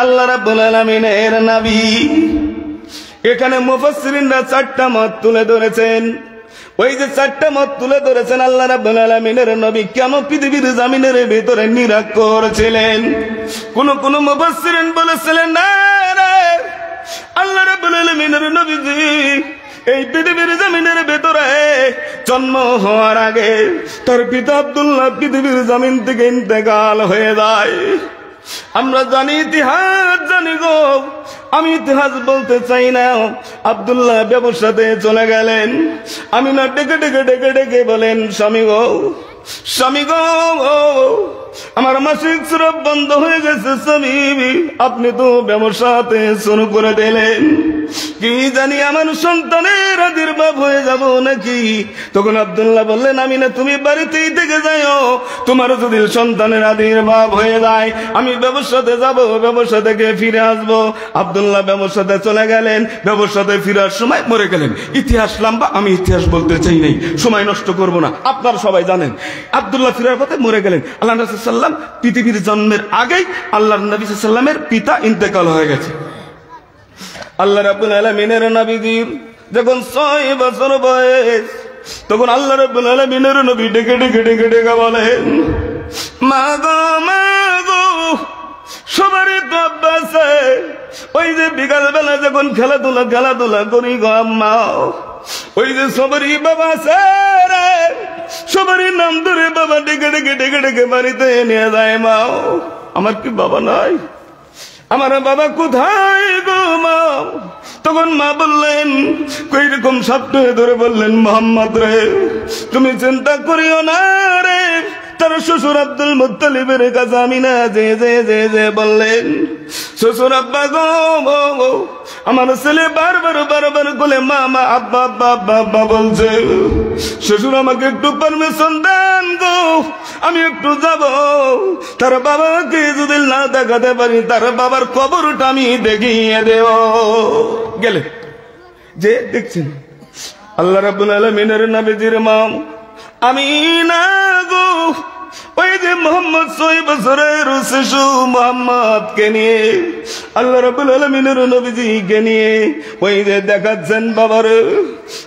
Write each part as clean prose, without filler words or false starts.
আল্লাহ রাব্বুল আলামিনের নবী। এখানে মুফাসসিরিনরা চারটা মত তুলে ধরেছেন। ওই যে চারটা মত তুলে ধরেছেন আল্লাহ রাব্বুল আলামিনের নবী কেন পৃথিবীর জমিনের ভিতরে নিরাক্ষর ছিলেন। কোন মুফাসসিরিন বলেছিলেন না রে, আল্লাহ রাব্বুল আলামিনের নবীজি এই পৃথিবীর জমিনের ভেতরে জন্ম হওয়ার আগে তার পিতা আব্দুল্লাহ পৃথিবীর জমিন থেকে ইন্তেকাল হয়ে যায়। আমরা জানি ইতিহাস, জানি গো, আমি ইতিহাস বলতে চাই না। আব্দুল্লাহ ব্যবসাতে চলে গেলেন। আমি না ডেকে ডেকে ডেকে ডেকে বলেন, স্বামী গো, স্বামী গো, আমার মাসিক স্রাব বন্ধ হয়ে গেছে স্বামী, আপনি তো ব্যবসাতে শুরু করে দিলেন, কি জানি আমার সন্তানের আবির্ভাব হয়ে যাব নাকি। তখন আব্দুল্লাহ বললেন, আমি না তুমি বাড়িতেই থেকে যাও, তোমার যদি সন্তানের আবির্ভাব হয়ে যায় আমি ব্যবসাতে যাব, ব্যবসা থেকে ফিরে আসবো। আব্দুল্লাহ ব্যবসাতে চলে গেলেন। ব্যবসাতে ফিরার সময় মরে গেলেন। ইতিহাস লম্বা, আমি ইতিহাস বলতে চাই নাই, সময় নষ্ট করব না, আপনারা সবাই জানেন। আব্দুল্লাহ ফিরার পথে মরে গেলেন। আল্লাহ রাসূল সাল্লাল্লাহু আলাইহি ওয়াসাল্লাম পৃথিবীর জন্মের আগেই আল্লাহর নবী সাল্লাল্লাহু আলাইহি ওয়াসাল্লামের পিতা ইন্তেকাল হয়ে গেছে। আল্লাহ রাব্বুল আলামিনের নবীজির যখন 6 বছর বয়স, তখন আল্লাহ রাব্বুল আলামিনের নবী ডেকে ডেকে ডেকে ডেকে বলেন, মা গো, মা গো, সবারই তো অভ্যাস, ওই যে বিকাল বেলা যখন খেলাধুলা করি গো আম্মা, ওই যে সবারই বাবা আছে রে, সবারই নাম ধরে বাবা ডেকে ডেকে ডেকে ডেকে বাড়িতে নিয়ে যায়। মা, আমার কি বাবা নাই? আমার বাবা কোথায় গো মা? তখন মা বললেন, কই রকম স্বপ্ন ধরে বললেন, মোহাম্মদ রে, তুমি চিন্তা করিও না রে, তার শ্বশুর আব্দুল মুত্তালিবের কাছে আমিনা যে যে যে যে বললেন, শ্বশুর আব্বা গো, আমার ছেলে বারবার বলে মা মা আব্বা আব্বা আব্বা আব্বা বলছে, শ্বশুর আমাকে একটু পারমিশন দেন গো, আমি একটু যাব, তার বাবাকে যদি না দেখাতে পারি তার বাবার কবরটা আমি দেখিয়ে দেব। গেলে যে দেখছেন আল্লাহ রাব্বুল আলামিনের নবীজির মা আমিনা গো, ওই যে মোহাম্মদ 6 বছরের শিশু মোহাম্মদ কে নিয়ে আল্লাহ রাব্বুল আলামিনের নবীজিকে নিয়ে ওই যে দেখাচ্ছেন, বাবার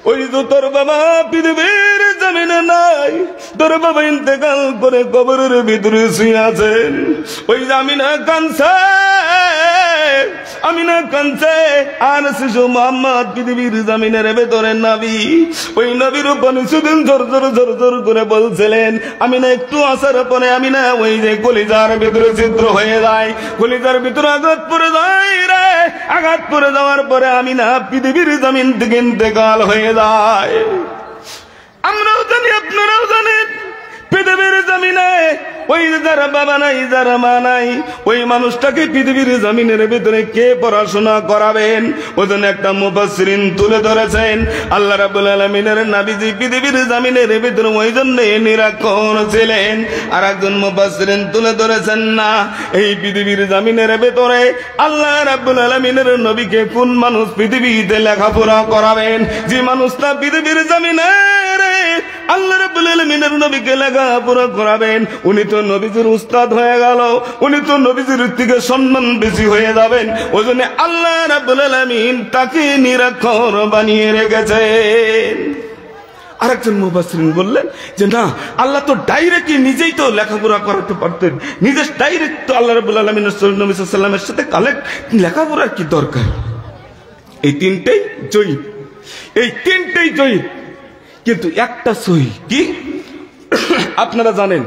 ওই যে তোর বাবা পৃথিবীর জমিনে নাই, তোর বাবা ইন্তেকাল করে কবরের ভিতরে শুয়ে আছেন। ওই যে আমিনা কাঁদছে, আর শিশু মোহাম্মদ পৃথিবীর জমিনের ভেতরে নবী, ওই নবীর উপর সেদিন জোর জোর জোর জোর করে বলছিলেন। আমিনা একটু আসার পরে আমিনা ওই যে কলিজার ভিতরে ছিদ্র হয়ে যায়, কলিজার ভিতরে আঘাত পড়ে যায় রে, আঘাত পড়ে যাওয়ার পরে আমিনা পৃথিবীর জমিন থেকে ইন্তেকাল হয়ে যায়। আমরাও জানি, আপনারাও জানেন, পৃথিবীর জমিনে ওই যারা বাবা নাই, যারা মা নাই, ওই মানুষটাকে পৃথিবীর জমিনের ভিতরে কে পড়াশোনা করাবেন? ওই জন্য একটা মুফাসসিরিন তুলে ধরেছেন, আল্লাহ রাব্বুল আলামিনের নবীজি পৃথিবীর জমিনের ভিতরে ওই জন্য নিরাক্ষর ছিলেন। আর একজন মুফাসসিরিন তুলে ধরেছেন, না, এই পৃথিবীর জমিনের ভিতরে আল্লাহ রাব্বুল আলামিনের নবীকে কোন মানুষ পৃথিবীতে লেখাপড়া করাবেন? যে মানুষটা পৃথিবীর জমিনে আল্লাহ রাব্বুল আলামিনের নবীকে লেখাপড়া করাবেন, উনি তো নবীজির উস্তাদ হয়ে গেল, উনি তো নবীজির থেকে সম্মান বেশি হয়ে যাবেন। ওই জন্য আল্লাহ রাব্বুল আলামিন তাকে নিরাক্ষর বানিয়ে রেখেছেন। আরেকজন মুফাসসিরিন বললেন যে না, আল্লাহ তো ডাইরেক্টলি নিজেই তো লেখাপড়া করাতে পারতেন, নিজে ডাইরেক্ট তো আল্লাহ রাব্বুল আলামিনের নবী সাল্লাল্লাহু আলাইহি ওয়াসাল্লামের সাথে কালেক্ট, লেখাপড়ার কি দরকার? এই তিনটেই জয়ীব, এই তিনটেই জয়ীব, কিন্তু একটা সহি কি আপনারা জানেন?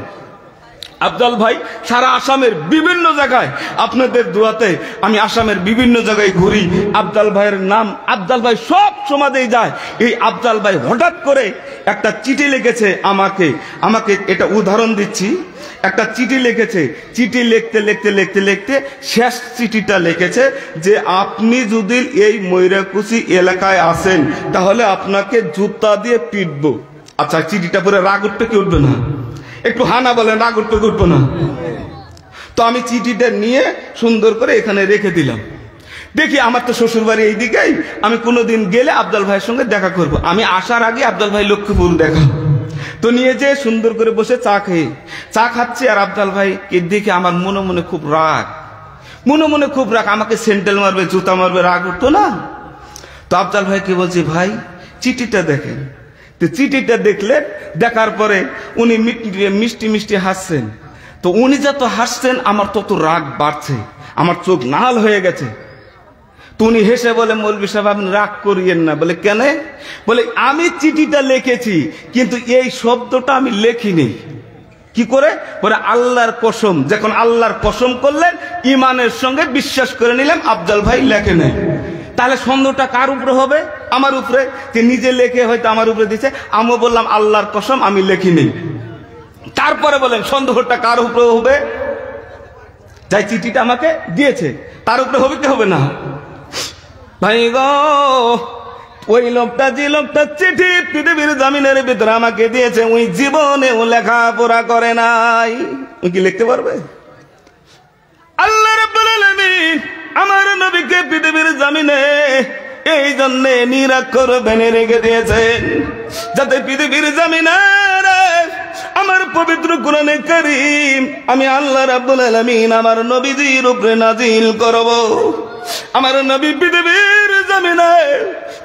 আফজাল ভাই সারা আসামের বিভিন্ন জায়গায়, আপনাদের দোয়াতে আমি আসামের বিভিন্ন জায়গায় ঘুরি, আফজাল ভাইয়ের নাম, আফজাল ভাই সব সমাজেই যায়। এই আফজাল ভাই হঠাৎ করে একটা চিঠি লিখেছে আমাকে এটা উদাহরণ দিচ্ছি, একটা চিঠি লিখেছে, চিঠি লিখতে লিখতে লিখতে লিখতে শেষ চিঠিটা লিখেছে যে আপনি যদি এই ময়রাকুচি এলাকায় আসেন তাহলে আপনাকে জুতা দিয়ে পিটবো। আচ্ছা, চিঠিটা পরে রাগ উঠবে কি উঠবে না? একটু হানা বলেন, রাগ উঠবে কি উঠবে না? তো আমি চিঠিটা নিয়ে সুন্দর করে এখানে রেখে দিলাম। দেখি আমার তো শ্বশুর বাড়ি এইদিকেই, আমি কোনোদিন গেলে আফজাল ভাইয়ের সঙ্গে দেখা করব। আমি আসার আগে আফজাল ভাই লক্ষ্মীপুর দেখা, তো নিয়ে যেয়ে সুন্দর করে বসে চা খাচ্ছি। আর আফজাল ভাই কে দেখে আমার মনে মনে খুব রাগ, মনে মনে খুব রাগ, আমাকে সেন্টেল মারবে, জুতা মারবে, রাগ উঠতো না। তো আফজাল ভাইকে বলছি, ভাই চিঠিটা দেখেন। তো চিঠিটা দেখলেন, দেখার পরে উনি মিষ্টি মিষ্টি হাসছেন। তো উনি যত হাসছেন আমার তত রাগ বাড়ছে, আমার চোখ লাল হয়ে গেছে। তো উনি হেসে বলে, মৌলভী সাহেব আপনি রাগ করিয়েন না। বলে কেন? বলে আমি চিঠিটা লিখেছি কিন্তু এই শব্দটা আমি লেখিনি। কি করে? বলে আল্লাহর কসম। যখন আল্লাহর কসম করলেন, ইমানের সঙ্গে বিশ্বাস করে নিলাম আফজাল ভাই লেখে নেই। তাহলে সন্দেহটা কার উপরে হবে? আমার উপরে। যে নিজে লেখে হয়তো আমার উপরে দিচ্ছে, আমিও বললাম আল্লাহর কসম আমি লেখিনি। তারপরে বলেন সন্দেহটা কার উপরে হবে? যাই চিঠিটা আমাকে দিয়েছে তার উপরে হবে কি হবে না? ভাই গো, ওই লোকটা, যে লোকটা চিঠি পৃথিবীর জমিনের ভিতরে আমাকে দিয়েছে, ওই জীবনেও লেখাপড়া করে নাই। ওই কি লিখতে পারবে? আল্লাহ রাব্বুল আলামিন আমার নবীকে পৃথিবীর জমিনে এই জন্য নিরাক্ষর বেনে রেখে দিয়েছেন, যাতে পৃথিবীর জমিনে আমার পবিত্র কোরআনে কারীম আমি আল্লাহ রাব্বুল আলামিন আমার নবীজির উপরে নাজিল করব। আমার নবী পৃথিবীর জমিনে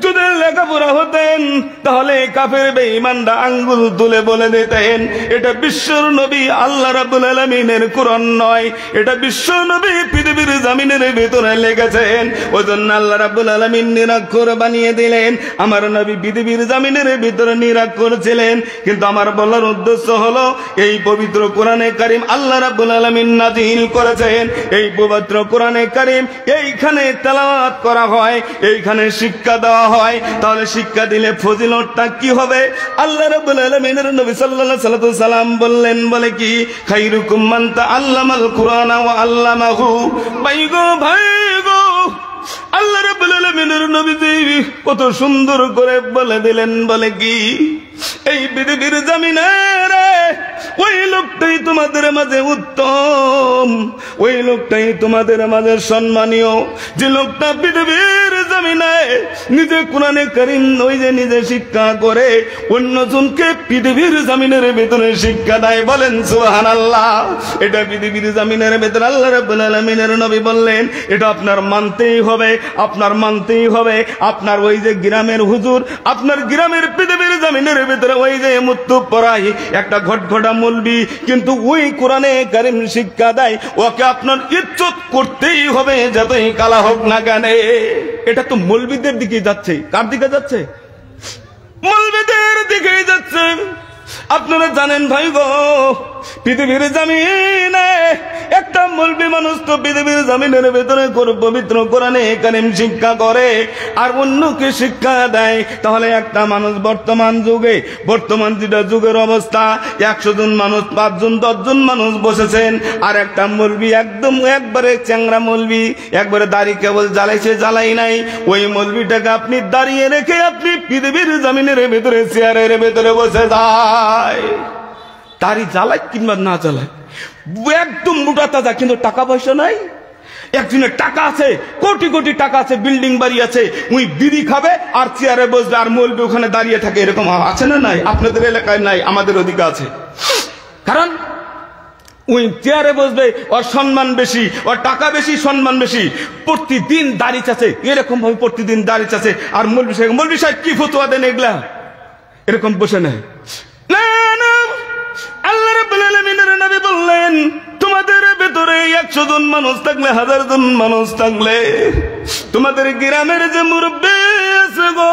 যদি লেখাপড়া হতেন তাহলে কাফের বেঈমানরা আঙ্গুল তুলে বলে দিতেন এটা বিশ্বর নবী আল্লাহ রাব্বুল আলামিনের কোরআন নয়, এটা বিশ্ব নবী পৃথিবীর জমিনের ভিতরে লেগেছেন। ওইজন্য আল্লাহ রাব্বুল আলামিন নিরাক্ষর বানিয়ে দিলেন। আমার নবী পৃথিবীর জমিনের ভিতরে নিরাক্ষর ছিলেন, কিন্তু আমার বলার উদ্দেশ্য হলো এই পবিত্র কোরআনে কারীম আল্লাহ রাব্বুল আলামিন নাজিল করেছেন। এই পবিত্র কোরআনে কারীম এইখানে তেলাওয়াত করা হয়, এইখানে শিক্ষা দেওয়া হয়। তাহলে শিক্ষা দিলে ফজিলতটা কি হবে? আল্লাহ রাব্বুল আলামিনের নবী সাল্লাল্লাহু আলাইহি সাল্লাম বললেন, বলে কি, খায়রুকুম মান তাআল্লামাল কুরআনা ওয়া আল্লামাহু। ভাই গো, আল্লাহ রাব্বুল আলামিনের নবীজি কত সুন্দর করে বলে দিলেন, বলে কি, এই পৃথিবীর জমিনে ওই লোকটাই তোমাদের মাঝে উত্তম, ওই লোকটাই তোমাদের মাঝে সম্মানীয়, যে লোকটা পৃথিবীর জমিনে নিজে কোরআনে কারীম ওই যে নিজে শিক্ষা করে অন্যজনকে পৃথিবীর জমিনের ভিতরে শিক্ষা দেয়। বলেন সুবহানাল্লাহ। এটা পৃথিবীর জমিনের ভিতরে আল্লাহ রাব্বুল আলামিনের নবী বললেন, এটা আপনার মানতেই হবে, আপনার মানতেই হবে। আপনার ওই যে গ্রামের হুজুর, আপনার গ্রামের পৃথিবীর জমিনের ভিতরে ওই যে মুত্তু পড়াই একটা ঘটঘটা মৌলবি, কিন্তু ওই কোরআনে কারীম শিক্ষা দেয়, ওকে আপনার ইজ্জত করতেই হবে যতই কালা হোক না কেন। এটা তো মৌলবিদের দিকে যাচ্ছে। কার দিকে যাচ্ছে? মৌলবিদের দিকে যাচ্ছে। আপনারা জানেন ভাই গো, পৃথিবীর জমিনে একটা মৌলবি মানুষ তো পৃথিবীর জমিনের ভেতরে পবিত্র কোরআনে কারীম শিক্ষা করে আর অন্যকে শিক্ষা দেয়। তাহলে একটা মানুষ বর্তমান যেটা যুগের অবস্থা, 100 জন মানুষ 5 জন 10 জন মানুষ বসেছেন, আর একটা মৌলবি একদম একবারে চ্যাংরা মৌলবি, একবারে দাড়ি কেবল জ্বালাইছে জ্বালাই নাই, ওই মৌলবিটাকে আপনি দাঁড়িয়ে রেখে আপনি পৃথিবীর জমিনের ভেতরে চেয়ারের ভেতরে বসে যায়। দাড়ি জ্বালায় কিংবা না জ্বালায়, একদম মোটা তাজা, কিন্তু টাকা পয়সা নাই। একজনের টাকা আছে, কোটি কোটি টাকা আছে, বিল্ডিং বাড়ি আছে, উই বিড়ি খাবে আর চেয়ারে বসবে, আর মৌলবি ওখানে দাঁড়িয়ে থাকে। এরকম আছে না নাই? আপনাদের এলাকায় নাই, আমাদের ওদিকে আছে। কারণ ওই চেয়ারে বসবে, ওর সম্মান বেশি, ওর টাকা বেশি, সম্মান বেশি, প্রতিদিন দাড়ি চাচ্ছে, এরকম ভাবে প্রতিদিন দাড়ি চাচ্ছে। আর মৌলবি সাহেব কি ফতোয়া দেন এগুলা? এরকম বসে নেয় না। আল্লাহ রাব্বুল আলামিনের নবী বললেন, তোমাদের ভেতরে 100 জন মানুষ থাকলে, 1000 জন মানুষ থাকলে, তোমাদের গ্রামের যে মুরব্বী আছে গো,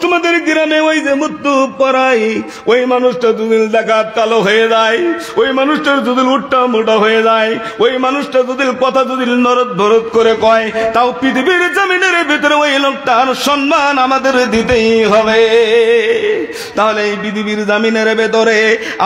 তোমাদের গ্রামে ওই যে মুত্তু পড়াই, ওই মানুষটা যদি ডাকাত কালো হয়ে যায়, ওই মানুষটার যদি উট্টা মোটা হয়ে যায়, ওই মানুষটা যদি কথা যদি নরদ ভরত করে কয়, তাও পৃথিবীর জমিনের ভিতরে ওই লোকটার সম্মান আমাদের দিতেই হবে। তাহলে এই পৃথিবীর জমিনের ভেতরে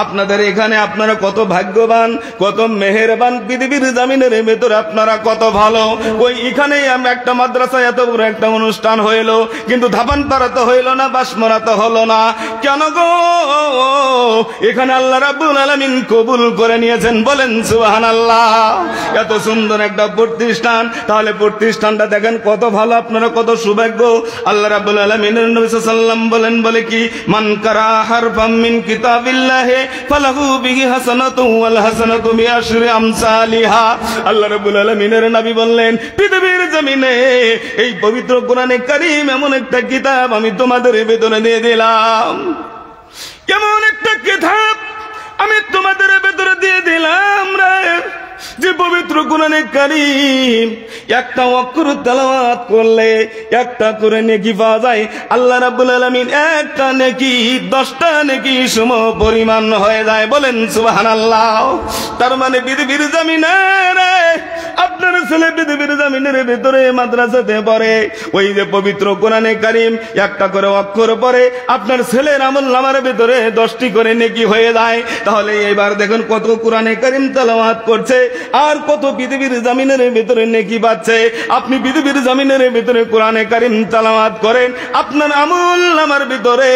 আপনাদের এখানে আপনারা কত ভাগ্যবান, কত মেহেরবান। পৃথিবীর জমিনের ভেতরে আপনারা কত ভালো। ওই এখানেই একটা মাদ্রাসায় এত বড় একটা অনুষ্ঠান হইলো, কিন্তু কিন্তু ধাপান পাড়াতে হইল না, বাস মরাতে হলো না। কেন গো? এখানে আল্লাহ রাব্বুল আলামিন কবুল করে নিয়েছেন, বলেন সুবহানাল্লাহ। এত সুন্দর একটা প্রতিষ্ঠান, তাহলে প্রতিষ্ঠানটা দেখেন কত ভালো, আপনারা কত সৌভাগ্য। আল্লাহ রাব্বুল আলামিনের নবী সাল্লাল্লাহু আলাইহি ওয়াসাল্লাম বলে কি, মান কারা হারফাম মিন কিতাবিল্লাহি ফালাহু বিহি হাসানাতু ওয়াল হাসানাতু বিআশরি আমসালিহা। আল্লাহ রাব্বুল আলামিনের নবী বললেন, পৃথিবীর জমিনে এই পবিত্র কোরআনে কারীম এমন একটা কিতাব আমি তোমাদের ভেতরে দিয়ে দিলাম, এমন একটা কিতাব আমি তোমাদের ভেতরে দিয়ে দিলাম রে, যে পবিত্র কোরআনে কারীম একটা অক্ষর তেলাওয়াত করলে একটা করে নেকি পাওয়া যায়। আল্লাহ রাব্বুল আলামিন একটা নেকি 10টা নেকি সম পরিমাণ হয়ে যায়, বলেন সুবহানাল্লাহ। তার মানে পৃথিবীর জমিনে আপনার ছেলে পৃথিবীর জমিনের ভিতরে মাদ্রাসাতে পড়ে, ওই যে পবিত্র কোরআনে কারীম একটা করে অক্ষর পড়ে, আপনার ছেলের আমলনামার ভিতরে 10টি করে নেকি হয়ে যায়। তাহলে এবার দেখুন কত কোরআনে কারীম তেলাওয়াত করছে আর কত পৃথিবীর জমিনের ভিতরে নেকি পাচ্ছে। আপনি পৃথিবীর জমিনের ভিতরে কোরআনে কারীম তেলাওয়াত করেন, আপনার আমলনামার ভিতরে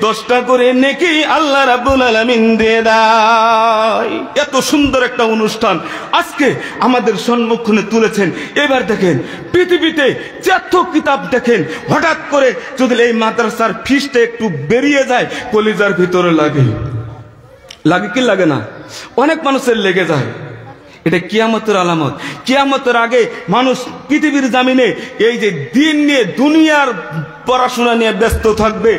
10টা করে নেকি আল্লাহ রাব্বুল আলামিন দিয়ে দেয়। এত সুন্দর একটা অনুষ্ঠান আজকে আমাদের সম্মুখে তুলেছেন। এবার দেখেন পৃথিবীতে যত কিতাব দেখেন, হঠাৎ করে যদি এই মাদ্রাসার ফিসটা একটু বেরিয়ে যায়, কলিজার ভিতরে লাগে কি লাগে না? অনেক মানুষের লেগে যায়। এটা কিয়ামতের আলামত। কিয়ামতের আগে মানুষ পৃথিবীর জমিনে এই যে দিন নিয়ে, দুনিয়ার পড়াশোনা নিয়ে ব্যস্ত থাকবে,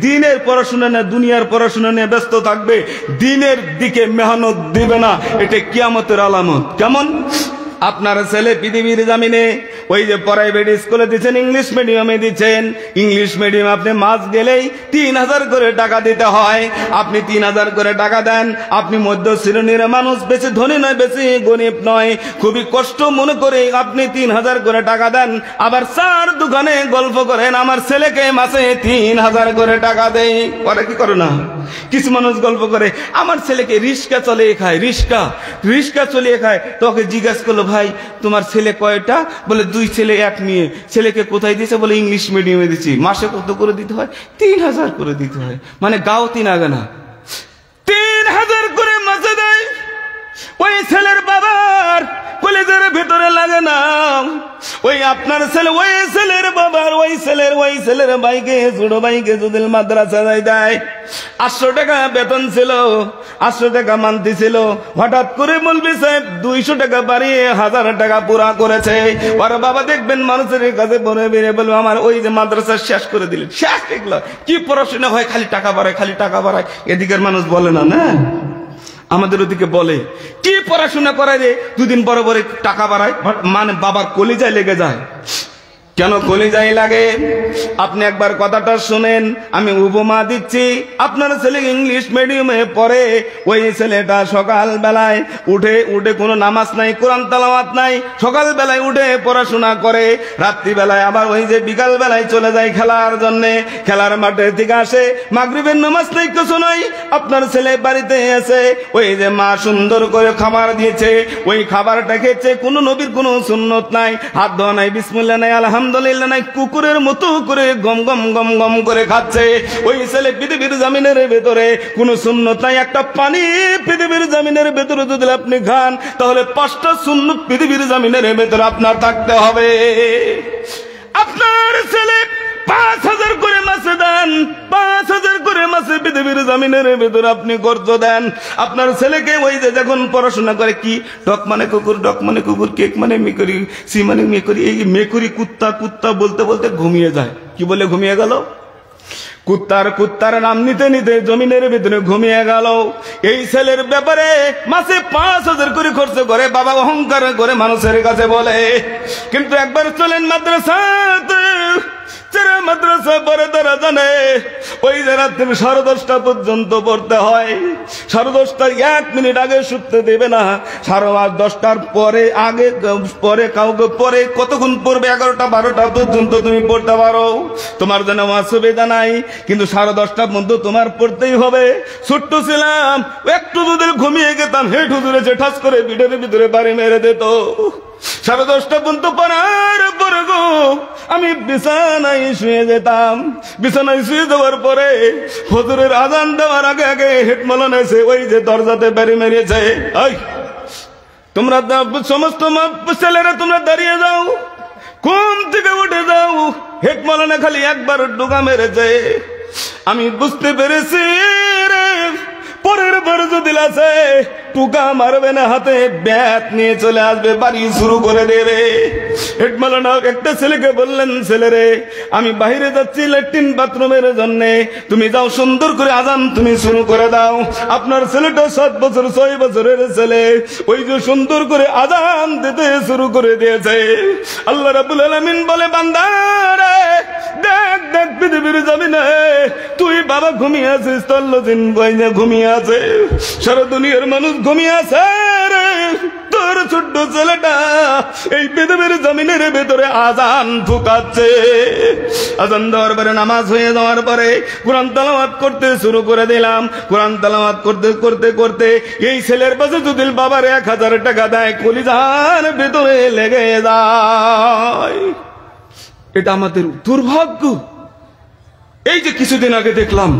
দিনের পড়াশোনা না দুনিয়ার পড়াশোনা নিয়ে ব্যস্ত থাকবে, দিনের দিকে মেহনত দিবে না। এটা কিয়ামতের আলামত। কেমন? আপনার ছেলে পৃথিবীর জমিনে ওই যে প্রাইভেট স্কুলে দিচ্ছেন, ইংলিশ মিডিয়ামে দিচ্ছেন, ইংলিশ মিডিয়াম আপনি মাস গেলেই 3000 করে টাকা দিতে হয়। আপনি 3000 করে টাকা দেন, আপনি মধ্য শ্রেণীর মানুষ, বেশি ধনী নয় বেশি গরিব নয়, খুবই কষ্ট মনে করে আপনি 3000 করে টাকা দেন। আবার চার দোকানে গল্প করেন, আমার ছেলেকে মাসে 3000 করে টাকা দেয়। পরে কি করে না? কিছু মানুষ গল্প করে, আমার ছেলেকে রিক্সা চলিয়ে খায়, রিক্সা চলিয়ে খায়। তোকে জিজ্ঞাসা করলো, ভাই তোমার ছেলে কয়টা? বলে 2 ছেলে 1 মেয়ে। ছেলেকে কোথায় দিয়েছে? বলে ইংলিশ মিডিয়ামে দিচ্ছি। মাসে কত করে দিতে হয়? 3000 করে দিতে হয়। মানে গাও 3 আগানা 3000 করে মাসে দেয়। ওই ছেলের বাবার কলেজের ভিতরে লাগে না। ওই আপনার ছেলে, ওই ছেলের বাবার, ওই ছেলের ভাইকে, ছোট ভাইকে যদি মাদ্রাসা দেয়, 800 টাকা বেতন ছিল, 800 টাকা মান্থলি ছিল, হঠাৎ করে মৌলভী সাহেব 200 টাকা বাড়িয়ে 1000 টাকা পুরা করেছে। ওর বাবা দেখবেন মানুষের কাছে বলে বেরিয়ে বলবে, আমার ওই যে মাদ্রাসা শেষ করে দিলেন। শেষ দেখলো কি পড়াশোনা হয়, খালি টাকা বাড়ায়, খালি টাকা বাড়ায়। এদিকের মানুষ বলে না, না আমাদের ওদিকে বলে কি পড়াশোনা করায় রে, 2 দিন পরে পরে টাকা বাড়ায়। মানে বাবার কলিজায় লেগে যায়। কেন কলিজায় লাগে? আপনি একবার কথাটা শুনেন, আমি উপমা দিচ্ছি। আপনার ছেলে ইংলিশ মিডিয়ামে পড়ে, ওই ছেলেটা সকাল বেলায় উঠে কোনো নামাজ নাই, কোরআন তেলাওয়াত নাই, সকাল বেলায় উঠে পড়াশোনা করে, রাত্রি বেলায় আবার ওই যে বিকাল বেলায় চলে যায় খেলার জন্য, খেলার মাঠে থেকে আসে, মাগরিবের নামাজ নাই, কিছু নাই। আপনার ছেলে বাড়িতে এসে ওই যে মা সুন্দর করে খাবার দিয়েছে, ওই খাবারটা খেয়েছে, কোনো নবীর কোনো সুন্নত নাই, হাত ধোয়া নাই, বিসমিল্লাহ নাই, আলহামদুলিল্লাহ নাই, কুকুরের মতো করে গম গম গম গম করে খাচ্ছে। ওই ছেলে পৃথিবীর জমিনের ভেতরে কোনো সুন্নত নাই, একটা পানি পৃথিবীর জমিনের ভেতরে যদি আপনি খান, তাহলে 5টা সুন্নত পৃথিবীর জমিনের ভেতরে আপনার থাকতে হবে। আপনার ছেলে 5000 করে মাসে দেন, 5000 করে মাসে পৃথিবীর জমিনের ভেতরে আপনি খরচ দেন। আপনার ছেলেকে ওই যে যখন পড়াশোনা করে, কি ডক মানে কুকুর, ডক মানে কুকুর, কেক মানে মেকুরি, সি মানে মেকুরি, এই মেকুরি কুত্তা কুত্তা বলতে বলতে ঘুমিয়ে যায়। কি বলে ঘুমিয়ে গেল? কুত্তার নাম নিতে নিতে জমিনের ভিতরে ঘুমিয়ে গেল। এই ছেলের ব্যাপারে মাসে 5000 করে খরচ করে বাবা অহংকার করে মানুষের কাছে বলে। কিন্তু একবার চলেন মাদ্রাসাতে, যারা মাদ্রাসা পড়ে তারা জানে ওই যে রাত্রি 10:30 পর্যন্ত পড়তে হয়। 10:30 1 মিনিট আগে শুতে দেবে না। 10:30 পরে আগে পরে কাউকে পরে কতক্ষণ পড়বে? 11টা 12টা পর্যন্ত তুমি পড়তে পারো, তোমার জন্য অসুবিধা নাই। কিন্তু 10:30 পর্যন্ত তোমার পড়তেই হবে। ছোট্ট ছিলাম, একটু যদি ঘুমিয়ে গেতাম, হেঁটু দূরে যে ঠাস করে পিঠের ভিতরে বাড়ি মেরে দিত। সাড়ে 10টা পর্যন্ত পড়ার পরে গো আমি বিছানায় শুয়ে যেতাম। বিছানায় শুয়ে যাওয়ার পরে ফজরের আজান দেওয়ার আগে আগে হেড মাওলানা এসে ওই যে দরজাতে বাড়ি মেরেছে, এই তোমরা সমস্ত ছেলেরা তোমরা দাঁড়িয়ে যাও, ঘুম থেকে উঠে যাও। হেড মাওলানা খালি একবার ডোকা মেরেছে। আমি বুঝতে পেরেছি রে, পরের বার যদি আছে টুকা মারবে না, হাতে ব্যাট নিয়ে চলে আসবে, বাড়ি শুরু করে দেবে। হেড মাওলানা একটা ছেলেকে বললেন, ছেলে রে আমি বাইরে যাচ্ছি ল্যাট্রিন বাথরুমের জন্য, তুমি যাও সুন্দর করে আজান তুমি শুরু করে দাও। আপনার ছেলেটা 7 বছর 6 বছরের ছেলে, ওই যে সুন্দর করে আজান দিতে শুরু করে দিয়েছে। আল্লাহ রাব্বুল আলামিন বলে, বান্দা রে দেখ দেখ পৃথিবীর জমিনে তুই বাবা ঘুমিয়ে আছিস, তোর লজিন বইনে ঘুমিয়ে আছে, সারা দুনিয়ার মানুষ ঘুমিয়ে আছে রে, তোর ছোট্ট ছেলেটা এই পৃথিবীর জমিনের ভেতরে আজান ফুকাচ্ছে। আজান দেওয়ার পরে নামাজ হয়ে যাওয়ার পরে কোরআন তেলাওয়াত করতে শুরু করে দিলাম। কোরআন তেলাওয়াত করতে করতে করতে এই ছেলের পাশে যদি বাবার 1000 টাকা দেয়, কলিজার ভেতরে লেগে যায়। এটা আমাদের দুর্ভাগ্য। এই যে কিছুদিন আগে দেখলাম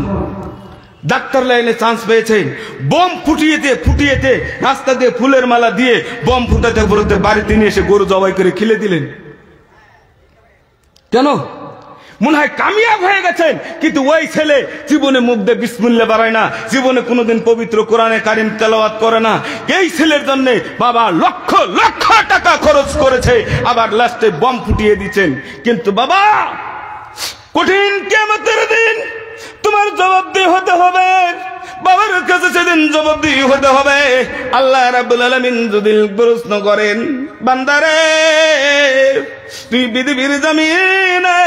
ডাক্তার লাইনে চান্স পেয়েছে, বোম ফুটিয়েতে রাস্তা দিয়ে ফুলের মালা দিয়ে বোম ফুটাতে ফুটাতে বাড়িতে নিয়ে এসে গরু জবাই করে খেলে দিলেন। কেন? মনে হয় কামিয়াব হয়ে গেছেন, কিন্তু ওই ছেলে জীবনে মুখ দিয়ে বিসমিল্লাহ বাড়ায় না, জীবনে কোনোদিন পবিত্র কোরআনে কারিম তেলাওয়াত করে না। এই ছেলের জন্য বাবা লক্ষ লক্ষ টাকা খরচ করেছে, আবার লাস্টে বোম ফুটিয়ে দিচ্ছেন। কিন্তু বাবা কঠিন কিয়ামতের দিন তোমার জবাবদিহি হতে হবে, বাবার কাছে সেদিন জবাবদিহি হতে হবে। আল্লাহ রাব্বুল আলামিন যদি প্রশ্ন করেন, বান্দারে তুই পৃথিবীর জমিনে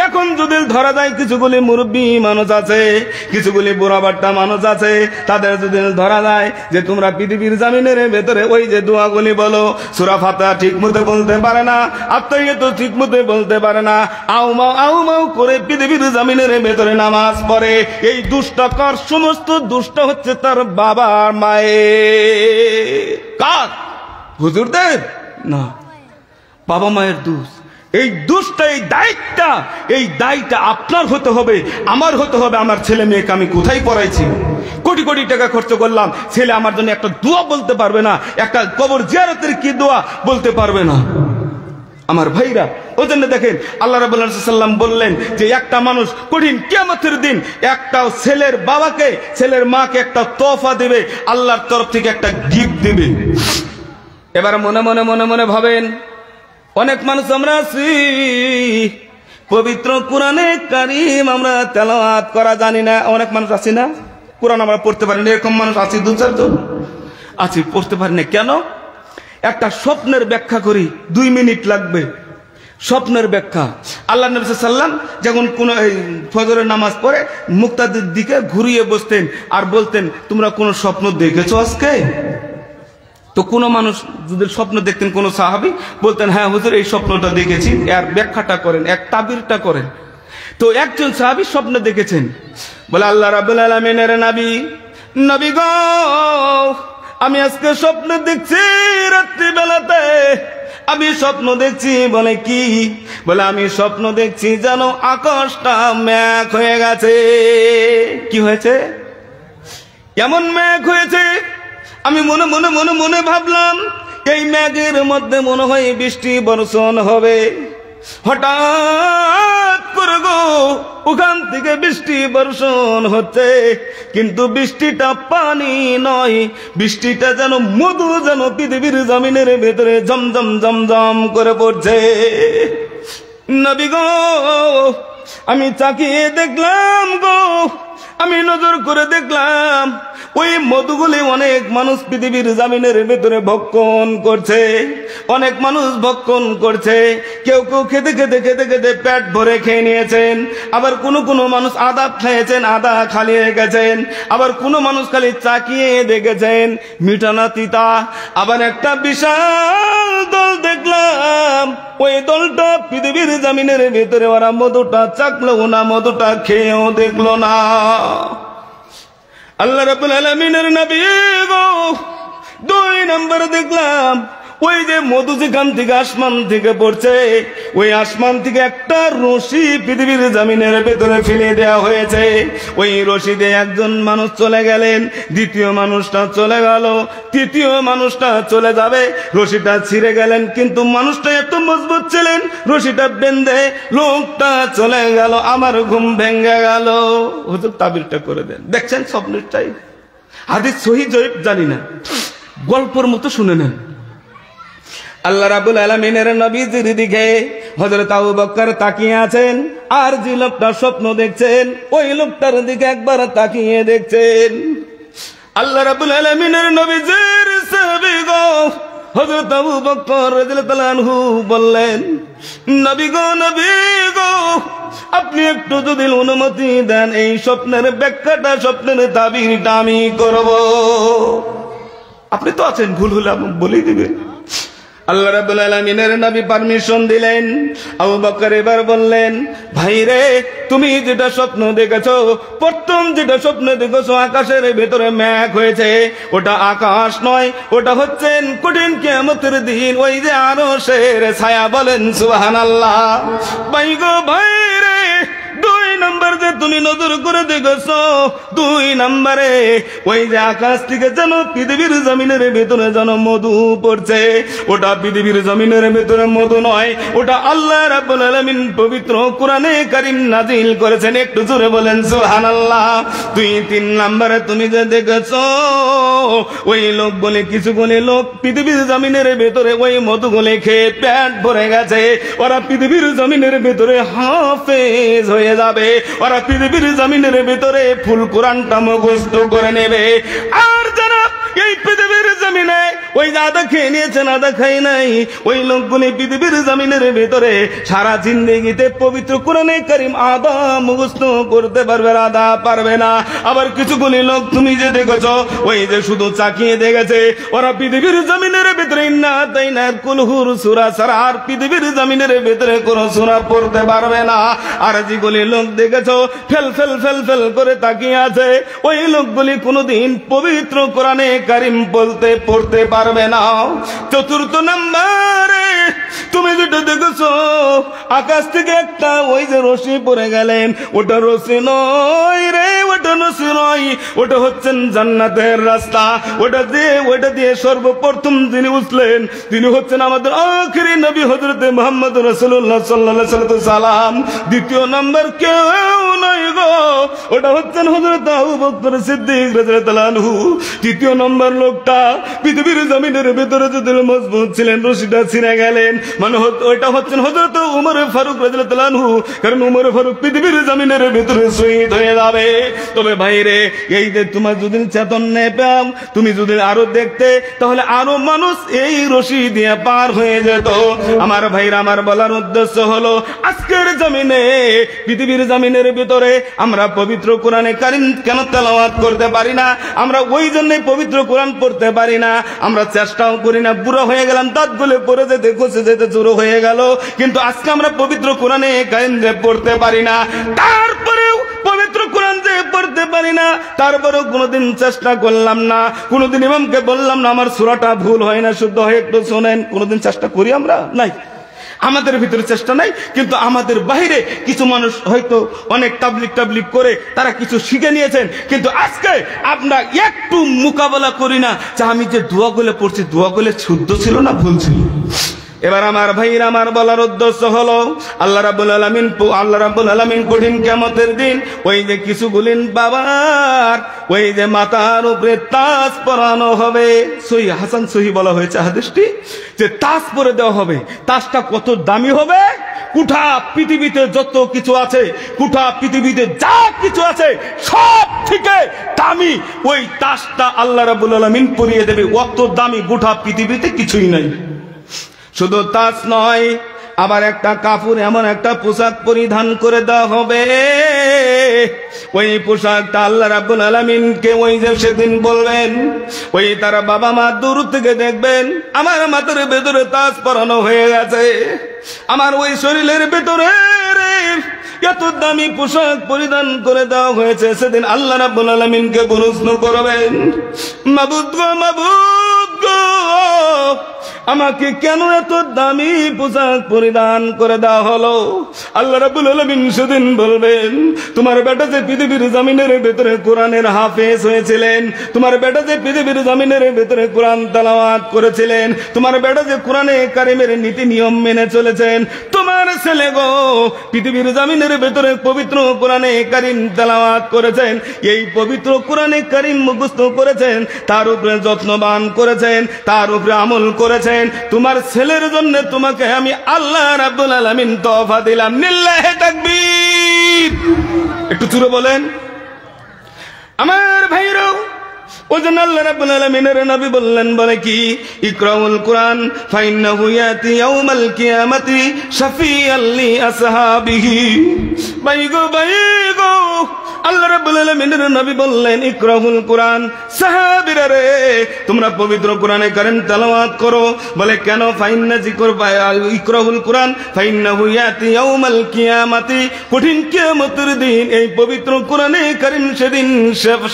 এখন যদি ধরা যায় কিছুগুলি মুরব্বী মানুষ আছে, কিছুগুলি বুড়া বাট্টা মানুষ আছে, তাদের যদি ধরা যায় যে তোমরা পৃথিবীর জমিনের ভেতরে ওই যে দোয়াগুলি বলো, সূরা ফাতিহা ঠিক মতো বলতে পারে না, আত্মাহিয়াত ঠিক মতো বলতে পারে না, আউ মাউ করে পৃথিবীর জমিনের ভেতরে নামাজ পড়ে, এই দুষ্টকর সমস্ত দুষ্ট হচ্ছে তার বাবা মায়ের। কার? হুজুরদের না, বাবা মায়ের দোষ। এই দোষটা, এই দায়টা আপনার হতে হবে, আমার হতে হবে। আমার ছেলে মেয়েকে আমি কোথায় পড়াইছি? কোটি কোটি টাকা খরচ করলাম, ছেলে আমার জন্য একটা দোয়া বলতে পারবে না, একটা কবর জিয়ারতের কি দোয়া বলতে পারবে না। আমার ভাইরা, ওই জন্য দেখেন আল্লাহ রাব্বুল আলামিন বললেন যে একটা মানুষ কঠিন কিয়ামতের দিন একটা ছেলের বাবাকে, ছেলের মাকে একটা তোহফা দিবে, আল্লাহর তরফ থেকে একটা গিফট দিবে। এবার মনে মনে মনে মনে ভাবেন, অনেক মানুষ আমরা আছি পবিত্র কোরআনে কারিম আমরা তেলাওয়াত করা জানি না। অনেক মানুষ আছি না, কোরআন আমরা পড়তে পারি না, এরকম মানুষ আছি 2-4 জন আছি, পড়তে পারি না। কেন? একটা স্বপ্নের ব্যাখ্যা করি, 2 মিনিট লাগবে। স্বপ্নের ব্যাখ্যা, আল্লাহ নবী সাল্লাল্লাহু আলাইহি ওয়াসাল্লাম যখন কোন ফজরের নামাজ পড়ে মুক্তাদির দিকে ঘুরিয়ে বসতেন আর বলতেন, তোমরা কোন স্বপ্ন দেখেছো আজকে? তো কোন মানুষ যদি স্বপ্ন দেখতেন, কোন সাহাবী বলতেন, হ্যাঁ হুজুর এই স্বপ্নটা দেখেছি, এর ব্যাখ্যাটা করেন, এক তাবিরটা করেন। তো একজন সাহাবী স্বপ্ন দেখেছেন, বলে আল্লাহ রাব্বুল আলামিনের নবী গো আমি আজকে স্বপ্ন দেখছি, রাত্রিবেলাতে আমি স্বপ্ন দেখছি। বলে কি? বলে আমি স্বপ্ন দেখছি যেন আকাশটা মেঘ হয়ে গেছে। কি হয়েছে? এমন মেঘ হয়েছে, আমি মনে মনে মনে মনে ভাবলাম এই মেঘের মধ্যে মনে হয় বৃষ্টি বর্ষণ হবে। হঠাৎ করে গো ওখান থেকে বৃষ্টি বর্ষণ হচ্ছে, কিন্তু বৃষ্টিটা পানি নয়, বৃষ্টিটা যেন মধু, যেন পৃথিবীর জমিনের ভেতরে জমজম জমজম করে পড়ছে। নবী গো আমি তাকিয়ে দেখলাম গো, আমি নজর করে দেখলাম ওই মধুগুলি অনেক মানুষ পৃথিবীর জমিনের ভেতরে ভক্ষণ করছে, অনেক মানুষ ভক্ষণ করছে। কেউ কেউ খেতে খেতে খেতে খেতে পেট ভরে খেয়ে নিয়েছেন, আবার কোনো মানুষ আধা খেয়েছেন, আধা খালি হয়ে গেছেন, আবার কোনো মানুষ খালি চাকিয়ে দেখেছেন মিঠা না তিতা। আবার একটা বিশাল দল দেখলাম, ওই দলটা পৃথিবীর জমিনের ভেতরে ওরা মধুটা চাকলো না, মধুটা খেয়েও দেখলো না। আল্লাহ রাব্বুল আলামিনের নবী গো 2 নম্বর দেখলাম, ওই যে মধু যেখান থেকে আসমান থেকে পড়ছে, ওই আসমান থেকে একটা রশি পৃথিবীর জমিনের ভেতরে ফেলে দেওয়া হয়েছে। ওই রশি দিয়ে একজন মানুষ চলে গেলেন, দ্বিতীয় মানুষটা চলে গেল, তৃতীয় মানুষটা চলে যাবে, রশিটা ছিঁড়ে গেলেন, কিন্তু মানুষটা এত মজবুত ছিলেন, রশিটা বেঁধে লোকটা চলে গেল, আমার ঘুম ভেঙে গেল। হুজুর তাবিরটা করে দেন। দেখছেন স্বপ্নটাই হাদিস সহিহ জয়ীফ জানি না, গল্পের মতো শুনে নেন। আল্লাহ রাব্বুল আলামিনের নবীজির দিকে হযরত আবু বকর তাকিয়ে আছেন, আর যে লোকটা স্বপ্ন দেখছেন ওই লোকটার দিকে একবার তাকিয়ে দেখছেন। আল্লাহ রাব্বুল আলামিনের নবীজির সাহাবী গো হযরত আবু বকর রাদিয়াল্লাহু আনহু বললেন, নবী গো আপনি একটু যদি অনুমতি দেন এই স্বপ্নের ব্যাখ্যাটা, স্বপ্নের তাবিরটা আমি করব। আপনি তো আছেন, ভুল হলে বলে দিবেন। আল্লাহ রাব্বুল আলামিনের নবী পারমিশন দিলেন। আবু বকর এবার বললেন, ভাই রে তুমি যেটা স্বপ্ন দেখেছো, প্রথম যেটা স্বপ্ন দেখেছো আকাশের ভেতরে মেঘ হয়েছে, ওটা আকাশ নয়, ওটা হচ্ছেন কঠিন কিয়ামতের দিন ওই যে আরশের ছায়া। বলেন সুবহানাল্লাহ। ভাই গো ভাই রে, দুই নম্বর যে তুমি নজর করে দেখেছো, দুই নম্বরে ওই যে আকাশ থেকে যেন পৃথিবীর জমিনের ভেতরে যেন মধু পড়ছে, ওটা পৃথিবীর জমিনের ভেতরে মধু নয়, ওটা আল্লাহ রাব্বুল আলামিন পবিত্র কোরআনে কারীম নাজিল করেছেন। একটু জোরে বলেন সুবহানাল্লাহ। দুই তিন নম্বরে তুমি যে দেখেছো ওই লোক বলে কিছুগুলি লোক পৃথিবীর জমিনের ভেতরে ওই মধুগুলি খেয়ে পেট ভরে গেছে, ওরা পৃথিবীর জমিনের ভেতরে হাফেজ হয়ে যাবে, ওরা পৃথিবীর জমিনের ভিতরে ফুল কোরআনটা মুখস্থ করে নেবে। আর যারা এই পৃথিবীর জমিনে ওই আদা খেয়ে নিয়েছেন, আদা খাই নাই, ওই লোকগুলি পৃথিবীর জমিনের ভিতরে সারা জিন্দেগিতে পবিত্র কোরআনে কারীম আদা মুখস্থ করতে পারবে, আদা পারবে না। আবার কিছুগুলি লোক তুমি যে দেখেছো ওই যে শুধু চাকিয়ে দেখেছে, ওরা পৃথিবীর জমিনের ভিতরে ইন্না আতাইনাল কুলহুর সূরা ছাড়া আর পৃথিবীর জমিনের ভিতরে কোন সূরা পড়তে পারবে না। আর যেগুলি লোক দেখেছো ফেল ফেল ফেল ফেল করে তাকিয়ে আছে, ওই লোকগুলি কোনোদিন পবিত্র কোরআনে কারীম বলতে পড়তে পারবে না। চতুর্থ নম্বরে তুমি যেটা দেখেছো আকাশ থেকে একটা ওই যে রশি পড়ে গেলেন, ওটা রশি নয় রে, ওটা রশি নয়, ওটা হচ্ছেন জান্নাতের রাস্তা। ওটা দিয়ে সর্বপ্রথম যিনি উঠলেন তিনি হচ্ছেন আমাদের আখিরি নবী হযরত মুহাম্মদ রাসূলুল্লাহ সাল্লাল্লাহু আলাইহি ওয়াসাল্লাম। দ্বিতীয় নাম্বার কেউ নয় গো, ওটা হচ্ছেন হযরত আবু বকর সিদ্দিক রাদিয়াল্লাহু আনহু। তৃতীয় নম্বর লোকটা পৃথিবীর জমিনের ভিতরে যদি মজবুত ছিলেন, রশিটা ছিঁড়ে গেলেন, মানে ওইটা হচ্ছেন হযরত উমর ফারুক রাদিয়াল্লাহু আনহু, কারণ উমর ফারুক পৃথিবীর জমিনের ভিতরে শহীদ হয়ে যাবে। তবে ভাইরে এই যে তোমার যদি চেতন পেলাম, তুমি যদি আরো দেখতে তাহলে আরো মানুষ এই রশি দিয়ে পার হয়ে যেত। আমার ভাইরা, আমার বলার উদ্দেশ্য হলো আজকের জমিনে পৃথিবীর জমিনের ভিতরে আমরা পবিত্র কোরআনে কারীম কেন তেলাওয়াত করতে পারি না? আমরা ওই জন্যই পবিত্র কোরআন পড়তে পারি না, আমরা চেষ্টাও করি না। বুড়ো হয়ে গেলাম, দাঁত গুলে পড়ে যেতে খসে যেতে জোরো হয়ে গেল, কিন্তু আজকে আমরা পবিত্র কোরআনে কারীম যে পড়তে পারি না। তারপরেও পবিত্র কোরআন যে পড়তে পারি না, তারপরেও কোনোদিন চেষ্টা করলাম না, কোনোদিন ইমামকে বললাম না আমার সূরাটা ভুল হয় না, শুদ্ধ হয়, একটু শোনেন। কোনোদিন চেষ্টা করি আমরা? নাই, আমাদের ভিতরে চেষ্টা নাই। কিন্তু আমাদের বাইরে কিছু মানুষ হয়তো অনেক তাবলিগ করে তারা কিছু শিখে নিয়েছেন, কিন্তু আজকে আমরা একটু মোকাবেলা করি না যে আমি যে দোয়াগুলো পড়ছি দোয়াগুলো শুদ্ধ ছিল না ভুল ছিল। এবার আমার ভাইরা, আমার বলার উদ্দেশ্য হলো আল্লাহ রাব্বুল আলামিন কঠিন কিয়ামতের দিন ওই যে কিছুগুলিন বাবার ওই যে মাথার উপরে তাজ পরানো হবে। সহি হাসান সহি বলা হয়েছে হাদিসটি, যে তাজ পরে দেওয়া হবে। তাজটা কত দামি হবে! গোটা পৃথিবীতে যত কিছু আছে, গোটা পৃথিবীতে যা কিছু আছে সব থেকে দামি ওই তাজটা আল্লাহ রাব্বুল আলামিন পরিয়ে দেবে। অত দামি গোটা পৃথিবীতে কিছুই নাই। শুধু তাজ নয়, আবার একটা কাপড়, এমন একটা পোশাক পরিধান করে দেওয়া হবে। ওই পোশাকটা আল্লাহ রাব্বুল আলামিনকে ওই যে সেদিন বলবেন, ওই তারা বাবা মা দূর থেকে দেখবেন আমার মাথার ভেতরে তাজ পরানো হয়ে গেছে, আমার ওই শরীরের ভেতরে এত দামি পোশাক পরিধান করে দেওয়া হয়েছে। সেদিন আল্লাহ রাব্বুল আলামিনকে প্রশ্ন করবেন, মাবুদ গো, মাবুদ গো, আমাকে কেন এত দামি পোশাক পরিধান করে দেওয়া হলো? আল্লাহ রাব্বুল আলামিন সেদিন বলবেন, তোমার বেটা যে পৃথিবীর জমিনের ভেতরে কোরআনের হাফেজ হয়েছিলেন, তোমার বেটা যে পৃথিবীর জমিনের ভেতরে কোরআন তেলাওয়াত করেছিলেন, তোমার বেটা যে কোরআনে কারিমের নীতি নিয়ম মেনে চলেছেন, তোমার ছেলে গো পৃথিবীর জমিনের ভেতরে পবিত্র কোরআনে কারিম তেলাওয়াত করেছেন, এই পবিত্র কোরআনে কারিম মুখস্থ করেছেন, তার উপরে যত্নবান করেছেন, তার উপরে আমল করেছেন, তোমার ছেলের জন্য তোমাকে আমি আল্লাহ রাব্বুল আলামিন তওফা দিলাম। লিল্লাহি তাকবীর। একটু জোরে বলেন। আমার ভাইরা, ওজন আল্লাহ রাব্বুল আলামিনের নবী বললেন, বলে কি, ইকরাউল কোরআন ফাইন্নাহু ইয়াতি ইয়াউমাল কিয়ামাতি শাফিয়াল লি আসহাবিহি। বাইগো বাইগো, আল্লাহ রাব্বুল আলামিনের নবী বললেন, ইকরাউল কোরআন, সাহাবীরা রে তোমরা পবিত্র কোরআনে কারীম তেলাওয়াত করো। বলে কেন? ফাইন্না যিকর ইকরাউল কোরআন ফাইন্নাহু ইয়াতি ইয়াউমাল কিয়ামাতি, কঠিন কিয়ামতের দিন এই পবিত্র কোরআনে কারীম সেদিন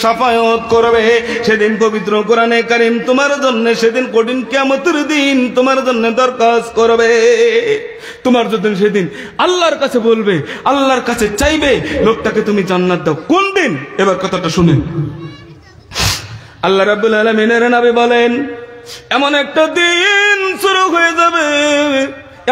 শাফায়াত করবে। সেদিন পবিত্র কোরআনে কারীম তোমার জন্য সেদিন কঠিন কিয়ামতের দিন তোমার জন্য দরখাস্ত করবে। তোমার যদি সেদিন আল্লাহর কাছে বলবে, আল্লাহর কাছে চাইবে, লোকটাকে তুমি জান্নাত দাও। কোন দিন? এবার কথাটা শুনেন। আল্লাহ রাব্বুল আলামিনের নবী বলেন, এমন একটা দিন শুরু হয়ে যাবে,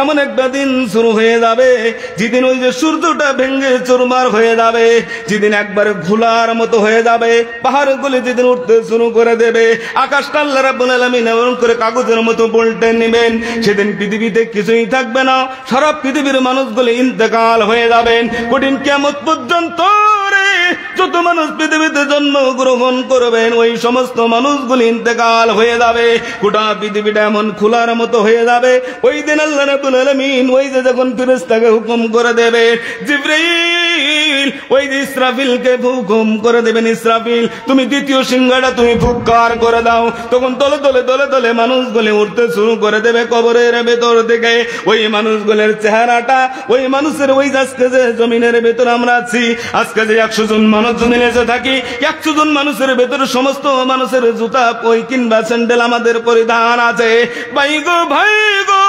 এমন একটা দিন শুরু হয়ে যাবে যেদিন ওই যে সূর্যটা ভেঙে চুরমার হয়ে যাবে, যেদিন একবারে ঘোলার মতো হয়ে যাবে, পাহাড়গুলি যেদিন উঠতে শুরু করে দেবে, আকাশটা আল্লাহ রাব্বুল আলামিন এমন করে কাগজের মতো পল্টে নেবেন। সেদিন পৃথিবীতে কিছুই থাকবে না, সারা পৃথিবীর মানুষগুলি ইন্তেকাল হয়ে যাবেন। কঠিন কিয়ামত পর্যন্ত যত মানুষ পৃথিবীতে জন্মগ্রহণ করবেন ওই সমস্ত মানুষগুলি ইন্তেকাল হয়ে যাবে। গোটা পৃথিবীটা এমন খোলার মতো হয়ে যাবে। ওই দিন আল্লাহ রাব্বুল আলামিন ওই যে যখন ফেরেশতাকে হুকুম করে দেবে, জিবরাইল ওই যে ইসরাফিলকে হুকুম করে দেবেন, ইসরাফিল তুমি দ্বিতীয় সিংহাটা তুমি ফুৎকার করে দাও। তখন দলে দলে দলে দলে মানুষগুলি উঠতে শুরু করে দেবে কবরের ভেতর থেকে। ওই মানুষগুলোর চেহারাটা, ওই মানুষের ওই আজকে যে জমিনের ভেতর আমরা আছি, আজকে যে 100 জন মানুষ জমিনে থাকি, 100 জন মানুষের ভেতরে সমস্ত মানুষের জুতা ওই কিংবা স্যান্ডেল আমাদের পরিধান আছে। ভাই গো ভাই গো,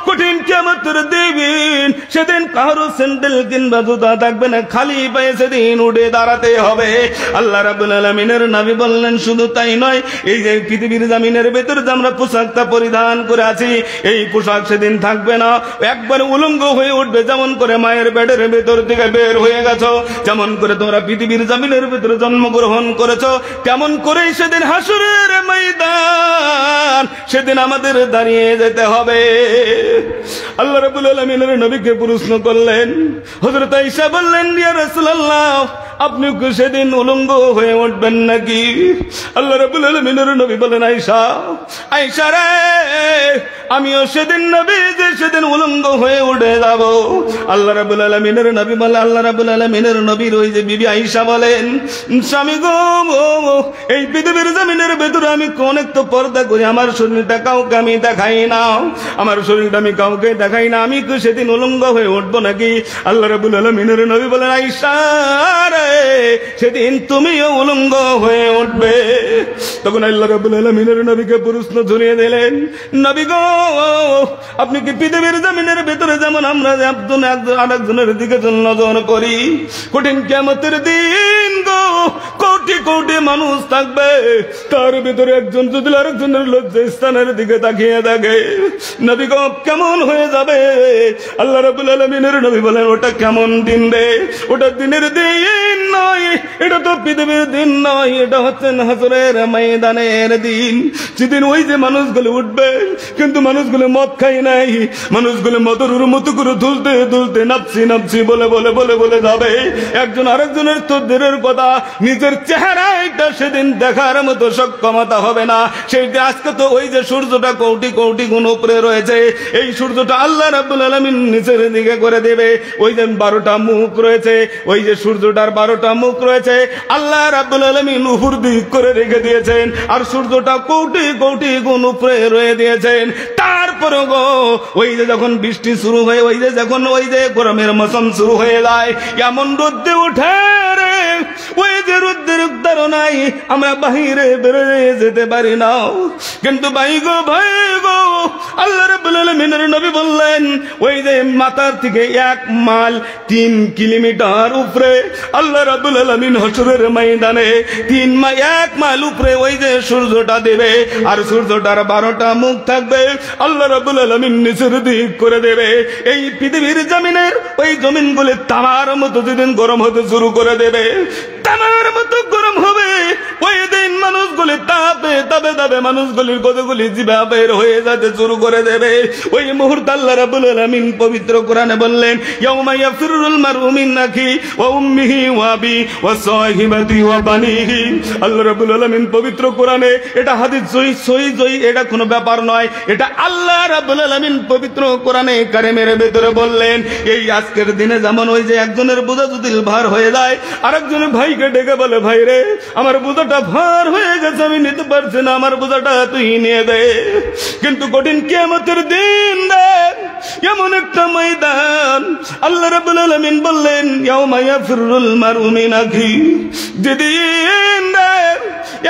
কঠিন কিয়ামতের দিন সেদিন কারো স্যান্ডেল কিংবা জুতা থাকবে না, খালি পায়ে সেদিন উঠে দাঁড়াতে হবে। আল্লাহ রাব্বুল আলামিনের নবী বললেন, শুধু তাই নয়, এই যে পৃথিবীর জমিনের ভেতর যে আমরা পোশাকটা পরিধান করে আছি, এই পোশাক সেদিন থাকবে না, একবার উলঙ্গ হয়ে উঠবে। যেমন করে মায়ের পেটের ভেতর থেকে বের হয়ে গেছো, যেমন করে তোমরা পৃথিবীর জমিনের ভিতরে জন্মগ্রহণ করেছো, কেমন করে সেদিন হাসরের ময়দান সেদিন আমাদের দাঁড়িয়ে যেতে হবে। আল্লাহ রাব্বুল আলামিনের নবীকে প্রশ্ন করলেন, হযরত আয়েশা বললেন, ইয়া রাসূলুল্লাহ আপনি কি সেদিন উলঙ্গ হয়ে উঠবেন নাকি? আল্লাহ রাব্বুল আলামিনের নবী বলেন, আয়েশা আয়েশা রে, আমিও সেদিন নবী যে সেদিন উলঙ্গ হয়ে উঠে যাব। আল্লাহ রাব্বুল আলামিনের নবী বলে, আল্লাহ রাব্বুল আলামিনের নবীর ওই যে বিবি আয়েশা বলেন, স্বামী গো, এই পৃথিবীর জমিনের ভেতরে আমি অনেক তো পর্দা করি, আমার শরীরটা কাউকে আমি দেখাই না, আমার শরীরটা আমি কাউকে দেখাই না, আমি কি সেদিন উলঙ্গ হয়ে উঠবো নাকি? আল্লাহ রাব্বুল আলামিনের নবী বলেন, আয়েশা রে, সেদিন তুমিও উলঙ্গ হয়ে উঠবে। তখন আল্লাহ রাব্বুল আলামিনের নবীকে প্রশ্ন ধরিয়ে দিলেন, নবী গো, আপনি কি পৃথিবীর জমিনের ভেতরে যেমন আমরা একজন আরেকজনের দিকে নজর করি, কঠিন কিয়ামতের দিন গো কোটি কোটি মানুষ থাকবে, তার ভিতরে একজন যদি আরেকজনের লজ্জাস্থানের দিকে তাকিয়ে থাকে, নবী গো কেমন হয়ে যাবে? আল্লাহ রাব্বুল আলামিনের নবী বলেন, ওটা কেমন দিন রে? ওটা দিনের দিন নয়, এটা তো পৃথিবীর দিন নয়, এটা হচ্ছে হাসরের ময়দানের দিন। যেদিন ওই যে মানুষগুলো উঠবে, কিন্তু মানুষগুলো মদ খাই নাই, মানুষগুলো মদরুর মতো করে দুলতে দুলতে নাপসি নাপসি বলে বলে বলে বলে যাবে। একজন আরেকজনের তদ্বিরের কথা, নিজের চেহারাটা সেদিন দেখার মতো সক্ষমতা হবে না। সেই আজকে তো ওই যে সূর্যটা কোটি কোটি গুণ উপরে রয়েছে, এই সূর্যটা আল্লাহ রাব্বুল আলামিন নিচের দিকে করে দেবে। ওই যে 12টা মুখ রয়েছে, ওই যে সূর্যটার 12টা 12টা মুখ রয়েছে আল্লাহ রাব্বুল আলামিন উপর দিক করে রেখে দিয়েছেন, আর সূর্যটা কোটি কোটি গুণ উপরে রয়ে দিয়েছেন। তারপরে গো ওই যে যখন বৃষ্টি শুরু হয়ে ওই যে যখন ওই যে গরমের মৌসুম শুরু হয়ে যায়, এমন রোদ্দে উঠে রে, ওই যে রোদ্দের ধারণাই আমরা বাহিরে বেরোয় যেতে পারি না। কিন্তু ভাই গো আল্লাহ রাব্বুল আলামিনের নবী বললেন ওই যে মাথার থেকে 1 মাইল 3 কিলোমিটার উপরে আল্লাহ রাব্বুল আলামিন হাশরের ময়দানে 1 মাইল উপরে ওই যে সূর্যটা দেবে, আর সূর্যটার 12টা মুখ থাকবে। আল্লাহ রাব্বুল আলামিন নিচের দিক করে দেবে। এই পৃথিবীর জমিনের ওই জমিনগুলি তামার মতো যেদিন গরম হতে শুরু করে দেবে, তামার মতো গরম হবে। ওই দিন মানুষগুলি তাপে তাপে তাপে মানুষগুলির কতগুলি জিভা বের হয়ে যেতে শুরু করে দেবে। ওই মুহূর্তে আল্লাহ রাব্বুল আলামিন পবিত্র কোরআনে বললেন ইয়াউমা ইয়াফিরুল মারউ মিন আখি ওয়া উম্মিহি ওয়া আবি ওয়া সাহিবাতি ওয়া বানিহি। আল্লাহ রাব্বুল আলামিন পবিত্র কোরআনে, এটা হাদিস সহিহ, এটা কোনো ব্যাপার নয়, এটা আল্লাহ রাব্বুল আলামিন পবিত্র কোরআনে কারিমের ভিতরে বললেন এই আজকের দিনে যেমন ওই যে একজনের বোঝা যদি ভার হয়ে যায় আরেকজনের ভাইকে ডেকে বলে ভাই রে আমার বোঝাটা ভার হয়ে গেছে, আমি নিতে পারছি না, আমার বোঝাটা তুই নিয়ে দে। কিন্তু কঠিন কিয়ামতের দিন এমন একটা ময়দান আল্লাহ রাব্বুল আলামিন বললেন ইয়াউমা ইয়াফিরুল মারউ মিন আখি, যেদিন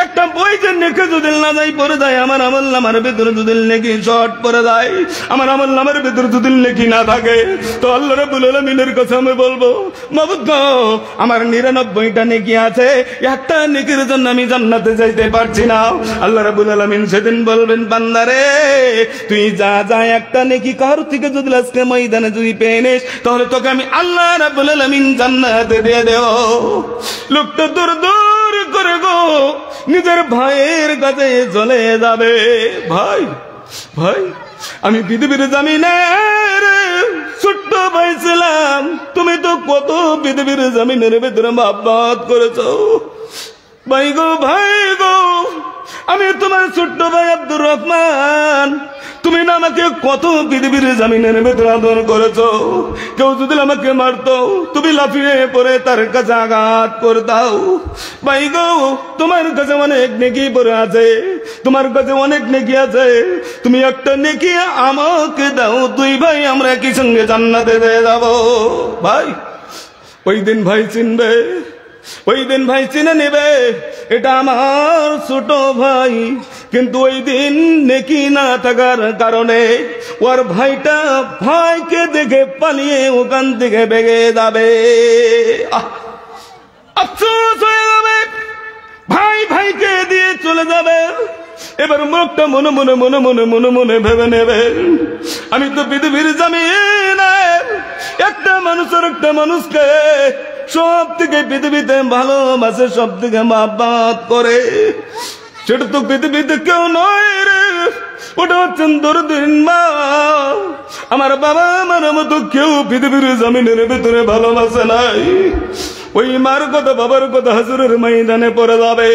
একটা বই যে নেকে যদি না যাই পড়ে যায়, আমার আমল নামার ভিতরে যদি নেকি শর্ট পড়ে যায়, আমার আমল নামার ভিতরে যদি নেকি না থাকে, তো আল্লাহ রাব্বুল আলামিনের কাছে আমি বলবো মাবুদ গো আমার 99টা নেকি আছে, একটা নেকির জন্য আমি জান্নাতে যাইতে পারছি না। আল্লাহ রাব্বুল আলামিন সেদিন বলবেন বান্দারে তুই যা যা একটা নেকি কার থেকে যদি আজকে ময়দানে যদি পেয়ে নিস তাহলে তোকে আমি আল্লাহ রাব্বুল আলামিন জান্নাতে দিয়ে দেব। লোকটা দূর দূর করে গো নিজের ভাইয়ের কাছে চলে যাবে, ভাই ভাই আমি পৃথিবীর জমিনের ছোট্ট ভাই ছিলাম, তুমি তো কত পৃথিবীর জমিনের ভিতরে মহব্বত করেছো। ভাই গো আমি তোমার ছোট্ট ভাই আব্দুর রহমান, তুমি না আমাকে কত পৃথিবীর জমিনের ভেতরে আদর করেছো। কেউ যদি আমাকে মারতো তুমি লাফিয়ে পড়ে তার কাছে আঘাত করতাও। ভাই গো তোমার কাছে অনেক নেকি পড়ে আছে, তোমার কাছে অনেক নেকি আছে, তুমি একটা নেকি আমাকে দাও, দুই ভাই আমরা কি সঙ্গে জান্নাতে দিয়ে যাবো। ভাই ওই দিন ভাই চিনবে, ওই দিন ভাই চিনে নেবে এটা আমার ছোট ভাই, কিন্তু ওই দিন নেকি না থাকার কারণে ওর ভাইটা ভাইকে দেখে পালিয়ে ওখান থেকে বেগে যাবে, আফসোস হয়ে যাবে, ভাই ভাইকে দিয়ে চলে যাবে। এবার মুখটা মনে মনে মনে মনে মনে মনে ভেবে নেবে আমি তো পৃথিবীর জমিনে একটা মানুষকে সব থেকে পৃথিবীতে ভালোবাসে, সব থেকে মহব্বত করে, সেটা তো পৃথিবীতে কেউ নয় রে, ওটা হচ্ছেন দরদিন মা। আমার বাবা আমার মতো কেউ পৃথিবীর জমিনের ভিতরে ভালোবাসে নাই। ওই মার কথা বাবার কথা হাজরের ময়দানে পড়ে যাবে,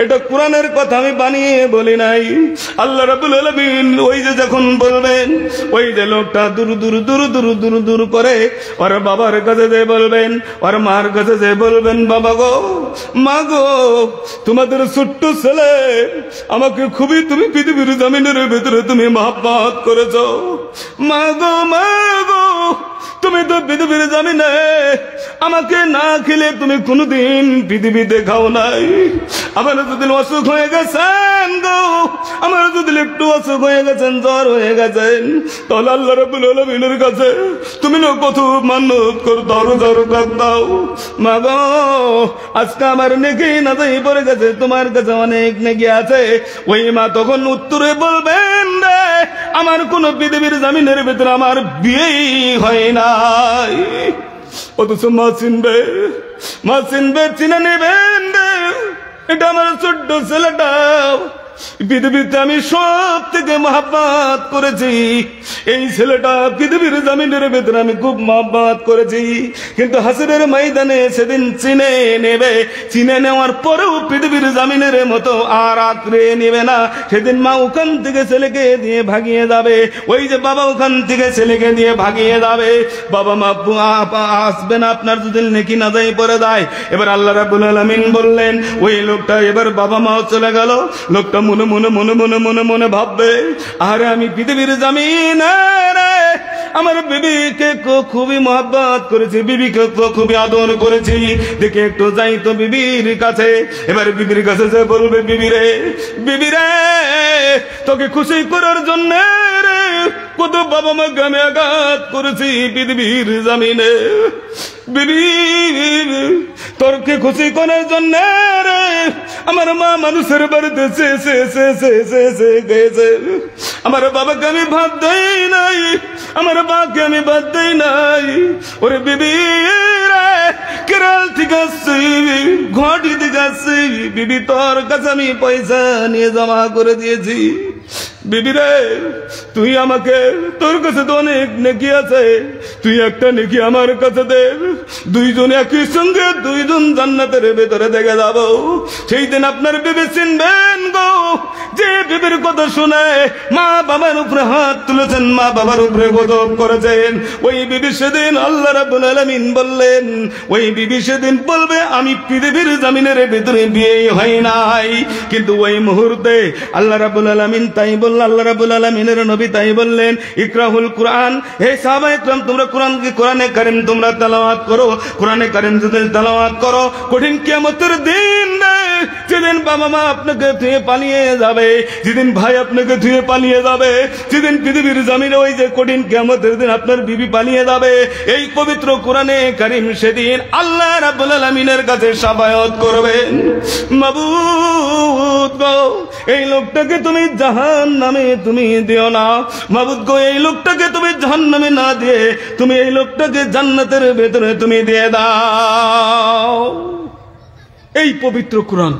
এটা কোরআনের কথা আমি বানিয়ে বলি নাই। আল্লাহ রাব্বুল আলামিন ওই যে যখন বলবেন ওই যে লোকটা দূর দূর দূর দূর দূর দূর করে ওর বাবার কাছে যে বলবেন, ওর মার কাছে যে বলবেন বাবা গো মা গো তোমাদের ছোট্ট ছেলে আমাকে খুবই তুমি পৃথিবীর জমিনের ভিতরে তুমি মহব্বত করেছো। মা গো তুমি তো পৃথিবীর জমিনে আমাকে না খেলে তুমি কোনোদিন পৃথিবীতে খাও নাই। আমার যদি অসুখ হয়ে গেছেন গো, আমার যদি একটু অসুখ হয়ে গেছেন, জ্বর হয়ে গেছেন, তাহলে আল্লাহ রাব্বুল আলামিনের কাছে তুমি না কত মান্নত করতাও, রোজার রাখতাও। মা গো আজকে আমার নেকি না তাই পড়ে গেছে, তোমার কাছে অনেক নেকি আছে। ওই মা তখন উত্তরে বলবেন রে আমার কোন পৃথিবীর জমিনের ভিতরে আমার বিয়েই হয় নাই। অথচ মা চিনবে চিনে নেবেন রে এটা আমার ছোট্ট ছেলেটা পৃথিবীতে আমি সব থেকে মহব্বত করেছি, এই ছেলেটা পৃথিবীর জমিনের ভেতরে আমি খুব মহব্বত করেছি, কিন্তু হাসরের ময়দানে সেদিন চিনে নেবে, চিনে নেওয়ার পরেও পৃথিবীর জমিনের মতো আর আঁকড়ে নেবে না। সেদিন মা ওখান থেকে ছেলেকে দিয়ে ভাগিয়ে যাবে, ওই যে বাবা ওখান থেকে ছেলেকে দিয়ে ভাগিয়ে যাবে। বাবা মা আসবে না আপনার যদি নেকি না যাই পরে দেয়। এবার আল্লাহ রাব্বুল আলামিন বললেন ওই লোকটা, এবার বাবা মাও চলে গেল, লোকটা মনে মনে মনে মনে মনে মনে ভাববে, আরে আমি পৃথিবীর জমিনে আমার বিবিকে খুবই মহব্বত করেছি, বিবিকে খুবই আদর করেছি, দেখে একটু যাই তো বিবির কাছে। এবার বিবির কাছে যে বলবে, বিবিরে বিবিরে তোকে খুশি করার জন্য রে কত বাবা মা গ্রামে আঘাত করেছি পৃথিবীর জমিনে, বিবি তোরকে খুশি করার জন্য রে আমার মা মানুষের বাড়িতে গেছে, আমার বাবাকে আমি ভাত দেই নাই, আমার বাবাকে আমি ভাত দেই নাই। ওরে বিবি রে কেরল থেকে আসছি, ঘটি থেকে আসছি, বিবি তোর কাছে আমি পয়সা নিয়ে জমা করে দিয়েছি, বিবি রে তুই আমাকে, তোর কাছে তো অনেক নেকি আছে, তুই একটা নেকি আমার কাছে দে, দুইজন একই সঙ্গে দুইজন জান্নাতের ভেতরে দেখে যাবো। সেই দিন আপনার বিবি চিনবেন গো, যে বিবির কথা শুনে মা বাবার উপরে হাত তুলেছেন, মা বাবার উপরে গজব করেছেন, ওই বিবি সেদিন আল্লাহ রাব্বুল আলামিন বললেন, ওই বিবি সেদিন বলবে আমি পৃথিবীর জমিনের ভেতরে বিয়ে হয় নাই, কিন্তু ওই মুহূর্তে আল্লাহ রাব্বুল আলামিন তাই বললেন, আল্লাহ রাব্বুল আলামিনের নবী তাই বললেন, ইকরাহুল কুরআন, হে সাহাবায়ে কেরাম তোমরা কোরআনে কারীম তোমরা তেলাওয়াত করো, কোরআনে কারীম যদি তেলাওয়াত করো, কঠিন কিয়ামতের দিন যেদিন বাবা মা আপনাকে ধুয়ে পালিয়ে যাবে, যেদিন ভাই আপনাকে ধুয়ে পালিয়ে যাবে, যেদিন পৃথিবীর জমিনে ওই যে কঠিন কিয়ামতের দিন আপনার বিবি পালিয়ে যাবে, এই পবিত্র কোরআনে কারীম সেদিন আল্লাহ রাব্বুল আলামিনের কাছে শাফায়াত করবেন, মাবুদ গো এই লোকটাকে তুমি জাহান্নামে তুমি দিও না, মাবুদ গো এই লোকটাকে তুমি জাহান্নামে না দিয়ে তুমি এই লোকটাকে জান্নাতের ভেতরে তুমি দিয়ে দাও। এই পবিত্র কোরআন,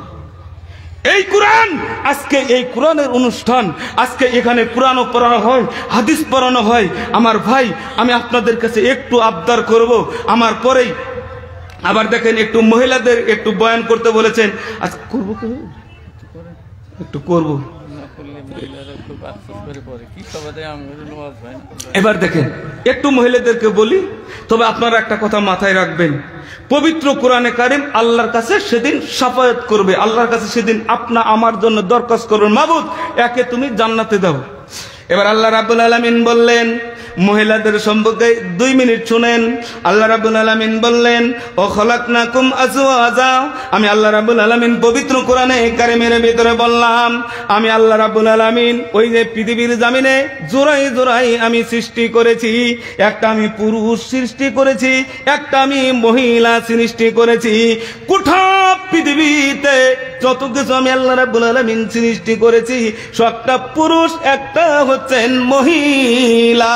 এই কোরআন, আজকে এই কোরআনের অনুষ্ঠান, আজকে এখানে কোরআনও পড়ানো হয়, হাদিস পড়ানো হয়। আমার ভাই আমি আপনাদের কাছে একটু আবদার করব, আমার পরেই আবার দেখেন একটু মহিলাদের একটু বয়ান করতে বলেছেন, আজ করবো একটু করবো। এবার দেখেন একটু মহিলাদেরকে বলি, তবে আপনারা একটা কথা মাথায় রাখবেন, পবিত্র কোরআনে কারীম আল্লাহর কাছে সেদিন শাফায়াত করবে, আল্লাহর কাছে সেদিন আপনা আমার জন্য দরখাস্ত করবেন, মাবুদ একে তুমি জান্নাতে দাও। এবার আল্লাহ রাব্বুল আলামিন বললেন মহিলাদের সম্পর্কে 2 মিনিট শুনেন। আল্লাহ রাব্বুল আলামিন বললেন, ও খলাকনাকুম আজওয়াজা, আমি আল্লাহ রাব্বুল আলামিন পবিত্র কোরআনে কারীমের ভিতরে বললাম, আমি আল্লাহ রাব্বুল আলামিন ওই যে পৃথিবীর জমিনে জোড়াই জোড়াই আমি সৃষ্টি করেছি, একটা আমি পুরুষ সৃষ্টি করেছি, একটা আমি মহিলা সৃষ্টি করেছি। গোটা পৃথিবীতে যত কিছু আমি আল্লাহ রাব্বুল আলামিন সৃষ্টি করেছি সবটা পুরুষ, একটা হচ্ছেন মহিলা।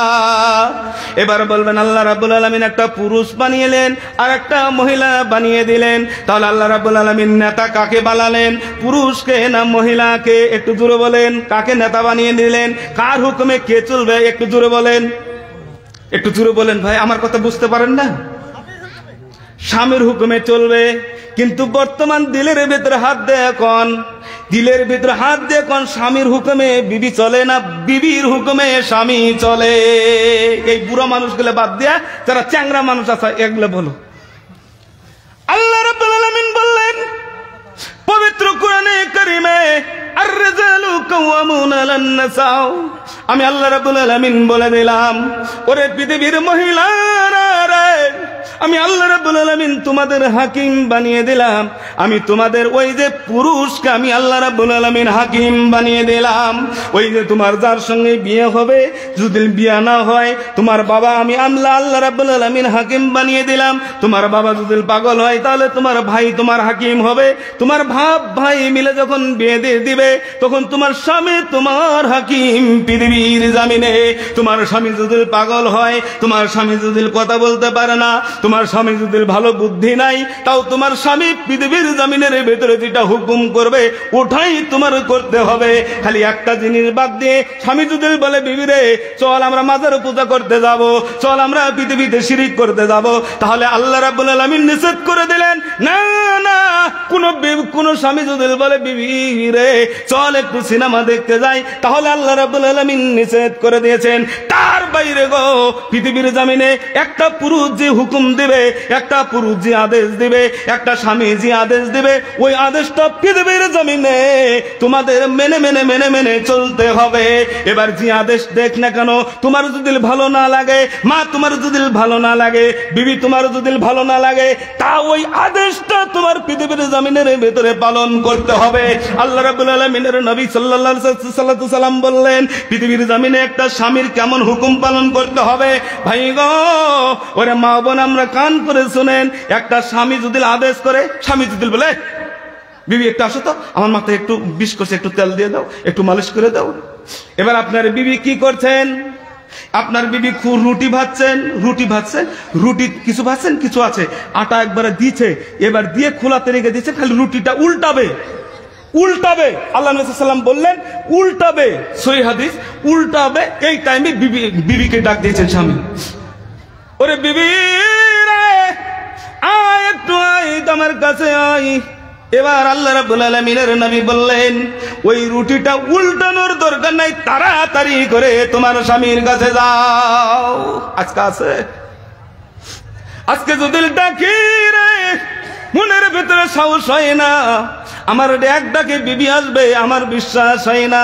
এবার বলবেন আল্লাহ রাব্বুল আলামিন একটা পুরুষ বানিয়েলেন আর একটা মহিলা বানিয়ে দিলেন, তাহলে আল্লাহ রাব্বুল আলামিন নেতা কাকে বানালেন, পুরুষকে না মহিলাকে? একটু জোরে বলেন, কাকে নেতা বানিয়ে দিলেন, কার হুকুমে কে চলবে? একটু জোরে বলেন, একটু জোরে বলেন ভাই, আমার কথা বুঝতে পারেন না? স্বামীর হুকুমে চলবে, কিন্তু বর্তমান দিলের ভেতরে হাত দেয় এখন, দিলের ভিতরে হাত দিয়ে কোন স্বামীর হুকুমে বিবি চলে না, বিবির হুকুমে স্বামী চলে। এই বুড়ো মানুষগুলো বাদ দিয়া যারা চ্যাংরা মানুষ আছে এগুলো বলো। আল্লাহ রাব্বুল আলামিন বললেন পবিত্র কোরআনে কারীমে, আর-রিজালু কাওয়ামুনা আলান নিসা, আমি আল্লাহ রাব্বুল আলামিন বলে দিলাম, ওরে পৃথিবীর মহিলারা রে, আমি আল্লাহ রাব্বুল আলামিন তোমাদের হাকিম বানিয়ে দিলাম, আমি তোমাদের ওই যে পুরুষকে আমি আল্লাহ রাব্বুল আলামিন হাকিম বানিয়ে দিলাম। ওই যে তোমার যার সঙ্গে বিয়ে হবে, যদি বিয়ে না হয় তোমার বাবা আমি আল্লাহ রাব্বুল আলামিন হাকিম বানিয়ে দিলাম। তোমার বাবা যদি পাগল হয় তাহলে তোমার ভাই তোমার হাকিম হবে, তোমার ভাই মিলে যখন বিয়ে দিয়ে দিবে তখন তোমার স্বামী তোমার হাকিম পৃথিবীর জমিনে। তোমার স্বামী যদি পাগল হয়, তোমার স্বামী যদি কথা বলতে পারে না, তোমার স্বামী যদি ভালো বুদ্ধি নাই, তাও তোমার স্বামী পৃথিবীর জমিনের ভেতরে যেটা হুকুম করবে ওটাই তোমার করতে হবে। খালি একটা জিনিস বাদ দিয়ে স্বামী যদি বলে বিবি রে চল আমরা মাজার পূজা করতে যাব, চল আমরা পৃথিবীতে শিরিক করতে যাব, তাহলে আল্লাহ রাব্বুল আলামিন নিষেধ করে দিলেন না না। কোন স্বামী যদি বলে বিবি রে চল একটু সিনেমা দেখতে যাই, তাহলে আল্লাহ রাব্বুল আলামিন নিষেধ করে দিয়েছেন। তার বাইরে গো পৃথিবীর জমিনে একটা পুরুষ যে হুকুম দিবে, একটা পুরুষ যে আদেশ দিবে, একটা স্বামী যে আদেশ দিবে, ওই আদেশটা পৃথিবীর জমিনে তোমাদের মেনে মেনে মেনে মেনে চলতে হবে। এবার যে আদেশ দেখ না কেন, তোমার যদি ভালো না লাগে, মা তোমার যদি ভালো না লাগে, বিবি তোমার যদি ভালো না লাগে, তা ওই আদেশটা তোমার পৃথিবীর জমিনের ভেতরে পালন করতে হবে। আল্লাহ রাব্বুল আলামিনের নবী সাল্লাল্লাহু আলাইহি ওয়াসাল্লাম বললেন পৃথিবীর জমিনে একটা স্বামীর কেমন হুকুম পালন করতে হবে। ভাই গো ওরে মা বোন আমরা কান করে শুনেন, একটা স্বামী যদি আদেশ করে, স্বামী যদি বলে বিবি একটু আসো তো, আমার মাথায় একটু বিষ করছে, একটু তেল দিয়ে দাও, একটু মালিশ করে দাও। এবার আপনার বিবি কি করছেন? আপনার বিবি রুটি ভাজছেন, রুটি কিছু ভাজছেন, কিছু আছে আটা একবারে দিয়েছে, এবার দিয়ে খোলাতে রেখে দিয়েছে, খালি রুটিটা উল্টাবে। আল্লাহ নবী সাল্লাল্লাহু বললেন উল্টাবে, সহিহ হাদিস, উল্টাবে। এই টাইমে বিবিকে ডাক দিয়েছেন স্বামী, ওরে বিবি রে আয় একটু আয় আমার কাছে আয়। এবার আল্লাহ রাব্বুল আলামিনের নবী বললেন ওই রুটিটা উল্টানোর দরকার নাই, তাড়াতাড়ি করে তোমার স্বামীর কাছে যাও। আজকে যদি ডাকি রে মনের ভেতরে সাহস হয় না, আমার এক ডাকে বিবি আসবে আমার বিশ্বাস হয় না।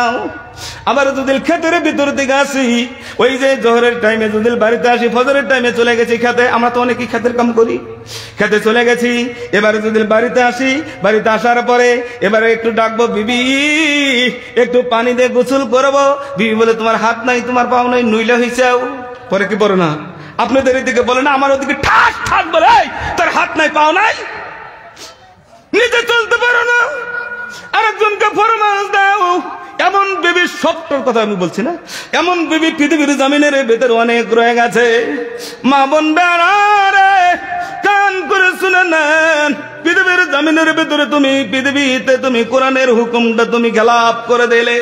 আবার যদি ক্ষেতের ভিতর দিকে আসি, ওই যে জোহরের টাইমে যদি বাড়িতে আসি, ফজরের টাইমে চলে গেছি খেতে, আমরা তো অনেকেই খেতের কাম করি, খেতে চলে গেছি, এবারে যদি বাড়িতে আসি, বাড়িতে আসার পরে এবারে একটু ডাকবো বিবি একটু পানি দিয়ে গোসল করবো, বিবি বলে তোমার হাত নাই তোমার পাও নাই নইলে হইছাও, পরে কি বলো না আপনাদের এদিকে বলে না, আমার ওদিকে ঠাস ঠাস বলে তোর হাত নাই পাও নাই, নিজে চলতে পারো না, আরেকজনকে ফরমাস দাও। এমন বিবি, সবটার কথা আমি বলছি না, এমন বিবি পৃথিবীর জমিনের ভেতরে অনেক রয়ে গেছে। মা বোন বেড়ারে কান করে শুনে নেন, পৃথিবীর জমিনের ভেতরে পৃথিবীতে তুমি কোরআনের হুকুমটা তুমি খেলাপ করে দিলে,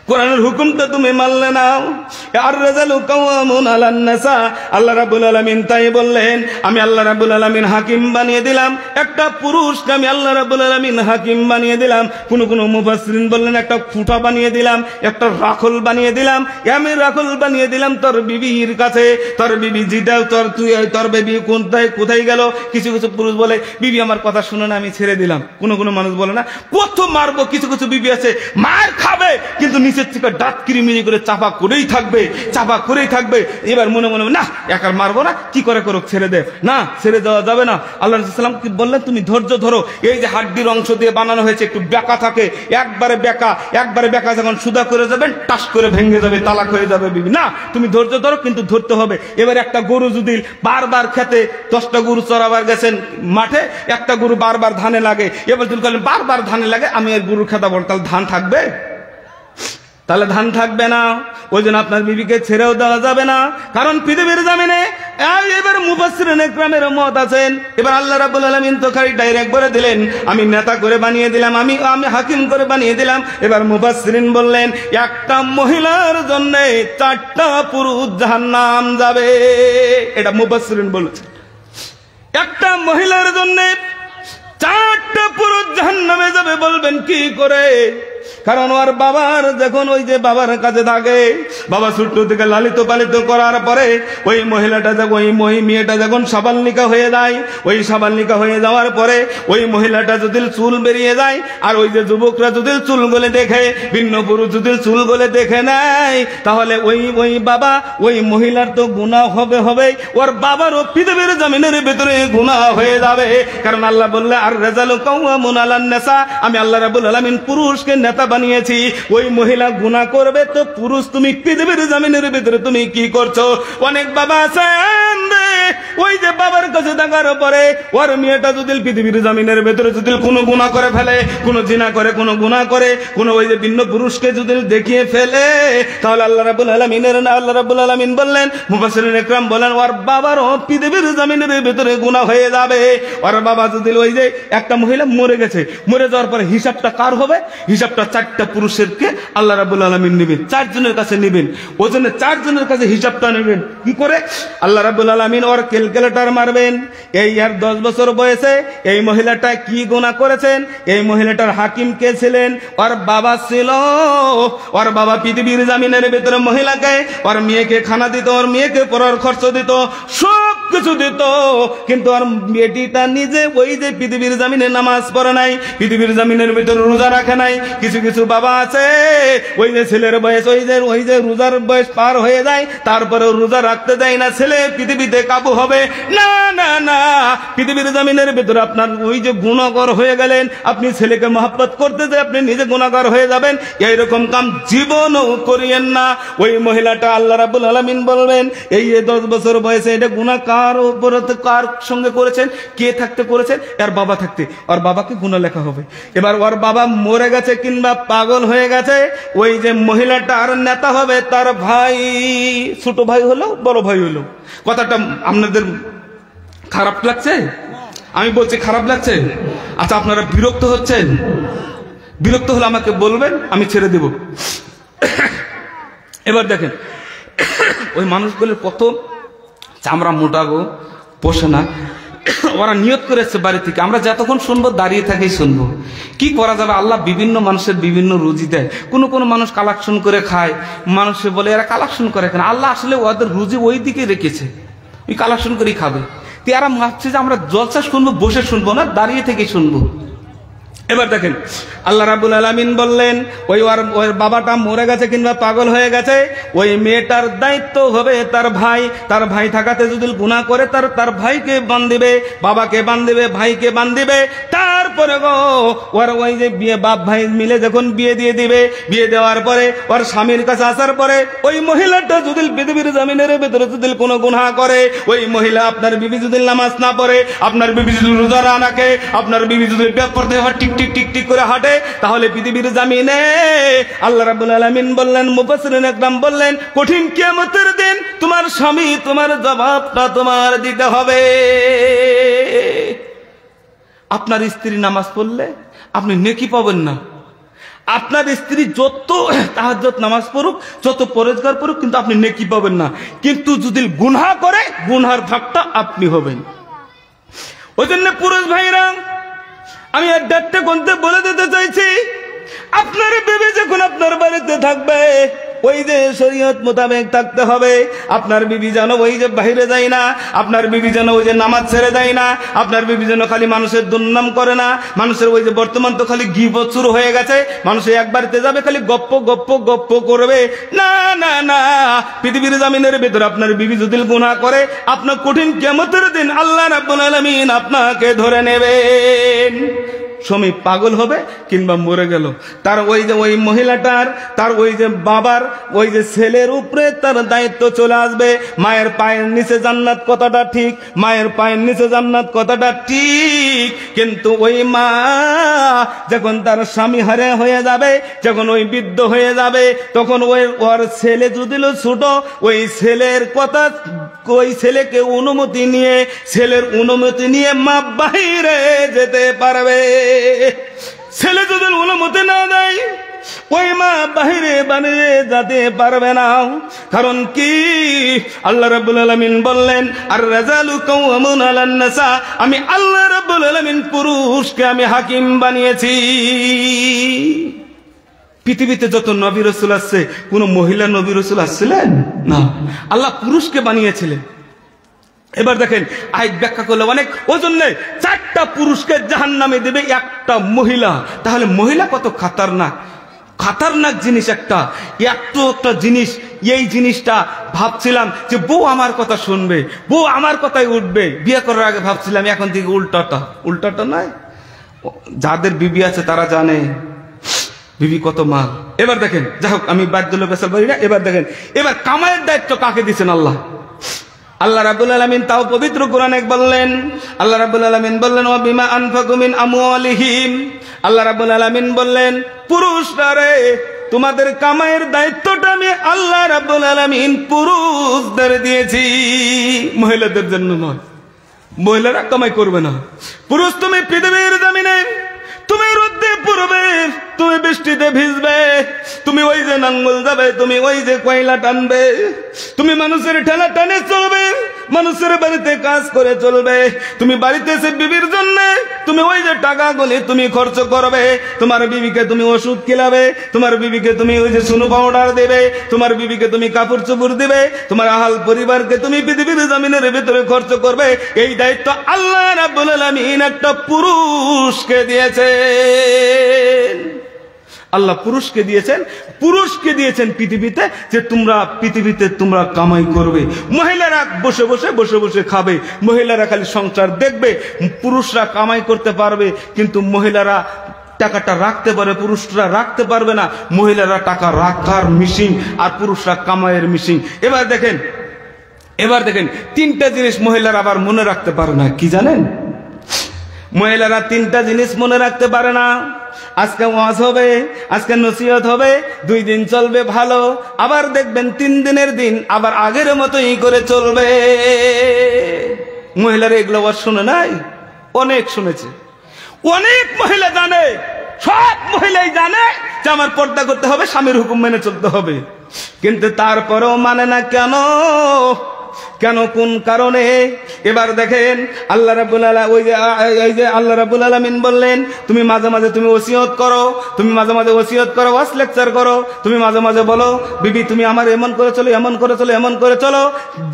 কোরআনের হুকুমটা তুমি মানলে না। আর রাজালু কাওয়ামুন আলান নিসা, আল্লাহ রাব্বুল আলামিন তাই বললেন আমি আল্লাহ রাব্বুল আলামিন হাকিম বানিয়ে দিলাম, একটা পুরুষকে আমি আল্লাহ রাব্বুল আলামিন হাকিম বানিয়ে দিলাম। কোন মুফাসসিরিন বললেন একটা ফুটা বানিয়ে দিলাম, একটা রাখল বানিয়ে দিলাম, আমি রাখল বানিয়ে দিলাম তোর বিবির কাছে। তোর বিবি যেটা তোর বিবি কোথায় গেল? কিছু কিছু পুরুষ বলে বিবি আমার কথা শুনে না আমি ছেড়ে দিলাম, কোন মানুষ বলে না কত মারবো, কিছু কিছু বিবি আছে মার খাবে কিন্তু নিচের থেকে দাঁত কিরিমিরি করে চাপা করেই থাকবে। এবার মনে মনে না একার মারবো না, কি করে করো ছেড়ে দে, না ছেড়ে দেওয়া যাবে না। আল্লাহ রাসূল সাল্লাল্লাহু আলাইহি ওয়াসাল্লাম কি বললেন তুমি ধৈর্য ধরো, এই যে হাড্ডির অংশ দিয়ে বানানো হয়েছে একটু বেঁকা থাকে, একবারে বেঁকা যখন সুদা করে যাবেন টাস করে ভেঙে যাবে, তালাক হয়ে যাবে বিবি, না তুমি ধৈর্য ধরো কিন্তু ধরতে হবে। এবার একটা গরু যদি বারবার খেতে 10টা গরু চড়াবার গেছেন মাঠে, একটা গরু বারবার ধানে লাগে, এবার যদি বলেন বারবার ধানে লাগে আমি এর গরু খেতে বল, তাহলে ধান থাকবে? তাহলে ধান থাকবে না। ওই জন্য আপনার বিবিকে ছেড়েও দেওয়া যাবে না, কারণ পৃথিবীর জমিনে এবার মুফাসসিরিন ইকরামের মত আছেন। এবার আল্লাহ রাব্বুল আলামিন তো খালি ডাইরেক্ট করে দিলেন আমি নেতা করে বানিয়ে দিলাম, আমি হাকিম করে বানিয়ে দিলাম। এবার মুফাসসিরিন বললেন একটা মহিলার জন্য 4টা পুরুষ জাহান্নাম যাবে, এটা মুফাসসিরিন বলেছেন। একটা মহিলার জন্য 4টা পুরুষ জাহান্নামে যাবে। বলবেন কি করে? কারণ ওর বাবার যখন ওই যে বাবার কাছে থাকে, বাবা ছোট্ট থেকে লালিত পালিত করার পরে ওই মহিলাটা যখন ওই মেয়েটা যখন সাবালনিকা হয়ে যায়, ওই সাবালনিকা হয়ে যাওয়ার পরে ওই মহিলাটা যদি চুল বেরিয়ে যায়, আর ওই যে যুবকরা যদি চুল গলে দেখে, ভিন্ন পুরুষ যদি চুল গলে দেখে নেয়, তাহলে ওই বাবা ওই মহিলার তো গুনাহ হবে, ওর বাবারও পৃথিবীর জমিনের ভেতরে গুনাহ হয়ে যাবে। কারণ আল্লাহ বললে আর রাজালু কাওয়ামুন আলান নিসা, আমি আল্লাহ রাব্বুল আলামিন পুরুষকে নেতা বানিয়েছি। ওই মহিলা গুনাহ করবে তো পুরুষ তুমি পৃথিবীর জমিনের ভিতরে তুমি কি করছো? অনেক বাবা আছেন ওই যে বাবার কাছে থাকার পরে ওর মেয়েটা যদি পৃথিবীর জমিনের ভেতরে যদি কোনো গুনাহ করে ফেলে, কোনো জিনা করে, কোনো গুনাহ করে, কোনো ওই যে ভিন্ন পুরুষকে যদি দেখিয়ে ফেলে, তাহলে আল্লাহ রাব্বুল আলামিন বললেন, মুফাসসিরিন ইকরাম বলেন, ওর বাবারও পৃথিবীর জমিনের ভেতরে গুনাহ হয়ে যাবে। ওর বাবা যদি ওই যে একটা মহিলা মরে গেছে, মরে যাওয়ার পরে হিসাবটা কার হবে? হিসাবটা 4টা পুরুষেরকে আল্লাহ রাব্বুল আলামিন নেবেন, 4 জনের কাছে নেবেন। ওই জন্য 4 জনের কাছে হিসাবটা নেবেন। কি করে? আল্লাহ রাব্বুল আলামিন ওর ক্যালকুলেটর মারবেন। এই আর 10 বছর বয়সে এই মহিলাটা কি গুনাহ করেছেন, এই মহিলাটার হাকিম কে ছিলেন? ওর বাবা ছিল। ওর বাবা পৃথিবীর জমিনের ভেতরে মহিলাকে, ওর মেয়েকে খানা দিত, ওর মেয়েকে পড়ার খরচ দিত, সব কিছু দিত। কিন্তু ওর মেয়েটিটা নিজে ওই যে পৃথিবীর জমিনে নামাজ পড়ে নাই, পৃথিবীর জমিনের ভিতরে রোজা রাখে নাই। কিছু কিছু বাবা আছে ওই যে ছেলের বয়স ওই যে রোজার বয়স পার হয়ে যায়, তারপরে রোজা রাখতে দেয় না, ছেলে পৃথিবীতে কাবু হবে না। না না, পৃথিবীর জমিনের ভিতরে আপনার ওই যে গুনাহগার হয়ে গেলেন, আপনি ছেলেকে মহব্বত করতে যে আপনি নিজে গুনাহগার হয়ে যাবেন, এইরকম কাম জীবনও করিয়েন না। ওই মহিলাটা আল্লাহ রাব্বুল আলামিন বলবেন, এই 10 বছর বয়সে এটা গুনাহ কার উপরে, কার সঙ্গে করেছেন, কে থাকতে করেছেন? এর বাবা থাকতে, ওর বাবাকে গুনাহ লেখা হবে। এবার ওর বাবা মরে গেছে কিংবা পাগল হয়ে গেছে, ওই যে মহিলাটার নেতা হবে তার ভাই, ছোট ভাই হলো বড় ভাই হলো। কথাটা আপনাদের খারাপ লাগছে? আমি বলছি খারাপ লাগছে? আচ্ছা, আপনারা বিরক্ত হচ্ছেন? বিরক্ত হলে আমাকে বলবেন, আমি ছেড়ে দেব। এবার দেখেন, ওই মানুষগুলোর কত চামড়া মোটা গো, পোষে না। ওরা নিয়ত করেছে বাড়ি থেকে, আমরা যতক্ষণ শুনবো দাঁড়িয়ে থাকেই শুনবো। কি করা যাবে? আল্লাহ বিভিন্ন মানুষের বিভিন্ন রুজি দেয়। কোনো কোনো মানুষ কালেকশন করে খায়, মানুষে বলে এরা কালেকশন করে কেন? আল্লাহ আসলে ওদের রুজি ওই দিকে রেখেছে, ওই কালেকশন করেই খাবে। তো এরা ভাবছে যে আমরা জলসা শুনবো, বসে শুনবো না, দাঁড়িয়ে থেকে শুনবো। এবার দেখেন, আল্লাহ রাব্বুল আলামিন বললেন, ওই বাবাটা মরে গেছে কিংবা পাগল হয়ে গেছে, ওই মেয়েটার দায়িত্ব হবে তার ভাই। তার ভাই থাকাতে যদি গুনাহ করে তার ভাইকে বান্ধিবে, বাবাকে বান্ধিবে, ভাইকে বান্ধিবে। তারপরে গো ওর ওই যে বিয়ে, বাপ ভাই মিলে যখন বিয়ে দিয়ে দিবে, বিয়ে দেওয়ার পরে ওর স্বামীর কাছে আসার পরে ওই মহিলাটা যদি পৃথিবীর জমিনের ভেতরে যদি কোনো গুনাহ করে, ওই মহিলা আপনার বিবি যদি নামাজ না পড়ে, আপনার বিবি যদি রোজা না রাখে, আপনার বিবি যদি পড়তে হয় টিক টিক টিক টিক করে হাঁটে, তাহলে পৃথিবীর জমিনে আল্লাহ রাব্বুল আলামিন বললেন, মুফাসসিরিন ইকরাম বললেন, কঠিন কিয়ামতের দিন তোমার স্বামী তোমার জবাবটা তোমার দিতে হবে। আপনার স্ত্রী নামাজ পড়লে আপনি নেকি পাবেন না। আপনার স্ত্রী যত তাহাজ্জুদ নামাজ পড়ুক, যত পরেজগার পড়ুক, কিন্তু আপনি নেকি পাবেন না। কিন্তু যদি গুনাহ করে, গুনার ভাগটা আপনি হবেন। ওই জন্য পুরুষ ভাইরা, আমি আর ডাক্তার কোনতে বলে দিতে চাইছি, আপনার বিবি যখন আপনার বাড়িতে থাকবে, ওই যে শরীয়ত মোতাবেক থাকতে হবে। আপনার বিবি যেন ওই যে বাইরে যায় না, আপনার বিবি যেন ওই যে নামাজ ছেড়ে দেয় না, আপনার বিবি যেন খালি মানুষের দুর্নাম করে না। মানুষের ওই যে বর্তমান তো খালি গীবত শুরু হয়ে গেছে, মানুষে একবারতে যাবে খালি গপ্প গপ্প গপ্প করবে। না না না, পৃথিবীর জমিনের ভিতরে আপনার বিবি যদি গুনাহ করে, আপনার কঠিন কিয়ামতের দিন আল্লাহ রাব্বুল আলামিন আপনাকে ধরে নেবেন। স্বামী পাগল হবে কিংবা মরে গেল, তার ওই যে ওই মহিলাটার, তার ওই যে বাবার ওই যে ছেলের উপরে তার দায়িত্ব চলে আসবে। মায়ের পায়ের নিচে জান্নাত কথাটা ঠিক, মায়ের পায়ের নিচে জান্নাত কথাটা ঠিক, কিন্তু ওই মা যখন তার স্বামী হারে হয়ে যাবে, যখন ওই বৃদ্ধ হয়ে যাবে, তখন ওর ছেলে যদি ছোট, ওই ছেলের কথা, ওই ছেলেকে অনুমতি নিয়ে, ছেলের অনুমতি নিয়ে মা বাহিরে যেতে পারবে। ছেলে যদি অনুমতি না দেয়, ওই মা বাহিরে বানিয়ে যেতে পারবে না। কারণ কি? আল্লাহ রাব্বুল আলামিন বললেন, আর রাজালু কাওয়ামুন আলান নিসা, আমি আল্লাহ রাব্বুল আলামিন পুরুষকে আমি হাকিম বানিয়েছি। পৃথিবীতে যত নবী রাসূল আছে, কোন মহিলা নবী রাসূল আসছিলেন না, আল্লাহ পুরুষকে বানিয়েছিলেন। এবার দেখেন, আয়াত ব্যাখ্যা করলে অনেক, ওজন্যে 4টা পুরুষকে জাহান্নামে দেবে একটা মহিলা। তাহলে মহিলা কত খাতারনাক, খাতারনাক জিনিস একটা জিনিস। এই জিনিসটা ভাবছিলাম যে বউ আমার কথা শুনবে, বউ আমার কথাই উঠবে। বিয়ে করার আগে ভাবছিলাম, এখন থেকে উল্টাটা নয়। যাদের বিবি আছে তারা জানে বিবি কত মাল। এবার দেখেন, যাই হোক, আমি বাদ্যুল্লাহ বেসাল বলি না। এবার দেখেন, এবার কামাইয়ের দায়িত্ব কাকে দিচ্ছেন আল্লাহ? আল্লাহ রাব্বুল আলামিন তাও পবিত্র কোরআনে বললেন, আল্লাহ রাব্বুল আলামিন বললেন ওয়া বিমা আনফাকু মিন আমওয়ালিহিম, আল্লাহ রাব্বুল আলামিন বললেন পুরুষরা রে তোমাদের কামাইয়ের দায়িত্বটা আমি আল্লাহ রাব্বুল আলামিন পুরুষদের দিয়েছি, মহিলাদের জন্য নয়। মহিলারা কামাই করবে না। পুরুষ তুমি পৃথিবীর জমিনে তুমি রোদে পুরবে, তুমি বৃষ্টিতে ভিজবে, তুমি ওই যে নাঙ্গল যাবে, তুমি ওই যে কয়লা টানবে, তুমি মানুষের ঠেলা টানে চলবে, মানুষের বাড়িতে কাজ করে চলবে, তুমি বাড়িতে এসে বিবির জন্য তুমি ওই যে টাকা গুলি তুমি খরচ করবে, তোমার বিবিকে তুমি ওষুধ খেলাবে, তোমার বিবিকে তুমি ওই যে সুনু পাউডার দেবে, তোমার বিবিকে তুমি কাপড় চোপড় দিবে, তোমার আহাল পরিবারকে তুমি পৃথিবীর জমিনের ভিতরে খরচ করবে। এই দায়িত্ব আল্লাহ রাব্বুল আলামিন একটা পুরুষকে দিয়েছে। আল্লাহ পুরুষকে দিয়েছেন, পুরুষকে দিয়েছেন পৃথিবীতে যে পৃথিবীতে তোমরা কামাই করবে। মহিলারা বসে বসে বসে বসে খাবে, মহিলারা খালি সংসার দেখবে। পুরুষরা কামাই করতে পারবে কিন্তু মহিলারা টাকাটা রাখতে পারে, পুরুষরা রাখতে পারবে না। মহিলারা টাকা রাখার মিশিং আর পুরুষরা কামাইয়ের মিশিং। এবার দেখেন তিনটা জিনিস মহিলারা আবার মনে রাখতে পারে না। কি জানেন? মহিলারা তিনটা জিনিস মনে রাখতে পারে না। আজকে ওয়াজ হবে, আজকে নসিহত হবে, 2 দিন চলবে ভালো, আবার দেখবেন 3 দিনের দিন আবার আগের মতোই করে চলবে। মহিলারা এগুলো আবার শুনে নাই? অনেক শুনেছে। অনেক মহিলা জানে, সব মহিলাই জানে যে আমার পর্দা করতে হবে, স্বামীর হুকুম মেনে চলতে হবে, কিন্তু তারপরেও মানে না। কেন? কোন কারণে? এবার দেখেন আল্লাহ রাব্বুল আলামিন বললেন তুমি মাঝে মাঝে তুমি ওসিয়ত করো, তুমি মাঝে মাঝে ওসিয়ত করো, ওয়াজ লেকচার করো, তুমি মাঝে মাঝে বলো বিবি তুমি আমার এমন করে চলো, এমন করে চলো, এমন করে চলো।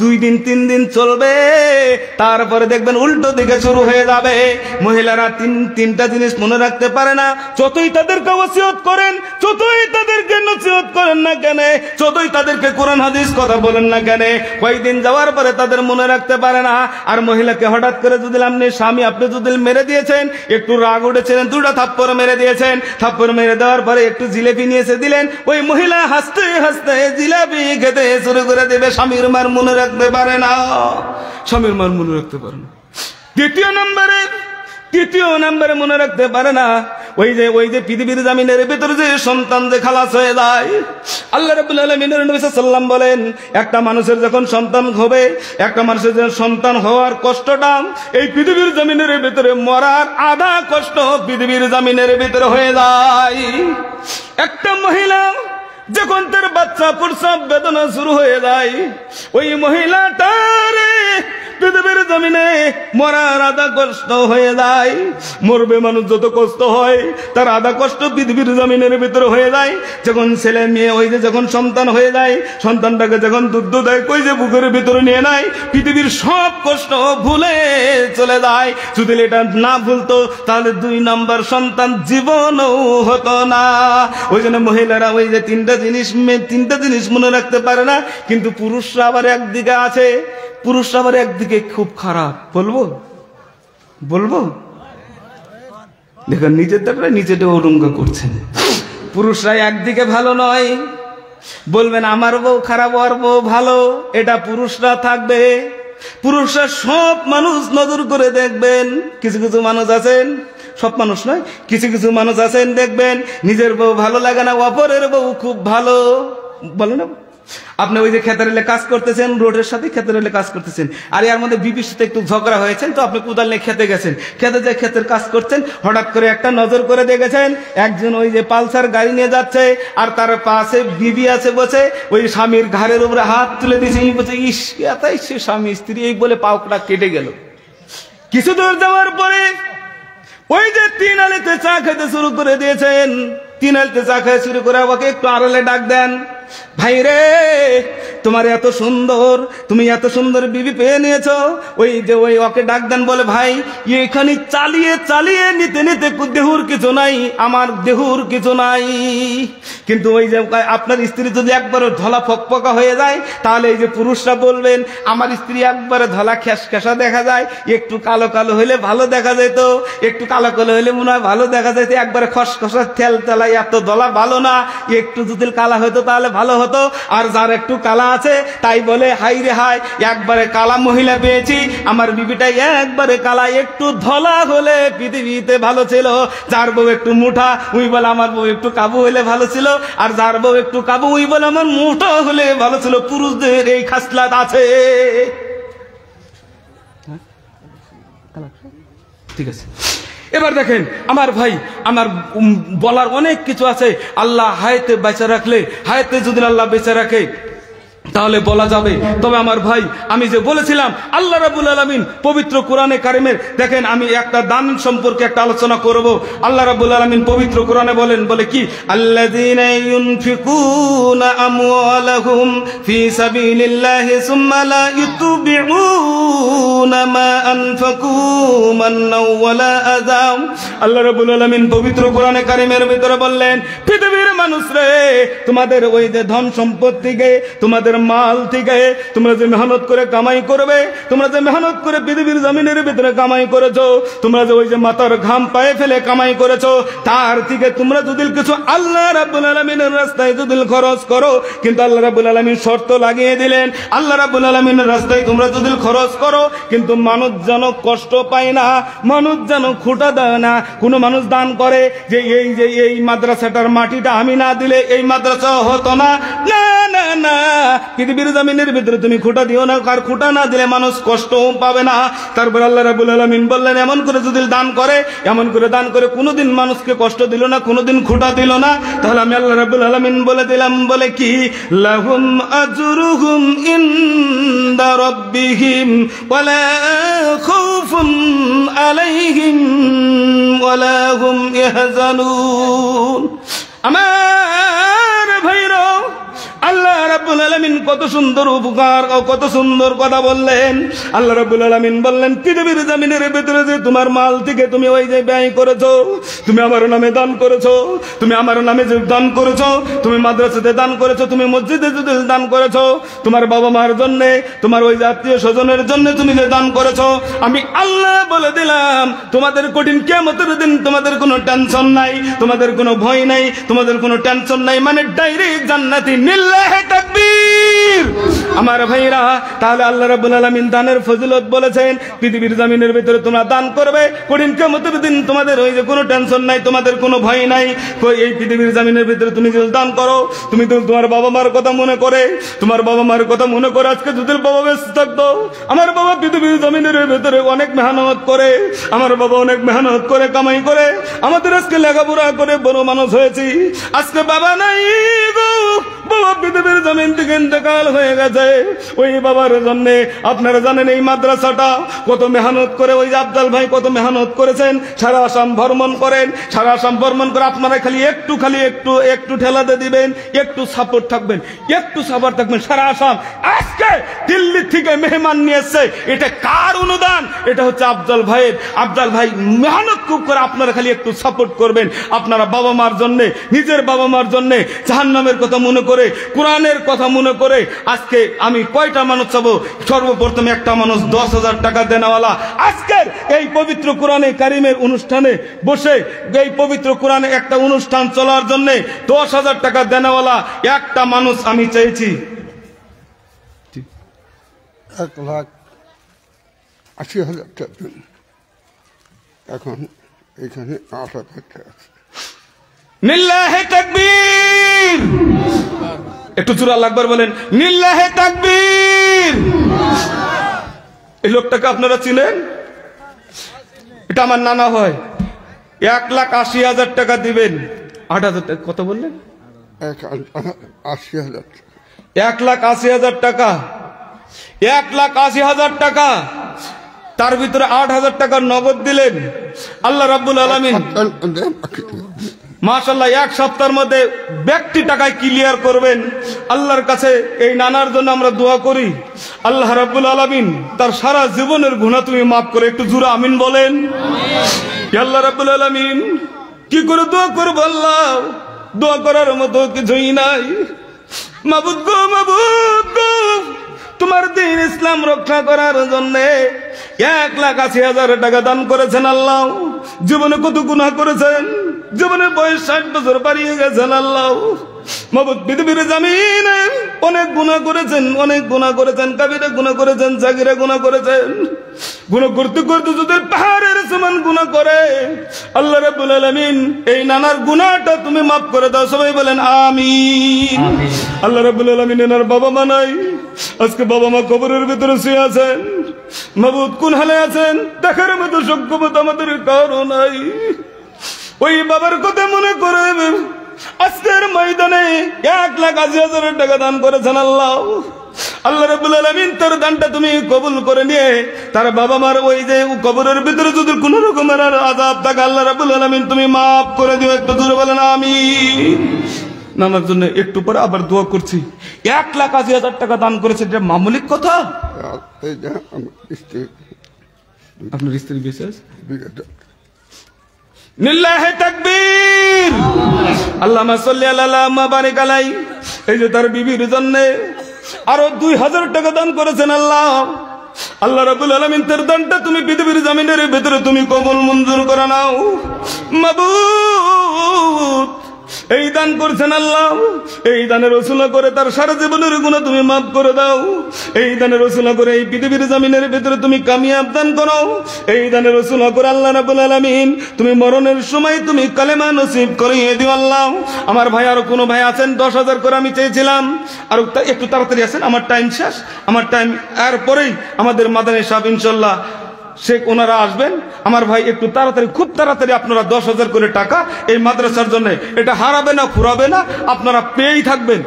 2 দিন 3 দিন চলবে, তারপরে দেখবেন উল্টো দিকে শুরু হয়ে যাবে। মহিলারা তিনটা জিনিস মনে রাখতে পারে না। যতই তাদেরকে ওসিয়ত করেন, যতই তাদেরকে নসিহত করেন না কেন, যতই তাদেরকে কোরআন হাদিস কথা বলেন না কেন, কয়েকদিন যাওয়ার পরে তাদের মনে রাখতে পারে না। আর মহিলাকে হঠাৎ করে যদি আপনি স্বামী আপনি যদি মেরে দিয়েছেন, একটু রাগ উঠেছিলেন, 2টা থাপ্পড় মেরে দিয়েছেন, থাপ্পড় মেরে দেওয়ার পরে একটু জিলেপি নিয়ে এসে দিলেন, ওই মহিলা হাসতে হাসতে জিলাপি খেতে শুরু করে দেবে। স্বামীর মার মনে রাখতে পারে না, স্বামীর মার মনে রাখতে পারে না। তৃতীয় নম্বরে মনে রাখতে পারে না ওই যে পৃথিবীর জমিনের ভিতরে যে সন্তান যে খালাস হয়ে যায়। আল্লাহ রাব্বুল আলামিনের নবী সাল্লাল্লাহু আলাইহি ওয়াসাল্লাম বলেন একটা মানুষের যখন সন্তান হবে, একটা মানুষের যখন সন্তান হওয়ার কষ্টটা এই পৃথিবীর জমিনের ভিতরে মরার আধা কষ্ট পৃথিবীর জমিনের ভিতরে হয়ে যায়। একটা মহিলা যখন তার বাচ্চা প্রসব বেদনা শুরু হয়ে যায়, ওই মহিলাটারে পৃথিবীর জমিনে মরার আধা কষ্ট হয়ে যায়। মরবে মানুষ যত কষ্ট হয় তার আধা কষ্ট পৃথিবীর জমিনের ভিতরে হয়ে যায়। যখন ছেলে মেয়ে ওই যে যখন সন্তান হয়ে যায়, সন্তানটাকে যখন দুধ দেয় কই যে বুকের ভিতরে নিয়ে নেয়, পৃথিবীর সব কষ্ট ভুলে চলে যায়। যদি এটা না ভুলতো তাহলে 2 নম্বর সন্তান জীবনও হতো না। ওই জন্য মহিলারা ওই যে তিনটা জিনিস মনে রাখতে পারে না। কিন্তু পুরুষরা আবার একদিকে আছে, পুরুষরা আবার একদিকে খুব খারাপ। বলবো দেখেন নিজেটা ওরঙ্গা করছেন। পুরুষরা একদিকে ভালো নয়, বলবেন আমার বউ খারাপ আর বউ ভালো, এটা পুরুষরা থাকবে। পুরুষরা সব মানুষ নজর করে দেখবেন। কিছু কিছু মানুষ আছেন, সব মানুষ নয়, কিছু কিছু মানুষ আছেন দেখবেন নিজের বউ ভালো লাগে না, অপরের বউ খুব ভালো। বলে না আপনি ওই যে ক্ষেতের এলে কাজ করতেছেন, রোডের সাথে ক্ষেতের এলে কাজ করতেছেন, আর এর মধ্যে বিবির সাথে একটু ঝগড়া হয়েছেন, তো আপনি কোদাল নিয়ে খেতে গেছেন, খেতে যে ক্ষেতের কাজ করছেন, হঠাৎ করে একটা নজর করে দেখেছেন একজন ওই যে পালসার গাড়ি নিয়ে যাচ্ছে, আর তার পাশে বিবি আছে বসে, ওই স্বামীর ঘাড়ের উপরে হাত তুলে দিয়েছে, বলছে ইস এতাই সে স্বামী স্ত্রী, এই বলে পাউকটা কেটে গেল। কিছু দূর যাওয়ার পরে ওই যে 3 আলিতে চা খেতে শুরু করে দিয়েছেন, 3 আলিতে চা খেতে শুরু করে ওকে একটু আড়ালে ডাক দেন, ভাই রে তোমার এত সুন্দর, তুমি এত সুন্দর বিবি পেয়ে নিয়েছো। ওই যে ওকে ডাক দেন, বলে ভাই এখানে চালিয়ে চালিয়ে নিতে নিতে দেহুর কিছু নাই, আমার দেহুর কিছু নাই। কিন্তু ওই যে আপনার স্ত্রী যদি একবার ধলা ফকফকা হয়ে যায়, তাহলে এই যে পুরুষরা বলবেন আমার স্ত্রী একবারে ধলা খেসা দেখা যায়, একটু কালো কালো হইলে ভালো দেখা যেত, একটু কালো কালো হইলে মনে হয় ভালো দেখা যেত, একবারে খসখসা তেল তেলাই এত ধলা ভালো না, একটু যদি কালা হতো তাহলে ভালো হতো। আর যার একটু কালা আছে, তাই বলে হাই রে হাই একবারে কালা মহিলা পেয়েছি, আমার বিবিটা একবারে কালা, একটু ধলা হলে পৃথিবীতে ভালো ছিল। যার বউ একটু মুঠা উই বলে আমার বউ একটু কাবু হলে ভালো ছিল, আর যার বউ একটু কাবু উই বলে আমার মুঠা হলে ভালো ছিল। পুরুষদের এই খাসলাত আছে। ঠিক আছে, এবার দেখেন আমার ভাই, আমার বলার অনেক কিছু আছে। আল্লাহ হায়াতে বেঁচে রাখলে, হায়াতে যদি আল্লাহ বেঁচে রাখে তাহলে বলা যাবে। তবে আমার ভাই, আমি যে বলেছিলাম আল্লাহ রাব্বুল আলামিন পবিত্র কোরআনে কারিমের, দেখেন আমি একটা দান সম্পর্কে একটা আলোচনা করব। আল্লাহ রাব্বুল আলামিন পবিত্র কোরআনে বলেন, বলে কি, আল্লাযীনা ইউনফিকুনা আমওয়ালাহুম ফি সাবিলিল্লাহি সুম্মা লা ইউতবিউনা মা আনফাকু মান্নাও ওয়ালা আযা। আল্লাহ রাব্বুল আলামিন পবিত্র কোরআনে কারিমের ভিতরে বললেন, পৃথিবীর মানুষ রে, তোমাদের ওই যে ধন সম্পদ থেকে, তোমাদের মাল থেকে তোমরা যে মেহনত করে কামাই করবে, তোমরা যে মেহনত করে পৃথিবীর জমিনের ভিতরে কামাই করেছো, তোমরা যে ওই যে মাথার ঘাম পায়ে ফেলে কামাই করেছো, তার থেকে তোমরা যদি কিছু আল্লাহ রাব্বুল আলামিনের রাস্তায় যদি খরচ করো, কিন্তু আল্লাহ রাব্বুল আলামিন শর্ত লাগিয়ে দিলেন, আল্লাহ রাব্বুল আলামিনের রাস্তায় তোমরা যদি খরচ করো, কিন্তু মানুষ যেন কষ্ট পায় না, মানুষ যেন খুঁটা দেয় না। কোনো মানুষ দান করে যে এই মাদ্রাসাটার মাটিটা আমি না দিলে এই মাদ্রাসা হতো না, না না না, পৃথিবীর জমিনের ভিতরে তুমি খুঁটা দিও না, কার খুঁটা না দিলে মানুষ কষ্ট পাবে না। তারপর আল্লাহ রাব্বুল আলামিন বললেন, এমন করে যদি দান করে, এমন করে দান করে কোনোদিন মানুষকে কষ্ট দিল না, কোনোদিন খুঁটা দিল না, তাহলে আমি আল্লাহ রাব্বুল আলামিন বলে দিলাম, বলে কি, লাহুম আজরুহুম ইনদা রাব্বিহিম ওয়ালা খাউফুন আলাইহিম ওয়ালা হুম ইয়াহজানুন। আমার ভাইরা, আল্লাহ রাব্বুল আলামিন কত সুন্দর উপকার ও কত সুন্দর কথা বললেন। আল্লাহ রাব্বুল আলামিন বললেন, পৃথিবীর জমিনের ভিতরে যে তোমার মাল থেকে তুমি ওই যে ব্যয় করেছো, তুমি আমার নামে দান করেছো, তুমি আমার নামে যে দান করেছো, তুমি মাদ্রাসাতে দান করেছো, তুমি মসজিদে যদি দান করেছো, তোমার বাবা মার জন্য, তোমার ওই আত্মীয় স্বজনের জন্য তুমি যে দান করেছো, আমি আল্লাহ বলে দিলাম, তোমাদের কঠিন কিয়ামতের দিন তোমাদের কোনো টেনশন নাই, তোমাদের কোনো ভয় নাই, তোমাদের কোনো টেনশন নাই, মানে ডাইরেক্ট জান্নাতি। লিল্লাহি তাকবীর। আমার ভাইরা, তাহলে আল্লাহ রাব্বুল আলামিন দানের ফজিলত বলেছেন, পৃথিবীর জমিনের ভিতরে তোমরা দান করবে, কঠিন কিয়ামতের দিন তোমাদের ওই যে কোনো টেনশন নাই, তোমাদের কোনো ভয় নাই। এই পৃথিবীর জমিনের ভিতরে তুমি যদি দান করো, তুমি তো তোমার বাবা মার কথা মনে করে, তোমার বাবা মার কথা মনে করে, আজকে যদি বাবা বেঁচে থাকতো, আমার বাবা পৃথিবীর জমিনের ভিতরে অনেক মেহনত করে, আমার বাবা অনেক মেহনত করে কামাই করে আমাদের আজকে লেখাপড়া করে বড় মানুষ হয়েছি। আজকে বাবা নাই গো, বাবা পৃথিবীর জমিন থেকে ইন্তেকাল হয়ে গেছে। ওই বাবার জন্য আপনারা জানেন এই মাদ্রাসাটা কত মেহনত করে, ওই যে আফজাল ভাই কত মেহনত করেছেন, সারা আসাম ভ্রমণ করেন, সারা আসাম ভ্রমণ করে আপনারা খালি একটু ঠেলাতে দিবেন, একটু সাপোর্ট থাকবেন, একটু সাপোর্ট থাকবেন। সারা আসাম আজকে দিল্লি থেকে মেহমান নিয়ে এসছে, এটা কার অনুদান? এটা হচ্ছে আফজাল ভাইয়ের। আফজাল ভাই মেহনত খুব করে, আপনারা খালি একটু সাপোর্ট করবেন। আপনারা বাবা মার জন্য, নিজের বাবা মার জন্য জাহান্নামের কথা মনে করে, কোরআনের কথা মনে করে, আজকে আমি কয়টা মানুষ চাবো? সর্বপ্রথমে একটা মানুষ 10,000 টাকা দেনাওয়ালা, আজকের এই পবিত্র কোরআনে কারিমের অনুষ্ঠানে বসে, এই পবিত্র কোরআনে একটা অনুষ্ঠান চলার জন্য 10,000 টাকা দেনাওয়ালা একটা মানুষ আমি চাইছি। 1,80,000 টাকা, এখন এখানে 8,000 টাকা। লিল্লাহি তাকবীর। একটু জোরে আল্লাহু আকবার বলেন, লিল্লাহি তাকবীর। এই লোকটাকে আপনারা চিনেন? এটা আমার নানা হয়। 1,80,000 টাকা দিবেন। 8,000 টাকা কত বললেন? 1,80,000 টাকা। 1,80,000 টাকা, 1,80,000 টাকা, তার ভিতরে 8,000 টাকা নগদ দিলেন। আল্লাহ রাব্বুল আলামিন মাশাআল্লাহ 1 সপ্তাহের মধ্যে ব্যক্তি টাকায় ক্লিয়ার করবেন। আল্লাহর কাছে এই নানার জন্য আমরা দোয়া করি, আল্লাহ রাব্বুল আলামিন তার সারা জীবনের গুনাহ তুমি মাফ করে। একটু জোরে আমিন বলেন। আল্লাহ রাব্বুল আলামিন কি করে দোয়া করব? আল্লাহ, দোয়া করার মতো কিছুই নাই। মাবুদ গো, মাবুদ গো, তোমার দ্বীন ইসলাম রক্ষা করার জন্য 1,80,000 টাকা দান করেছেন। আল্লাহ, জীবনে কত গুনাহ করেছেন, জীবনে বয়স 60 বছর পারিয়ে গেছেন। আল্লাহ, মাবুদ পৃথিবীর জমিনে অনেক গুনাহ করেছেন, অনেক গুনাহ করেছেন, কাবিরা গুনাহ করেছেন, জাগিরা গুনাহ করেছেন। গুনাহ করতে করতে যদি পাহাড়ের সমান গুনাহ করে, আল্লাহ রাব্বুল আলামিন এই নানার গুনাহটা তুমি মাফ করে দাও। সবাই বলেন আমিন। আল্লাহ রাব্বুল আলামিন এনার বাবা মা নাই, আজকে বাবা মা কবরের ভিতরে শুয়ে আছেন। মাবুদ কোন হালে আছেন দেখার মতো সক্ষমতা আমাদের কারো নাই। ওই বাবার কথা মনে করে আজকের ময়দানে 1,80,000 টাকা দান করেছেন আল্লাহ। আল্লাহ রাব্বুল আলামিন তার দানটা তুমি কবুল করে নিয়ে তার বাবা মার ওই যে কবরের ভিতরে যদি কোন রকমের আযাব থাকে আল্লাহ রাব্বুল আলামিন তুমি মাফ করে দিও। একটু জোরে বলেন আমিন। নানার জন্য একটু পরে আবার দোয়া করছি। 1,80,000 টাকা দান করেছে, এটা মামুলিক কথা? এই যে আমার স্ত্রী আপনার স্ত্রী বিশেষ বিয়েটা লিল্লাহি তাকবীর। আল্লাহুম্মা সাল্লি আলা বারিক আলাই। এই যে তার বিবির জন্য আরো 2,000 টাকা দান করেছেন আল্লাহ। আল্লাহ রাব্বুল আলামিন তার দানটা তুমি পৃথিবীর জমিনের ভিতরে তুমি কবুল মঞ্জুর করে নাও। মাবুদ এই দান করছেন আল্লাহ, এই দানের ওসিলা করে তার সারা জীবনের গুনাহ তুমি মাফ করে দাও। এই দানের ওসিলা করে এই পৃথিবীর জমিনের ভিতরে তুমি কামিয়াব দান করো। এই দানের ওসিলা করে আল্লাহ রাব্বুল আলামিন তুমি মরণের সময় তুমি কালেমা নসিব করিয়ে দিও আল্লাহ। আমার ভাই আরো কোনো ভাই আছেন? 10,000 করে আমি চেয়েছিলাম, আর একটু তাড়াতাড়ি আছেন, আমার টাইম শেষ। আমার টাইম এর পরেই আমাদের মাদানী সাহেব ইনশাআল্লাহ শেখ ওনারা আসবেন। আমার ভাই একটু তাড়াতাড়ি, খুব তাড়াতাড়ি আপনারা 10,000 করে টাকা এই মাদ্রাসার জন্য, এটা হারাবে না, ফুরাবে না, আপনারা পেয়েই থাকবেন।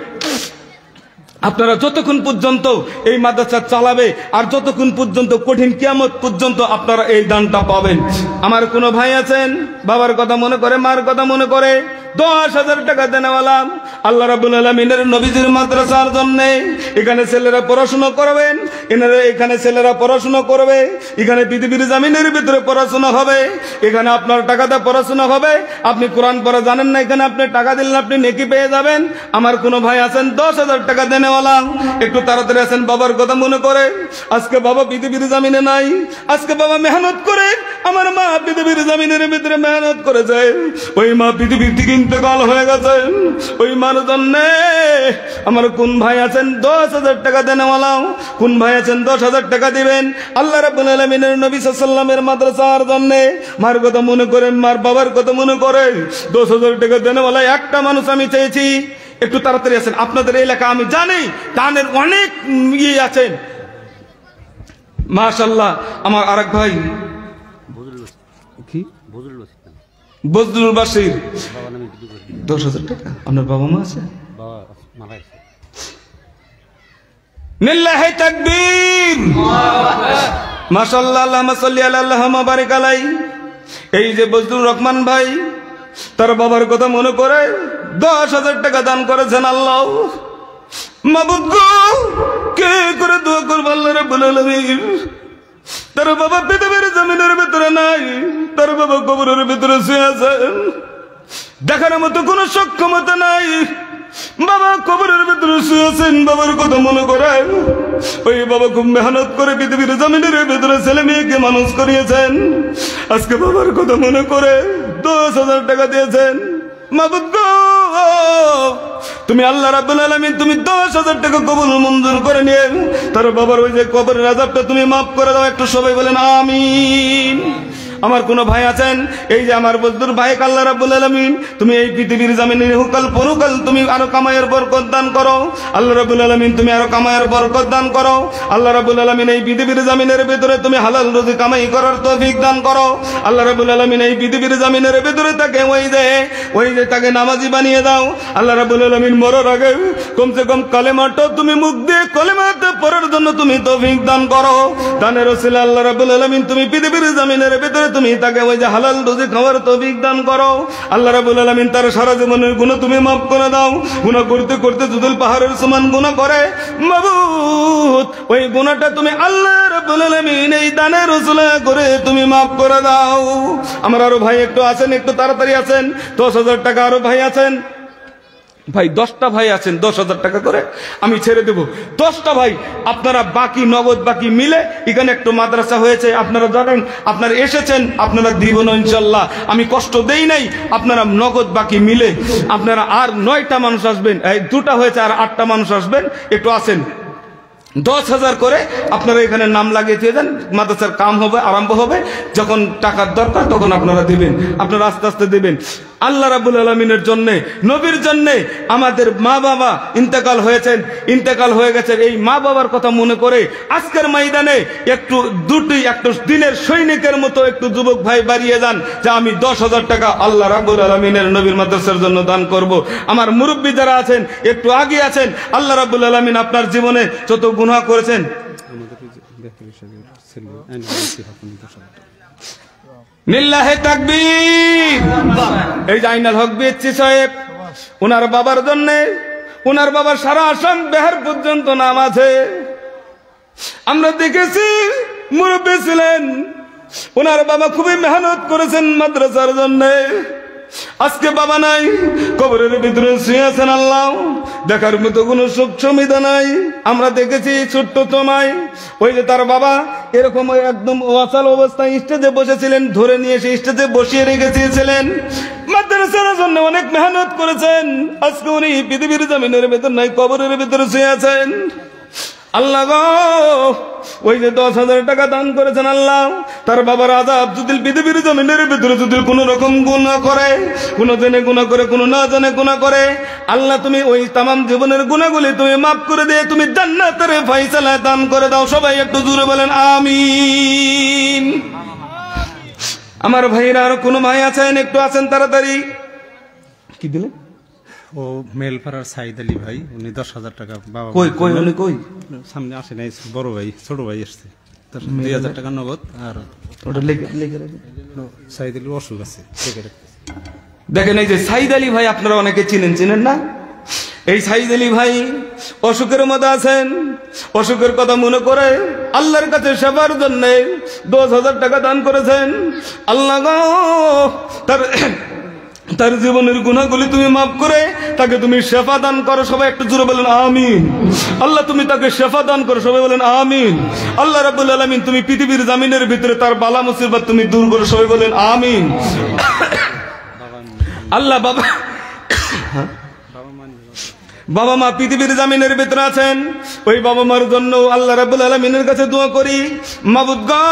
আপনারা যতক্ষণ পর্যন্ত এই মাদ্রাসা চালাবে আর যতক্ষণ পর্যন্ত কঠিন কিয়ামত পর্যন্ত আপনারা এই দানটা পাবেন। আমার কোনো ভাই আছেন বাবার কথা মনে করে, মার কথা মনে করে 10,000 টাকা দেনেওয়ালা আল্লাহ রাব্বুল আলামিনের নবীজির মাদ্রাসার জন্য এখানে ছেলেরা পড়াশোনা করবেন, এখানে ছেলেরা পড়াশোনা করবে, এখানে পৃথিবীর জমিনের ভিতরে পড়াশোনা হবে, এখানে আপনার টাকাতে পড়াশোনা হবে। আপনি কোরআন পড়া জানেন না, এখানে আপনি টাকা দিলেন আপনি নেকি পেয়ে যাবেন। আমার কোনো ভাই আছেন 10,000 টাকা দেনেওয়ালা, একটু তাড়াতাড়ি আছেন বাবার কথা মনে করে। আজকে বাবা পৃথিবীর জমিনে নাই, আজকে বাবা মেহনত করে, আমার মা পৃথিবীর জমিনের ভিতরে মেহনত করেছে, ওই মা পৃথিবীর থেকে ইন্তেকাল হয়ে গেছে। ওই মার জন্য আমার কোন ভাই আছেন 10,000 টাকা দেনেওয়ালা? কোন ভাই আছেন 10,000 টাকা দিবেন আল্লাহ রাব্বুল আলামিনের নবী সাল্লাল্লাহু আলাইহি ওয়াসাল্লামের মাদ্রাসার জন্য? মার কথা মনে করে, মার বাবার কথা মনে করে 10,000 টাকা দেনেওয়ালা একটা মানুষ আমি চেয়েছি। একটু তাড়াতাড়ি আছেন। আপনাদের এলাকা আমি জানি দানের অনেক ইয়ে আছেন মাশাআল্লাহ। আমার আরেক ভাই কি বজলুল বাসির 10,000 টাকা। আপনার বাবা মা আছে? লিল্লাহি তাকবীর মাশাআল্লাহ। আল্লাহুম্মা সাল্লি আল্লাহুম্মা বারিক আলাই। এই যে বজলুর রহমান ভাই তার বাবার কথা মনে করে 10,000 টাকা দান করেছেন আল্লাহ। মাবুদ গো কে করে দোয়া করব আল্লাহ রাব্বুল আলামিন। তার বাবা পৃথিবীর জমিনের ভিতরে নাই, তার বাবা কবরের ভিতরে শুয়ে আছেন, দেখার মতো কোনো সক্ষমতা নাই। বাবা কবরের ভিতরে শুয়ে আছেন, বাবার কথা মনে করেন। ওই বাবা খুব মেহনত করে পৃথিবীর জমিনের ভিতরে ছেলে মেয়েকে মানুষ করিয়েছেন। আজকে বাবার কথা মনে করে 10,000 টাকা দিয়েছেন। মাবুদ গো তুমি আল্লাহ রাব্বুল আলামিন তুমি 10,000 টাকা কবুল মঞ্জুর করে নিয়ে তার বাবার ওই যে কবরের আযাবটা তুমি মাফ করে দাও। একটু সবাই বলেন আমিন। আমার কোন ভাই আছেন এই যে আমার বন্ধুর ভাই আল্লাহ রাব্বুল আলামিন তুমি এই পৃথিবীর জমিনে হুকাল পরকাল তুমি আরো কামায়ের বরকত দান করো। আল্লাহ রাব্বুল আলামিন তুমি আরো কামায়ের বরকত দান করো। আল্লাহ রাব্বুল আলামিন এই পৃথিবীর জমিনের ভিতরে তুমি হালাল রুজি কামাই করার তৌফিক দান করো। আল্লাহ রাব্বুল আলামিন এই পৃথিবীর জমিনের ভিতরে তাকে ওই যে তাকে নামাজি বানিয়ে দাও। আল্লাহ রাব্বুল আলামিন মরার আগে কমসে কম কালেমাটা তুমি মুখ দিয়ে কলেমাতে পড়ার জন্য তুমি তৌফিক দান করো। দানের ওসিলা আল্লাহ রাব্বুল আলামিন তুমি পৃথিবীর জমিনের ভিতরে তুমি তাকে ওই যে হালাল রুজি খাওয়ার তৌফিক দান করো। আল্লাহ রাব্বুল আলামিন তার সারা জীবনের গুনাহ তুমি মাফ করে দাও। গুনাহ করতে করতে যদি পাহাড়ের সমান গুনাহ করে মাবুদ ওই গুনাহটা তুমি আল্লাহ রাব্বুল আলামিন এই দানের ওসিলা করে তুমি মাফ করে দাও। আমার আরো ভাই একটু আছেন, একটু তাড়াতাড়ি আছেন। 10,000 টাকা আরো ভাই আছেন ভাই 10টা ভাই আছেন 10,000 টাকা করে আমি ছেড়ে দেব। 10টা ভাই আপনারা বাকি নগদ বাকি মিলে এখানে একটু মাদ্রাসা হয়েছে, আপনারা জানেন, আপনারা এসেছেন, আপনারা দিব না ইনশাল্লাহ, আমি কষ্ট দেই নাই। আপনারা নগদ বাকি মিলে আপনারা আর 9টা মানুষ আসবেন, এই 2টা হয়েছে, আর 8টা মানুষ আসবেন, একটু আসেন। 10,000 করে আপনারা এখানে নাম লাগিয়ে দিয়ে দেন, মাদ্রাসার কাম হবে, আরম্ভ হবে। যখন টাকার দরকার তখন আপনারা দিবেন, আপনারা আস্তে আস্তে দিবেন। আল্লাহ রাব্বুল আলামিনের জন্য, নবীর জন্য আমাদের মা বাবা ইন্তেকাল হয়েছেন, ইন্তেকাল হয়ে গেছেন, এই মা বাবার কথা মনে করে আজকের ময়দানে একটু একটু দিনের সৈনিকের মতো একটু যুবক ভাই বাড়িয়ে যান যে আমি 10,000 টাকা আল্লাহ রাব্বুল আলামিনের নবীর মাদ্রাসার জন্য দান করব। আমার মুরব্বী যারা আছেন একটু আগে আছেন, আল্লাহ রাব্বুল আলামিন আপনার জীবনে যত গুনাহ করেছেন, লিল্লাহে তাকবীর। এই যে আইনাল হক বিএসসি সাহেব, ওনার বাবার জন্য, ওনার বাবার সারা আসাম বিহার পর্যন্ত নাম আছে। আমরা দেখেছি মুরব্বী ছিলেন, ওনার বাবা খুবই মেহনত করেছেন মাদ্রাসার জন্য। আজকে বাবা নাই, কবরের ভিতরে শুয়ে আছেন, আল্লাহ দেখার মতো কোনো সুখ সুবিধা নাই। আমরা দেখেছি ছোট্ট সময় ওই যে তার বাবা এরকম একদম অচল অবস্থায় স্টেজে বসেছিলেন, ধরে নিয়ে এসে স্টেজে বসিয়ে রেখেছিলেন। মাদ্রাসার জন্য অনেক মেহনত করেছেন, আজকে উনি পৃথিবীর জমিনের ভেতর নাই, কবরের ভিতরে শুয়ে আছেন। আল্লাহ গো, ওই যে 10,000 টাকা দান করেছেন, আল্লাহ তার বাবার আযাব যদি পৃথিবীর জমিনের ভিতরে যদি কোন রকম গুনাহ করে, কোন জেনে গুনাহ করে, কোন না জেনে গুনাহ করে, আল্লাহ তুমি ওই তামাম জীবনের গুনাহগুলি তুমি মাফ করে দিয়ে তুমি জান্নাতের ফয়সালা দান করে দাও। সবাই একটু জোরে বলেন আমিন। আমার ভাইরা আর কোন ভাই আছেন? একটু আছেন তাড়াতাড়ি। কি দিলেন? ও মেলপাড়ার সাইদ আলী ভাই, উনি 10,000 টাকা বাবা। কই কই উনি কই? সামনে আসে নাই, বড় ভাই ছোট ভাই আসছে, 2,000 টাকা নগদ। আর ওটা লিখে সাইদ আলী অসুখ আছে, দেখেন এই যে সাইদ আলী ভাই, আপনারা অনেকে চিনেন না? এই সাইদ আলী ভাই অসুখের মধ্যে আছেন, অসুখের কথা মনে করে আল্লাহর কাছে সেবার জন্য 10,000 টাকা দান করেছেন। আল্লাহ গো, তার জীবনের গুনাহগুলি তুমি মাফ করে তাকে তুমি শেফা দান করো। সবাই একটু জোরে বলেন আমিন। আল্লাহ তুমি তাকে শেফা দান করো। সবাই বলেন আমিন। আল্লাহ রাব্বুল আলামিন তুমি পৃথিবীর জমিনের ভিতরে তার বালা মুসিবত তুমি দূর করো। সবাই বলেন আমিন। আল্লাহ বাবা মা পৃথিবীর জমিনের ভিতরে আছেন, ওই বাবা মার জন্য আল্লাহ রাব্বুল আলামিনের কাছে দোয়া করি, মাবুদ গো,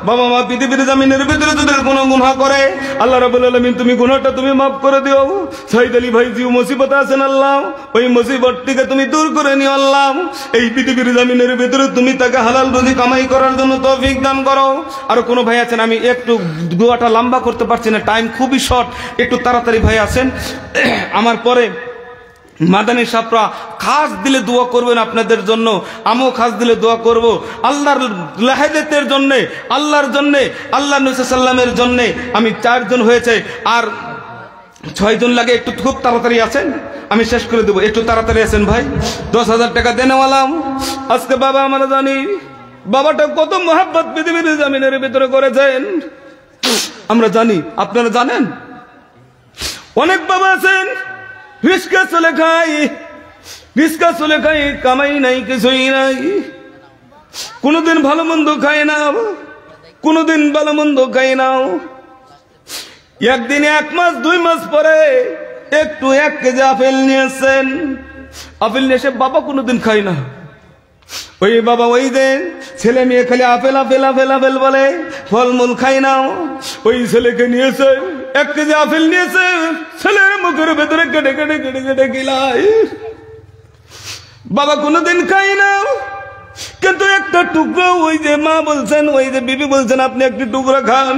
বাবা মা পৃথিবীর জমিনের ভিতরে যদি কোনো গুনাহ করে, আল্লাহ রাব্বুল আলামিন তুমি গুনাহটা তুমি মাফ করে দিও। সাইদ আলী ভাই যে মুসিবত আছেন, আল্লাহ ওই মুসিবতটিকে তুমি দূর করে নিও। আল্লাহ এই পৃথিবীর জমিনের ভিতরে তুমি তাকে হালাল রুজি কামাই করার জন্য তৌফিক দান করো। আর কোনো ভাই আছেন? আমি একটু দোয়াটা লম্বা করতে পারছি না, টাইম খুবই শর্ট, একটু তাড়াতাড়ি ভাই আছেন। আমার পরে মাদানী সাপরা খাস দিলে দোয়া করবেন আপনাদের জন্য, আমিও খাস দিলে দোয়া করব আল্লাহর লাহেদাতের জন্য, আল্লাহর জন্য, আল্লাহ নবী সাল্লামের জন্য। আমি 4 জন হয়েছে, আর 6 জন লাগে, একটু খুব তাড়াতাড়ি আছেন, আমি শেষ করে দেবো, একটু তাড়াতাড়ি আছেন ভাই। 10,000 টাকা দেনেওয়ালাম। আজকে বাবা আমরা জানি বাবাটা কত মহব্বত পৃথিবীর জমিনের ভিতরে করেছেন, আমরা জানি, আপনারা জানেন। অনেক বাবা আছেন রিস্কা চলে খাই, কামাই নাই, কিছুই নাই, কোনদিন ভালো মন্দ খায় না, কোনদিন ভালো মন্দ খায় না। একদিন 1 মাস 2 মাস পরে একটু 1 কেজি আপেল নিয়েছেন, আপেল নিয়ে এসে বাবা কোনদিন খায় না। ওই বাবা ওই যে ছেলে মেয়ে খালি আপেল আপেল আপেল আপেল বলে, ফলমূল খাই না। ওই ছেলেকে নিয়েছে, 1 কেজি আপেল নিয়েছে, ছেলের মুখের ভেতরে কেটে কেটে কেটে কেটে গিলাই। বাবা কোনদিন খাই না, কিন্তু একটা টুকরো, ওই যে মা বলছেন, ওই যে বিবি বলছেন আপনি একটি টুকরো খান,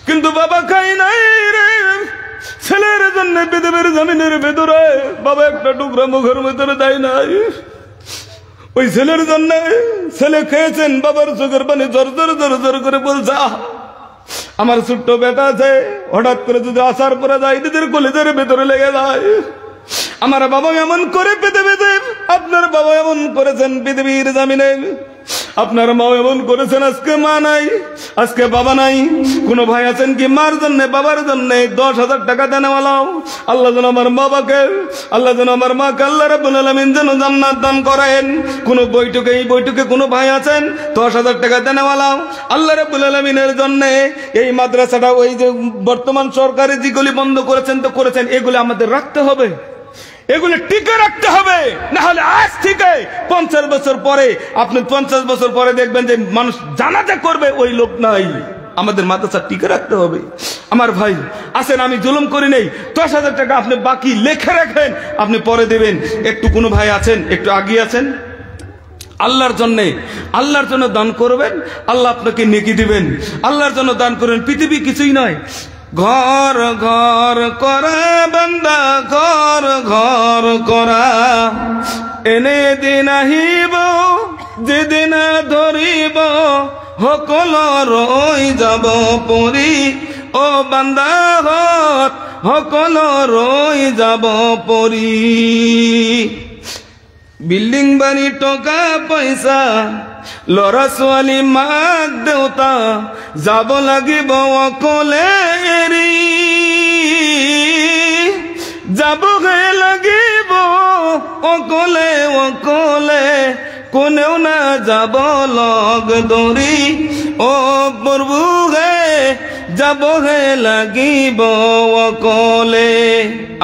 কিন্তু বাবা খাই নাই রে। ছেলের জন্য পৃথিবীর জমিনের ভেতরে বাবা একটা টুকরো মুখের ভেতরে দেয় নাই। ওই ছেলের জন্য ছেলে খেয়েছেন, বাবার চোখের পানি জোর জোর জোর জোর করে বলছে, আমার ছোট্ট বেটা আছে, হঠাৎ করে যদি আসার পরে যায় নিজের কলেজের ভেতরে লেগে যায়। আমার বাবা এমন করে পেতে পেতে, আপনার বাবা এমন করেছেন পৃথিবীর জমিনে। আপনার মা এমন করেছেন, আজকে মা নাই, আজকে বাবা নাই। কোন ভাই আছেন কি মার জন্য বাবার জন্য 10,000 টাকা দেনওয়ালাও? আল্লাহ যেন আমার বাবাকে, আল্লাহ যেন আমার মাকে আল্লাহ রাব্বুল আলামিন যেন জান্নাত দান করেন। কোন বৈঠকে, এই বৈঠকে কোন ভাই আছেন 10,000 টাকা দেনওয়ালাও? আল্লাহ রাব্বুল আলামিনের জন্য এই মাদ্রাসাটা, ওই যে বর্তমান সরকারে যেগুলি বন্ধ করেছেন তো করেছেন, এগুলি আমাদের রাখতে হবে, এগুলি টিকে রাখতে হবে। না হলে আজ থেকে 50 বছর পরে, আপনি 50 বছর পরে দেখবেন যে মানুষ জানাজা করবে, ওই লোক নাই। আমাদের মাদ্রাসা টিকে রাখতে হবে। আমার ভাই আসেন, আমি জুলুম করি নেই, 10,000 টাকা আপনি বাকি লিখে রাখেন, আপনি পরে দেবেন। একটু কোনো ভাই আছেন একটু আগিয়ে আছেন, আল্লাহর জন্য দান করবেন, আল্লাহ আপনাকে নেকি দিবেন। আল্লাহর জন্য দান করবেন, পৃথিবী কিছুই নয়। ঘর ঘর করা বান্দা, ঘর ঘর করা, এনে দিন আহিব যেদিন ধরিব, সকল রই যাব পরি, ও বান্দা হত সকল রই যাব পরি। বিল্ডিং বাড়ি টকা পয়সা, লৰা ছোৱালী মাক দেউতা, যাব লাগিব অকলে এৰি, যাবগে লাগিব অকলে অকলে, কোনেও না যাব লগ ধৰি, ও প্ৰভু হে যাবহে লাগিব অকলে।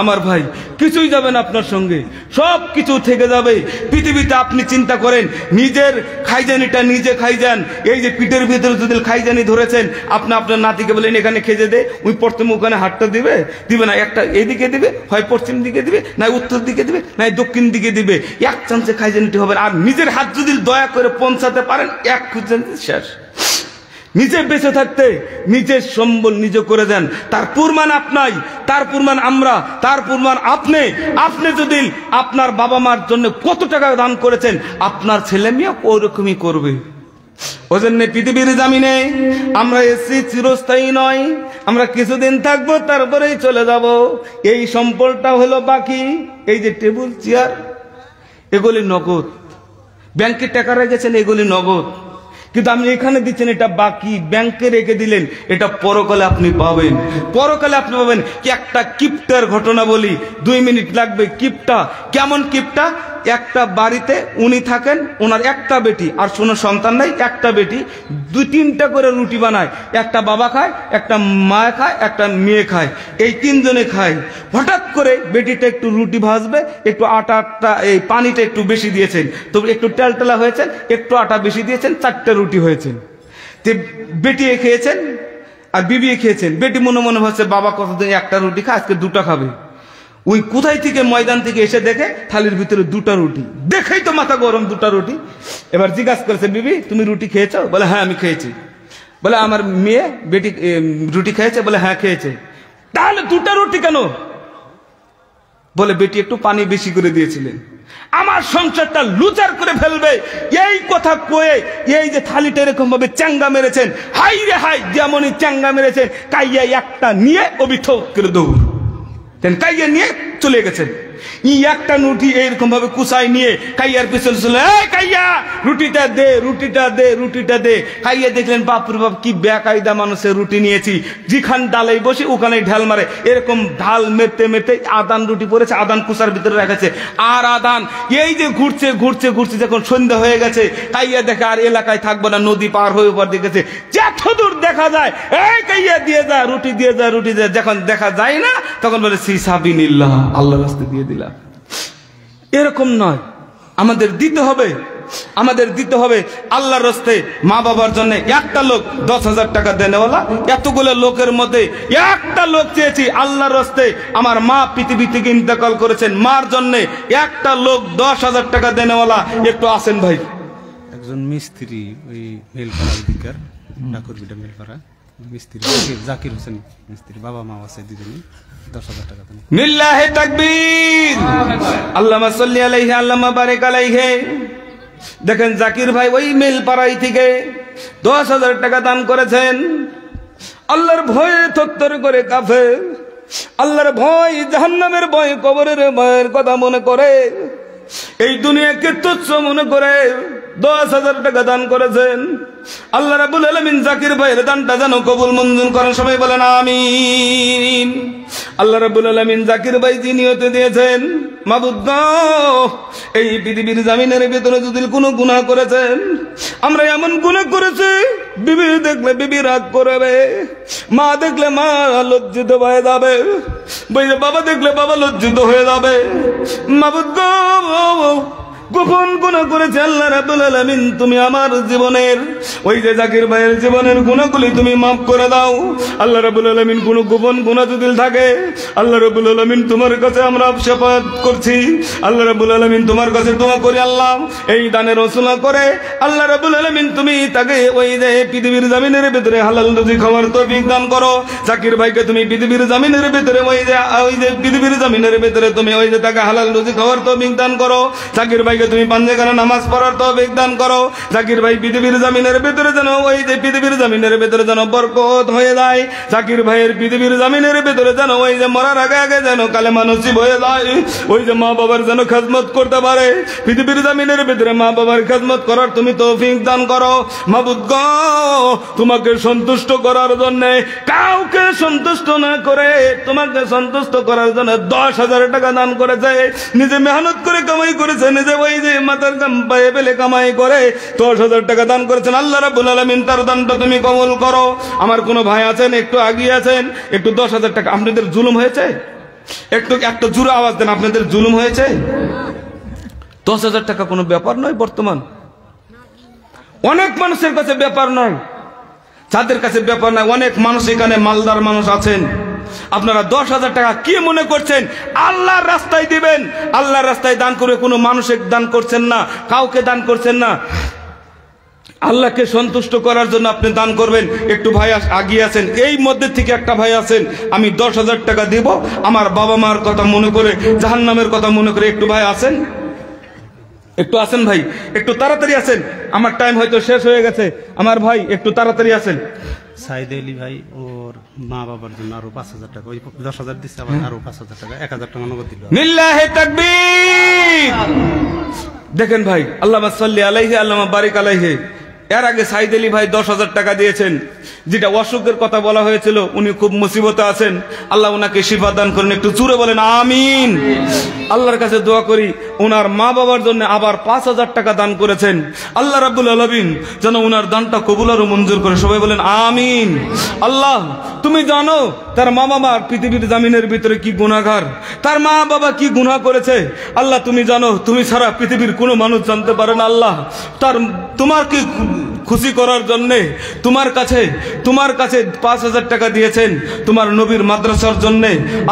আমার ভাই কিছুই যাবে না আপনার সঙ্গে, সব কিছু থেকে যাবে পৃথিবীতে। আপনি চিন্তা করেন, নিজের খাইজানিটা নিজে খাইজান। এই যে পিঠের ভিতরে যদি খাইজানি ধরেছেন, আপনি আপনার নাতিকে বলেন এখানে খেজে দে, ওই প্রথমে ওখানে হাতটা দিবে না, একটা এইদিকে দিবে, হয় পশ্চিম দিকে দিবে, না উত্তর দিকে দিবে, না দক্ষিণ দিকে দিবে। এক চান্সে খাইজানিটি হবে। আর নিজের হাত যদি দয়া করে পৌঁছাতে পারেন, এক চান্সে শেষ। নিজে বেঁচে থাকতে নিজের সম্বল নিজে করে দেন। তার প্রমাণ আপনাই, তার প্রমাণ আমরা, তার প্রমাণ আপনি। আপনি যদি আপনার বাবা মার জন্য কত টাকা দান করেছেন, আপনার ছেলে মেয়ে ওরকমই করবে। ওজন্য পৃথিবীর জামিনে আমরা এসেছি চিরস্থায়ী নয়, আমরা কিছুদিন থাকবো তারপরেই চলে যাব। এই সম্পলটা হলো বাকি। এই যে টেবিল চেয়ার, এগুলি নগদ। ব্যাংকে টাকা রেখেছেন, এগুলি নগদ। কিন্তু আপনি এখানে দিচ্ছেন, এটা বাকি, ব্যাংকে রেখে দিলেন, এটা পরকালে আপনি পাবেন। পরকালে আপনি পাবেন। কি একটা কিপটার ঘটনা বলি, 2 মিনিট লাগবে। কিপটা কেমন? কিপটা একটা বাড়িতে উনি থাকেন, ওনার একটা বেটি আর কোনো সন্তান নাই, একটা বেটি 2-3টা করে রুটি বানায়। একটা বাবা খায়, একটা মা খায়, একটা মেয়ে খায়, এই 3 জনে খায়। হঠাৎ করে বেটিটা একটু রুটি ভাজবে, একটু আটাটা এই পানিটা একটু বেশি দিয়েছেন, তো একটু টেলটেলা হয়েছেন, একটু আটা বেশি দিয়েছেন, 4টা রুটি হয়েছেন। তো বেটি খেয়েছেন আর বিবি খেয়েছেন। বেটি মনে মনে ভাবছে বাবা কতদিন একটা রুটি খায়, আজকে 2টা খাবে। ওই কোথায় থেকে ময়দান থেকে এসে দেখে থালির ভিতরে 2টা রুটি, দেখেই তো মাথা গরম, 2টা রুটি। এবার জিজ্ঞাসা করেছে, বিবি তুমি রুটি খেয়েছো? বলে হ্যাঁ আমি খেয়েছি। বলে আমার মেয়ে বেটি রুটি খেয়েছে? বলে হ্যাঁ খেয়েছে। তাহলে 2টা রুটি কেন? বলে বেটি একটু পানি বেশি করে দিয়েছিলেন। আমার সংসারটা লুচার করে ফেলবে এই কথা কয়ে এই যে থালিটা এরকম ভাবে চাঙ্গা মেরেছেন। হাই রে হাই, যেমনই চাঙ্গা মেরেছেন, কাইয়া একটা নিয়ে অবিথ করে দৌড় কাইয়া নিয়ে চলে গেছেন। একটা রুটি এইরকম ভাবে কুচাই নিয়ে কাইয়ার পিছনে চলে, কাইয়া রুটিটা দে, রুটিটা দে, রুটিটা দে। কাইয়া দেখলেন বাপুর বাপ কি বেকায়দা মানুষের রুটি নিয়েছি, যেখান ডালাই বসে ওখানে ঢাল মারে। এরকম ঢাল মেরতে মেরতে আদান রুটি পড়েছে, আদান কুচার ভিতরে রেখেছে। আর আদান এই যে ঘুরছে ঘুরছে ঘুরছে, যখন সন্ধ্যা হয়ে গেছে, কাইয়া দেখে আর এলাকায় থাকবো না, নদী পার হয়ে উপর দেখেছে। যতদূর দেখা যায়, এই কাইয়া দিয়ে যা, রুটি দিয়ে যা, রুটি দিয়ে। যখন দেখা যায় না, তখন বলে সিসাবিনিল্লাহ, আল্লাহর রাস্তায় দিয়ে দিলাম। এরকম নয়, আমাদের দিতে হবে, আমাদের দিতে হবে আল্লাহর রাস্তায়। মা বাবার জন্য একটা লোক 10,000 টাকা দেনেওয়ালা, এতগুলো লোকের মধ্যে একটা লোক চেয়েছি আল্লাহর রাস্তায়। আমার মা পৃথিবী থেকে ইন্তেকাল করেছেন, মার জন্য একটা লোক 10,000 টাকা দেনেওয়ালা একটু আসেন ভাই। একজন মিস্ত্রি, ওই মেলপাড়া দিকার ঠাকুরবিটা মেলপাড়া মিস্ত্রি জাকির হোসেন মিস্ত্রি, বাবা মা আছে দুজনই, 10,000 টাকা দেন। লিল্লাহি তাকবীর, আল্লাহুম্মা সাল্লি আলাইহি, আল্লাহুম্মা বারিক আলাইহি। দেখেন জাকির ভাই ওই মেলপাড়াই থেকে 10,000 টাকা দান করেছেন। আল্লাহর ভয়ে থরথর করে কাঁপে, আল্লাহর ভয়, জাহান্নামের ভয়, কবরের ভয়ের কথা মনে করে, এই দুনিয়াকে তুচ্ছ মনে করে 10,000 টাকা দান করেছেন। আল্লাহ রাব্বুল আলামিন জাকির ভাইয়ের দানটা যেন কবুল মঞ্জুর করেন, সবাই বলেন আমিন। আল্লাহ রাব্বুল আলামিন জাকির ভাই যে নিয়তে দিয়েছেন, মাবুদ গো, এই পৃথিবীর জমিনের ভিতরে যদি কোনো গুনাহ করেছেন, আমরা এমন গুনাহ করেছি বিবি দেখলে বিবি রাগ করবে, মা দেখলে মা লজ্জিত হয়ে যাবে, বাবা দেখলে বাবা লজ্জিত হয়ে যাবে। মাবুদ গো, গোপন গুনাহ করেছে আল্লাহ রাব্বুল আলামিন, তুমি আমার জীবনের ওই যে জাকির ভাইয়ের জীবনের গুনাহগুলি তুমি মাফ করে দাও। আল্লাহ রাব্বুল আলামিন কোন গোপন গুনাহ যদি থাকে, আল্লাহ রাব্বুল আলামিন তোমার কাছে আমরা শাফাআত করছি, আল্লাহ রাব্বুল আলামিন তোমার কাছে দোয়া করি, আল্লাহ এই দানের ওসিলা করে আল্লাহ রাব্বুল আলামিন তুমি তাকে ওই যে পৃথিবীর জমিনের ভিতরে হালাল রুজি খাওয়ার তৌফিক দান করো। জাকির ভাইকে তুমি পৃথিবীর জমিনের ভিতরে ওই যে পৃথিবীর জমিনের ভিতরে তুমি ওই যে তাকে হালাল রুজি খাওয়ার তৌফিক দান করো। জাকির ভাইকে তুমি পাঞ্জেখানে নামাজ পড়ার তৌফিক দান করো। জাকির ভাই পৃথিবীর জমিনের ভিতরে যেন ওই যে পৃথিবীর জমিনের ভিতরে যেন বরকত হয়ে যায়। জাকির ভাইয়ের পৃথিবীর জমিনের ভিতরে যেন ওই যে মরার আগে আগে যেন কালেমা নসিব হয়ে যায়, ওই যে মা বাবার যেন খেদমত করতে পারে। পৃথিবীর জমিনের ভিতরে মা বাবার খেদমত করার তুমি তৌফিক দান করো। মাবুদ গো, তোমাকে সন্তুষ্ট করার জন্য, কাউকে সন্তুষ্ট না করে তোমাকে সন্তুষ্ট করার জন্য 10,000 টাকা দান করেছে, নিজে মেহনত করে কামাই করেছে, নিজে ওই যে মাথার গাম পায়ে ফেলে কামাই করে 10,000 টাকা দান করেছেন। আল্লাহ রাব্বুল আলামিন তার দানটা তুমি কবুল করো। আমার কোন ভাই আছেন একটু আগিয়ে আছেন, একটু 10,000 টাকা, আপনাদের জুলুম হয়েছে? একটু জোরে আওয়াজ দেন, আপনাদের জুলুম হয়েছে? 10,000 টাকা কোনো ব্যাপার নয়। বর্তমান অনেক মানুষের কাছে ব্যাপার নয়, যাদের কাছে ব্যাপার নয়, অনেক মানুষ এখানে মালদার মানুষ আছেন, আপনারা 10,000 টাকা কি মনে করছেন আল্লাহর রাস্তায় দিবেন? আল্লাহর রাস্তায় দান করে কোনো মানুষের দান করছেন না, কাউকে দান করছেন না, আল্লাহকে সন্তুষ্ট করার জন্য আপনি দান করবেন। একটু ভাই আগিয়ে আছেন, এই মধ্যে থেকে একটা ভাই আছেন, আমি 10,000 টাকা দিব আমার বাবা মার কথা মনে করে, জাহান্নামের কথা মনে করে। একটু ভাই আছেন, একটু আসেন ভাই, একটু তাড়াতাড়ি আসেন, আমার টাইম হয়তো শেষ হয়ে গেছে। আমার ভাই একটু তাড়াতাড়ি আসেন। সাইদ আলী ভাই ওর মা বাবার জন্য আরো 5,000 টাকা, ওই 10,000 দিচ্ছে, আবার আরো 5,000 টাকা, 1,000 টাকা নগদ দিল। লিল্লাহি তাকবীর। দেখেন ভাই, আল্লাহুম্মা সাল্লি আলাইহি আল্লাহুম্মা বারিক আলাইহি। এর আগে সাইদ আলী ভাই 10,000 টাকা দিয়েছেন, যেটা অসুখের কথা বলা হয়েছিল, উনি খুব মুসিবতে আছেন, আল্লাহ ওনাকে শিফা দান করেন। একটু জোরে বলেন আমিন। আল্লাহর কাছে দোয়া করি ওনার মা বাবার জন্য আবার 5,000 টাকা দান করেছেন, আল্লাহ রাব্বুল আলামিন যেন ওনার দানটা কবুল আর মঞ্জুর করে, সবাই বলেন আমিন। আল্লাহ তুমি জানো তার মা বাবা পৃথিবীর জামিনের ভিতরে কি গুনাহগার, তার মা বাবা কি গুনাহ করেছে, আল্লাহ তুমি জানো, তুমি ছাড়া পৃথিবীর কোনো মানুষ জানতে পারে না। আল্লাহ তোমার কি খুশি করার জন্য তোমার কাছে 5,000 টাকা দিয়েছেন তোমার নবীর মাদ্রাসার জন্য।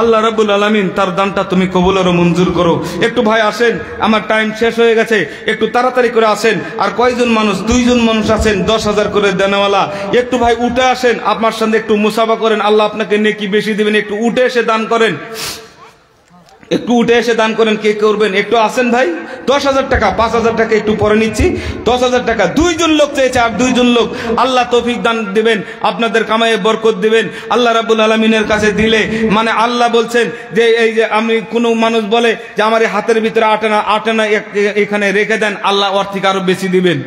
আল্লাহ রাব্বুল আলামিন তার দানটা তুমি কবুল আর মঞ্জুর করো। একটু ভাই আসেন, আমার টাইম শেষ হয়ে গেছে, একটু তাড়াতাড়ি করে আসেন। আর কয়জন মানুষ? 2 জন মানুষ আছেন 10,000 করে দেনওয়ালা। একটু ভাই উঠে আসেন, আপনার সাথে একটু মুসাফা করেন, আল্লাহ আপনাকে নেকি বেশি দিবেন। একটু উঠে এসে দান করেন, একটু উঠে এসে দান করেন। কে করবেন? একটু আসেন ভাই। 10,000 টাকা, 5,000 টাকা একটু পরে নিচ্ছি। 10,000 টাকা 2 জন লোক চেয়েছে, আর 2 জন লোক। আল্লাহ তৌফিক দান দিবেন, আপনাদের কামায়ে বরকত দিবেন। আল্লাহ রাব্বুল আলামিনের কাছে দিলে মানে আল্লাহ বলছেন যে এই যে আমি কোনো মানুষ বলে যে আমার এই হাতের ভিতরে আটে না এখানে রেখে দেন, আল্লাহ ওর থেকে আরো বেশি দিবেন।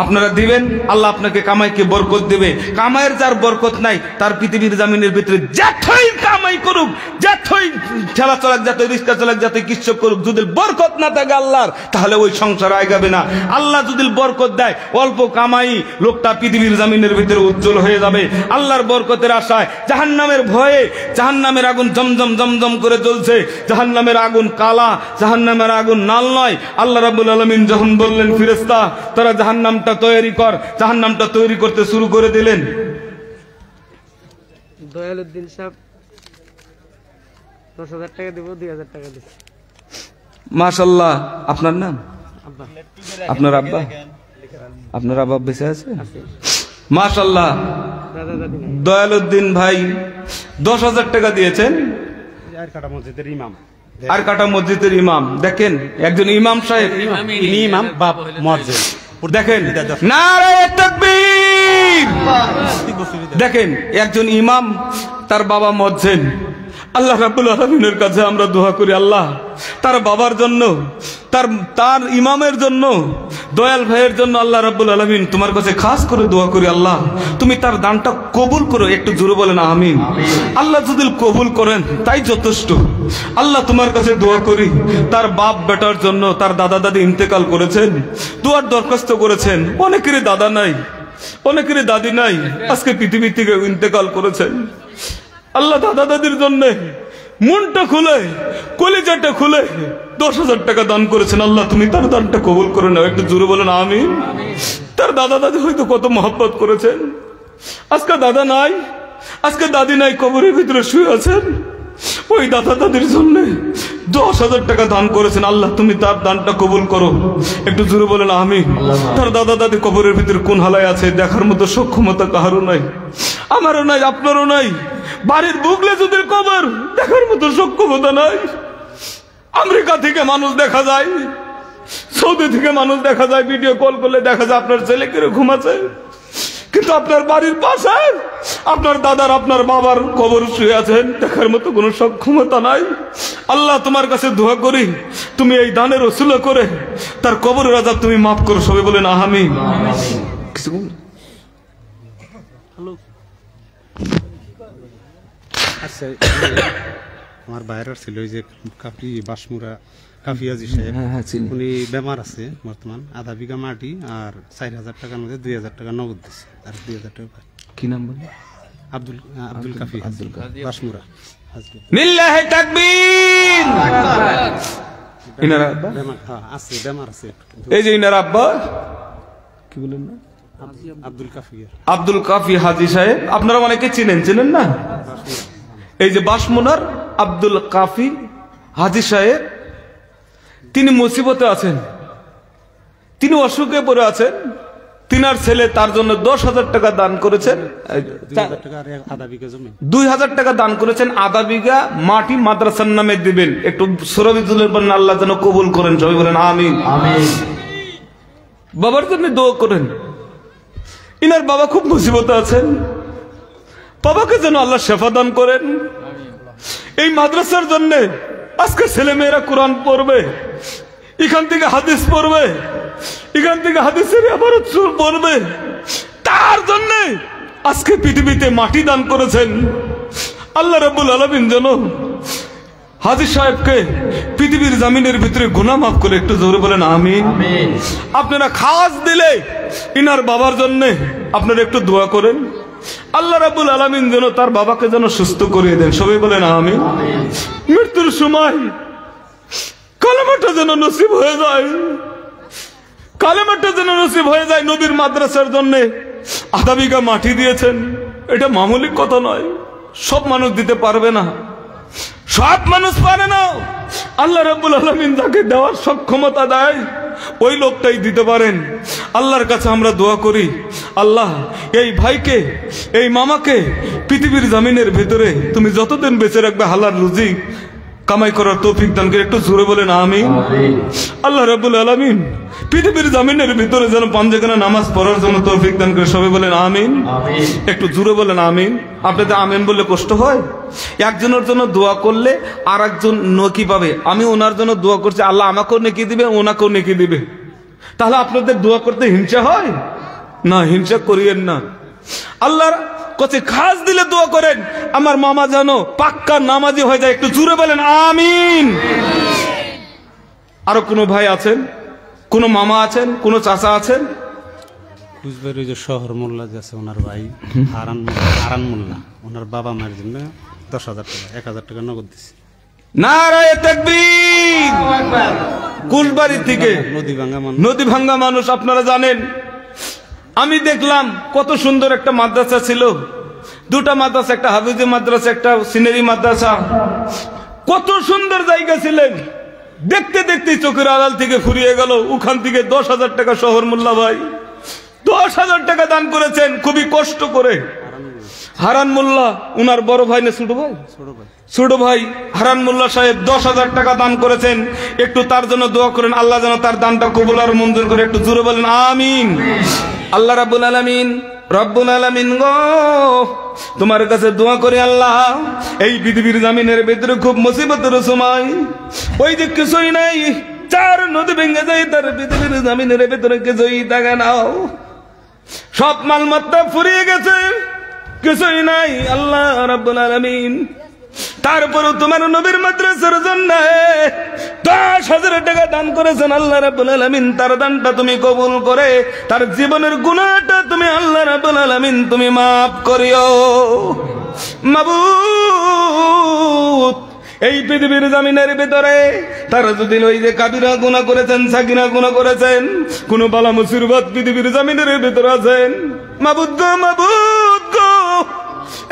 আপনারা দিবেন, আল্লাহ আপনাকে কামাইকে বরকত দেবে। কামাইয়ের যার বরকত নাই, তার পৃথিবীর জামিনের ভিতরে যতই কামাই করুক, যতই ঠেলা চালাক, যতই রিক্সা চালাক, যতই কিচ্ছু করুক, যদি বরকত না থাকে আল্লাহর, তাহলে ওই সংসার আগাবে না। আল্লাহ যদি বরকত দেয়, অল্প কামাই লোকটা পৃথিবীর জামিনের ভিতরে উজ্জ্বল হয়ে যাবে। আল্লাহর বরকতের আশায় জাহান্নামের ভয়ে, জাহান্নামের আগুন জমজম জমজম করে জ্বলছে, জাহান্নামের আগুন কালা, জাহান্নামের আগুন লাল নয়। আল্লাহ রাব্বুল আলামিন যখন বললেন ফেরেশতা তারা জাহান্নাম তৈরি কর, জাহান্নামটা তৈরি করতে শুরু করে দিলেন। দয়ালুদ্দিন সাহেব 10,000 টাকা দেব, 2,000 টাকা দিচ্ছি। মাশাআল্লাহ। আপনার নাম? আব্বা। আপনার আব্বা? আপনার আব্বা বেঁচে আছে? মাশাআল্লাহ। দয়ালুদ্দিন ভাই 10,000 টাকা দিয়েছেন। আর কাটা মসজিদের ইমাম, আর কাটা মসজিদের ইমাম। দেখেন একজন ইমাম সাহেব, ইমাম বাপ মুয়াজ্জিন, দেখেন নারায়ে তাকবীর। দেখেন একজন ইমাম, তার বাবা মুয়াজ্জিন। আল্লাহ রাব্বুল আলামিনের কাছে আমরা দোয়া করি, আল্লাহ তার বাবার জন্য, তার ইমামের জন্য দয়াল ভাইয়ের জন্য আল্লাহ রাব্বুল আলামিন তোমার কাছে খাস করে দোয়া করি, আল্লাহ তুমি তার দানটা কবুল করো। একটু জোরে বলেন আমিন। আল্লাহ যদি কবুল করেন তাই যথেষ্ট। আল্লাহ তোমার কাছে দোয়া করি, তার বাপ বেটার জন্য, তার দাদা দাদি ইন্তেকাল করেছেন, দোয়ার দরখাস্ত করেছেন। অনেকেরই দাদা নাই, অনেকেরই দাদি নাই, আজকে পৃথিবী থেকে ইন্তেকাল করেছেন। আল্লাহ দাদা দাদির জন্য মনটা খুলে, কলিজাটা খুলে 10,000 টাকা দান করেছেন। আল্লাহ তুমি তার দানটা কবুল করে নাও। একটু জোরে বলেন আমিন। তার দাদা দাদি হয়তো কত মহব্বত করেছেন, আজকে দাদা নাই, আজকে দাদি নাই, কবরের ভিতরে শুয়ে আছেন। ওই দাদা দাদির জন্য 10,000 টাকা দান করেছেন। আল্লাহ তুমি তার দানটা কবুল করো। একটু জোরে বলেন আমিন। তার দাদা দাদি কবরের ভিতরে কোন হালায় আছে দেখার মতো সক্ষমতা কারো নাই, আমারও নাই, আপনারও নাই। বাড়ির বুকলে যদি কবর দেখার মতো সক্ষমতা নাই। আমেরিকা থেকে মানুষ দেখা যায়, সৌদি থেকে মানুষ দেখা যায়, ভিডিও কল করলে দেখা যায় আপনার ছেলে কিরকম আছে, কিন্তু আপনার বাড়ির পাশে আপনার দাদার, আপনার বাবার কবর শুয়ে আছেন, দেখার মতো কোনো সক্ষমতা নাই। আল্লাহ তোমার কাছে দোয়া করি, তুমি এই দানের ওসিলা করে তার কবরের আযাব তুমি মাফ করো। সবাই বলেন আমিন। আচ্ছা, আমার বাইরের ছিল ওই যে কাফি বাসমুরা কাফি আজি সাহেব, উনি বেমার আছে বর্তমান। 1/2 বিঘা মাটি আর 4,000 টাকার মধ্যে 2,000 টাকা নগদ দিচ্ছে, আর 2,000 টাকা। কি নাম বলে? আব্দুল কাফি বাসমুরা। লিল্লাহি তাকবীর। ইনারা আছে, বেমার আছে। এই যে ইনারা আব্বা কি বলেন না, আব্দুল কাফি হাজী সাহেব, আপনারা অনেকে চিনেন না? এই যে বাসমুনার আব্দুল কাফি হাজী সাহেব, তিনি মুসিবতে আছেন, তিনি অসুখে পড়ে আছেন। তিনার ছেলে তার জন্য 10,000 টাকা দান করেছেন, 2,000 টাকা দান করেছেন। 1/2 বিঘা মাটি মাদ্রাসার নামে দিবেন। একটু সরবিজুলের বলেন আল্লাহ যেন কবুল করেন। সবাই বলেন আমিন। বাবার জন্য দোয়া করেন। ইনার বাবা খুব মুসিবতে আছেন, বাবাকে যেন আল্লাহ শেফা দান করেন। এই মাদ্রাসার জন্য আজকে ছেলে মেয়েরা কোরআন পড়বে, এখান থেকে হাদিস পড়বে, এখান থেকে হাদিসের ইবারত পড়বে, তার জন্য আজকে পৃথিবীতে মাটি দান করেছেন। আল্লাহ রাব্বুল আলামিন যেন হাজী সাহেবকে পৃথিবীর জমিনের ভিতরে গুনাহ মাফ করে। একটু জোরে বলেন আমিন। আপনারা খাস দিলে ইনার বাবার জন্য আপনারা একটু দোয়া করেন। আল্লাহ রাব্বুল আলামিন যেন তার বাবাকে যেন সুস্থ করিয়ে দেন। সবাই বলেন আমিন। মৃত্যুর সময় কালেমাটা যেন নসিব হয়ে যায়, কালেমাটা যেন নসিব হয়ে যায়। নবীর মাদ্রাসার জন্য 1/2 বিঘা মাটি দিয়েছেন, এটা মামুলি কথা নয়। সব মানুষ দিতে পারবে না, সব মানুষ পারে না। আল্লাহ রাব্বুল আলামিন যাকে দেওয়ার সক্ষমতা দেয় ওই লোকটাই দিতে পারেন। আল্লাহর কাছে আমরা দোয়া করি, আল্লাহ এই ভাইকে, এই মামাকে পৃথিবীর জমিনের ভিতরে তুমি যতদিন বেঁচে রাখবে হালাল রুজি কামাই করার তৌফিক দান করে। একটু জোরে বলেন আমিন। আল্লাহ রাব্বুল আলামিন পৃথিবীর জমিনের ভিতরে যেন 5 ওয়াক্ত নামাজ পড়ার জন্য তৌফিক দান করে। সবাই বলেন আমিন। একটু জোরে বলেন আমিন। আপনাদের আমিন বললে কষ্ট হয়? একজনের জন্য দোয়া করলে আর একজন নেকি পাবে। আমি ওনার জন্য দোয়া করছি, আল্লাহ আমাকেও নেকি দিবে, ওনাকেও নেকি দিবে। তাহলে আপনাদের দোয়া করতে হিংসা হয় না? হিংসা করিয়েন না। আল্লাহর কাছে খাস দিলে দোয়া করেন আমার মামা যেন পাক্কা নামাজি হয়ে যায়। একটু জোরে বলেন আমিন। আরো কোনো ভাই আছেন, কোনো মামা আছেন, কোনো চাচা আছেন? কুচবিহার ওই যে শহর মোল্লা যে আছে, ওনার ভাই হারান মোল্লা, ওনার বাবা মায়ের জন্য 10,000 টাকা, 1,000 টাকা নগদ দিচ্ছে। নারায়ে তাকবীর। কুচবাড়ি থেকে নদী ভাঙ্গা মানুষ আপনারা জানেন। আমি দেখলাম কত সুন্দর একটা মাদ্রাসা ছিল, 2টা মাদ্রাসা, একটা হাফিজি মাদ্রাসা, একটা সিনারি মাদ্রাসা। কত সুন্দর জায়গা ছিলেন, দেখতে দেখতে চোখের আড়াল থেকে ফুরিয়ে গেল। ওখান থেকে 10,000 টাকা শহর মোল্লা ভাই 10,000 টাকা দান করেছেন, খুবই কষ্ট করে। হারান মোল্লা উনার বড় ভাই না ছোট ভাই? ছোট ভাই হারান মোল্লা সাহেব 10,000 টাকা দান করেছেন। একটু তার জন্য দোয়া করেন, আল্লাহ যেন তার দানটা কবুল আর মঞ্জুর করে। একটু জোরে বলেন আমিন। আল্লাহ রাব্বুল আলামিন, রব্বুল আলামিন গো, তোমার কাছে দোয়া করি আল্লাহ, এই পৃথিবীর জমিনের ভিতরে খুব মুসিবতের সময়, ওই যে কিছুই নাই, চার নদী ভেঙে যায় তার পৃথিবীর জমিনের ভেতরে কিছুই থাকে না, সব মালমাত্রা ফুরিয়ে গেছে, কিছুই নাই আল্লাহ রাব্বুল আলামিন। তারপরে তোমার নবীর মাদ্রাসার জন্য 10,000 টাকা দান করেছেন আল্লাহ রাব্বুল আলামিন। তার দানটা তুমি কবুল করে তার জীবনের গুনাহটা তুমি আল্লাহ রাব্বুল আলামিন তুমি মাফ করিও মাবুদ। এই পৃথিবীর জমিনের ভিতরে তারা যদি ওই যে কাবিরা গুনাহ করেছেন, সাকিরা গুনাহ করেছেন, কোন বালা মুসিবত পৃথিবীর জমিনের ভিতরে আছেন, মাবুদ গো মাবুদ গো,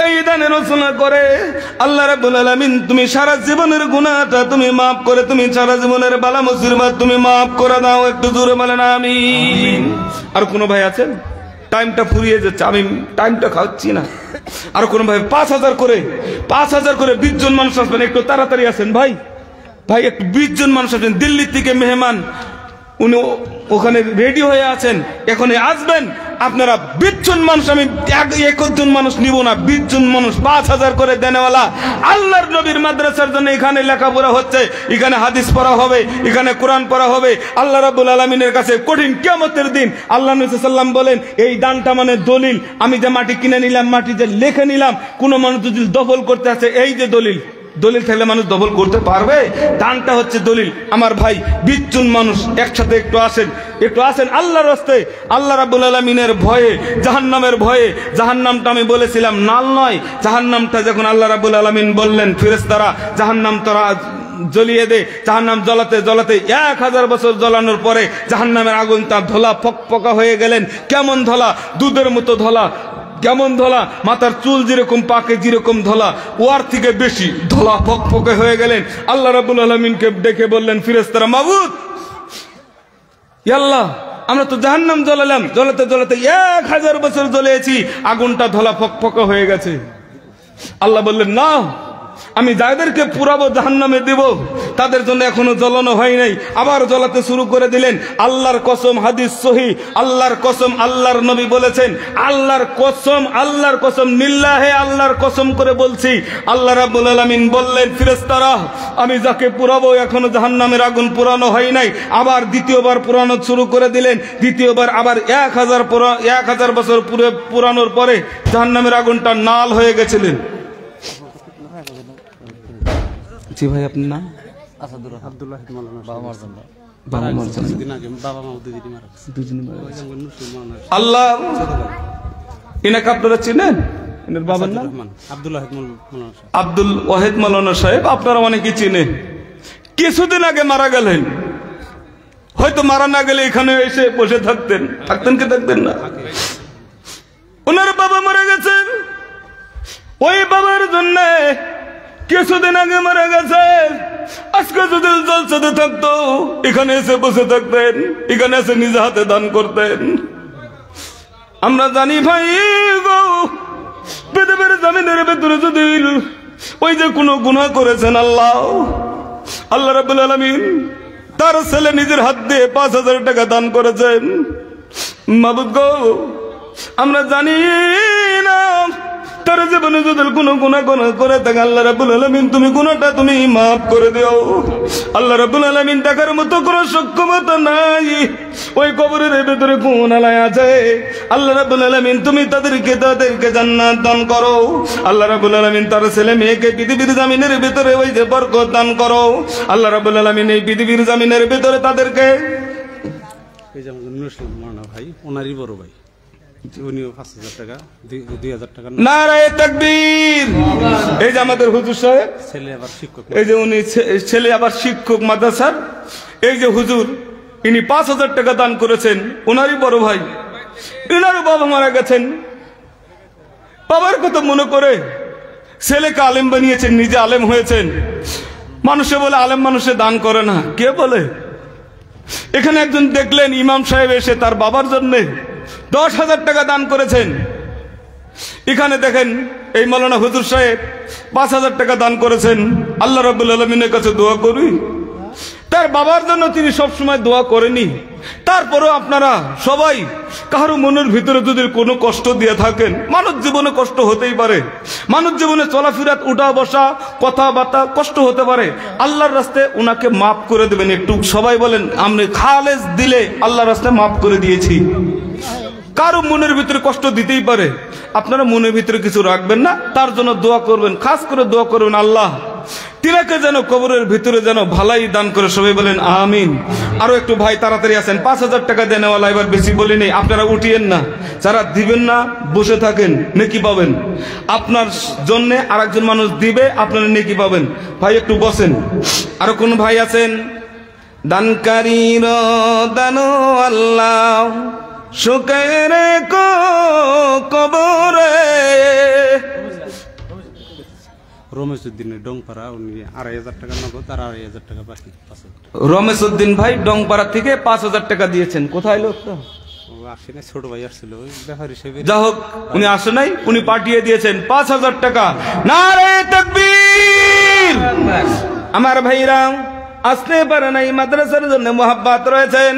এই দানের রচনা করে আল্লাহ রাব্বুল আলামিন তুমি সারা জীবনের গুনাহটা তুমি মাফ করে তুমি সারা জীবনের বালা মুসিবত তুমি মাফ করে দাও। একটু জোরে বলেন আমিন। আর কোন ভাই আছেন? টাইমটা ফুরিয়ে যাচ্ছে, আমি টাইমটা খাচ্ছি না। আর কোন ভাই 5,000 করে 20 জন মানুষ আসবেন, একটু তাড়াতাড়ি আসেন ভাই, ভাই একটু 20 জন মানুষ আসবেন, দিল্লি থেকে মেহমান উনি ওখানে রেডি হয়ে আছেন, এখনই আসবেন আপনারা। 20 জন মানুষ, আমি 21 জন মানুষ নিব না, 20 জন মানুষ 5,000 করে দেনেওয়ালা আল্লাহর নবীর মাদ্রাসার জন্য এখানে লেখাপড়া হচ্ছে, এখানে হাদিস পড়া হবে, এখানে কোরআন পড়া হবে। আল্লাহ রাব্বুল আলামিনের কাছে কঠিন কিয়ামতের দিন আল্লাহ নবী সাল্লাল্লাহু আলাইহি ওয়াসাল্লাম বলেন এই দানটা মানে দলিল, আমি যে মাটি কিনে নিলাম, মাটি যে লিখে নিলাম, কোন মানুষ যদি দখল করতে আছে, এই যে দলিল, দলিল থাকলে মানুষ দখল করতে পারবে? দানটা হচ্ছে দলিল। আমার ভাই 20 জন মানুষ একসাথে একটু আসেন আল্লাহর রাস্তায়, আল্লাহ রাব্বুল আলামিনের ভয়ে, জাহান্নামের ভয়ে। জাহান্নামটা আমি বলেছিলাম নাল নয়, জাহান্নামটা যখন আল্লাহ রাব্বুল আলামিন বললেন ফেরেশতারা জাহান্নাম তোরা জ্বলিয়ে দে, জাহান্নাম জ্বলাতে জ্বলাতে 1000 বছর জ্বলানোর পরে জাহান্নামের আগুন তার ধলা ফকফকা হয়ে গেলেন। কেমন ধলা? দুধের মতো ধলা। কেমন ধলা? মাথার চুল যেরকম পাকে যেরকম ধলা, ওর থেকে বেশি ধলা ফকফকে হয়ে গেলেন। আল্লাহ রাব্বুল আলামিনকে ডেকে বললেন ফেরেশতারা, মাবুদ আল্লাহ, আমরা তো জাহান্নাম জ্বলালাম, জ্বলাতে জ্বলাতে 1000 বছর জ্বলেছি, আগুনটা ধলা ফকফকা হয়ে গেছে। আল্লাহ বললেন না, আমি যাদেরকে পুরাবো জাহান্নামে দেব তাদের জন্য এখনো জ্বলানো হয় নাই, আবার জ্বলাতে শুরু করে দিলেন। আল্লাহর কসম, হাদিস সহিহ, আল্লাহর কসম, আল্লাহর নবী বলেছেন, আল্লাহর কসম নিল্লাহে, আল্লাহর কসম করে বলছি, আল্লাহ রাব্বুল আলামিন বললেন ফেরেশতারা আমি যাকে পুরাবো এখনো জাহান্নামের আগুন পুরানো হয় নাই, আবার দ্বিতীয়বার পুরানো শুরু করে দিলেন। দ্বিতীয়বার আবার 1000 বছর পুরানোর পরে জাহান্নামের আগুনটা নাল হয়ে গেছিলেন। জি ভাই, আপনার নাম? আব্দুল্লাহ আল্লাহ, ইনাকে আপনারা চিনেন? এনার বাবার নাম আব্দুল ওয়াহিদ মাওলানা সাহেব। আপনারা অনেকে চিনেন। কিছুদিন আগে মারা গেলেন, হয়তো মারা না গেলে এখানে এসে বসে থাকতেন কি থাকতেন না? ওনার বাবা মারা গেছেন, ওই বাবার জন্য কিছুদিন আগে মারা গেছে। আজকে যদি জলসাতে থাকতো এখানে এসে বসে থাকতেন, এখানে এসে নিজে হাতে দান করতেন। আমরা জানি ভাই গো, পৃথিবীর জমিনের ভেতরে যদি ওই যে কোনো গুনাহ করেছেন আল্লাহ রাব্বুল আলামিন তার ছেলে নিজের হাত দিয়ে 5,000 টাকা দান করেছেন। মাবুদ গো, আমরা জানি না তার জীবনে যদি কোনো গুনাহ করে থাকে আল্লাহ রাব্বুল আলামিন তুমি গুনাহটা তুমি মাফ করে দিও। আল্লাহ রাব্বুল আলামিন দেখার মতো কোনো সক্ষমতা নাই ওই কবরের ভিতরে কোন আলাই আছে। আল্লাহ রাব্বুল আলামিন তুমি তাদেরকে জান্নাত দান করো। আল্লাহ রাব্বুল আলামিন তার ছেলে মেয়েকে পৃথিবীর জমিনের ভিতরে ওই যে বরকত দান করো। আল্লাহ রাব্বুল আলামিন এই পৃথিবীর জমিনের ভিতরে তাদেরকে, এই যে আমাদের মাওলানা ভাই, ওনারই বড় ভাই, উনিও 5,000 টাকা 2,000 টাকা। নারায়ে তাকবীর। এই যে আমাদের হুজুর সাহেব, ছেলে আবার শিক্ষক, এই যে উনি ছেলে আবার শিক্ষক মাদ্রাসার। এই যে হুজুর, ইনি 5,000 টাকা দান করেছেন, ওনারই বড় ভাই। ইনারও বাবা মারা গেছেন, বাবার কথা মনে করে ছেলেকে আলেম বানিয়েছেন, নিজে আলেম হয়েছেন। মানুষে বলে আলেম মানুষে দান করে না, কে বলে? এখানে একজন দেখলেন ইমাম সাহেব এসে তার বাবার জন্য 10,000 টাকা দান করেছেন। এখানে দেখেন এই মাওলানা হুজুর সাহেব 5,000 টাকা দান করেছেন। আল্লাহ রাব্বুল আলামিনের কাছে দোয়া করি তার বাবার জন্য তিনি সবসময় দোয়া করেনি। তারপরেও আপনারা সবাই কারো মনের ভিতরে যদি কোনো কষ্ট দিয়ে থাকেন, মানব জীবনে কষ্ট হতেই পারে, মানব জীবনে চলাফেরা উঠা বসা কথাবার্তা কষ্ট হতে পারে, আল্লাহর রাস্তায় উনাকে মাফ করে দেবেন। একটু সবাই বলেন আমি খালেস দিলে আল্লাহর রাস্তায় মাফ করে দিয়েছি। কারো মনের ভিতরে কষ্ট দিতেই পারে, আপনারা মনের ভিতরে কিছু রাখবেন না, তার জন্য দোয়া করবেন, খাস করে দোয়া করবেন আল্লাহ তিনাকে যেন কবরের ভিতরে যেন ভালাই দান করে। সবাই বলেন আমিন। আরো একটু ভাই তাড়াতাড়ি আসেন, 5,000 টাকা দেনেওয়ালা, এবার বেশি বলি নেই, আপনারা উঠিয়েন না, যারা দিবেন না বসে থাকেন, নেকি পাবেন। আপনার জন্য আরেকজন মানুষ দিবে, আপনারা নেকি পাবেন। ভাই একটু বসেন। আরো কোন ভাই আছেন? দানকারীর দানো আল্লাহ সুখের কবরে। রমেশউদ্দিনের ডংপাড়া, উনি 2,500 টাকা নগদ আর 2,500 টাকা বাকি। রমেশউদ্দিন ভাই ডংপাড়া থেকে 5,000 টাকা দিয়েছেন। কোথায় লোকটা? ও আসে না, ছোট ভাই আসছিল ওই ব্যাপার হিসেবে। যা হোক, উনি আসে নাই, উনি পাঠিয়ে দিয়েছেন 5,000 টাকা। নারে তাকবীর! আমার ভাইরা আসতে পারে নাই, মাদ্রাসার জন্য মোহাব্বত রয়েছেন,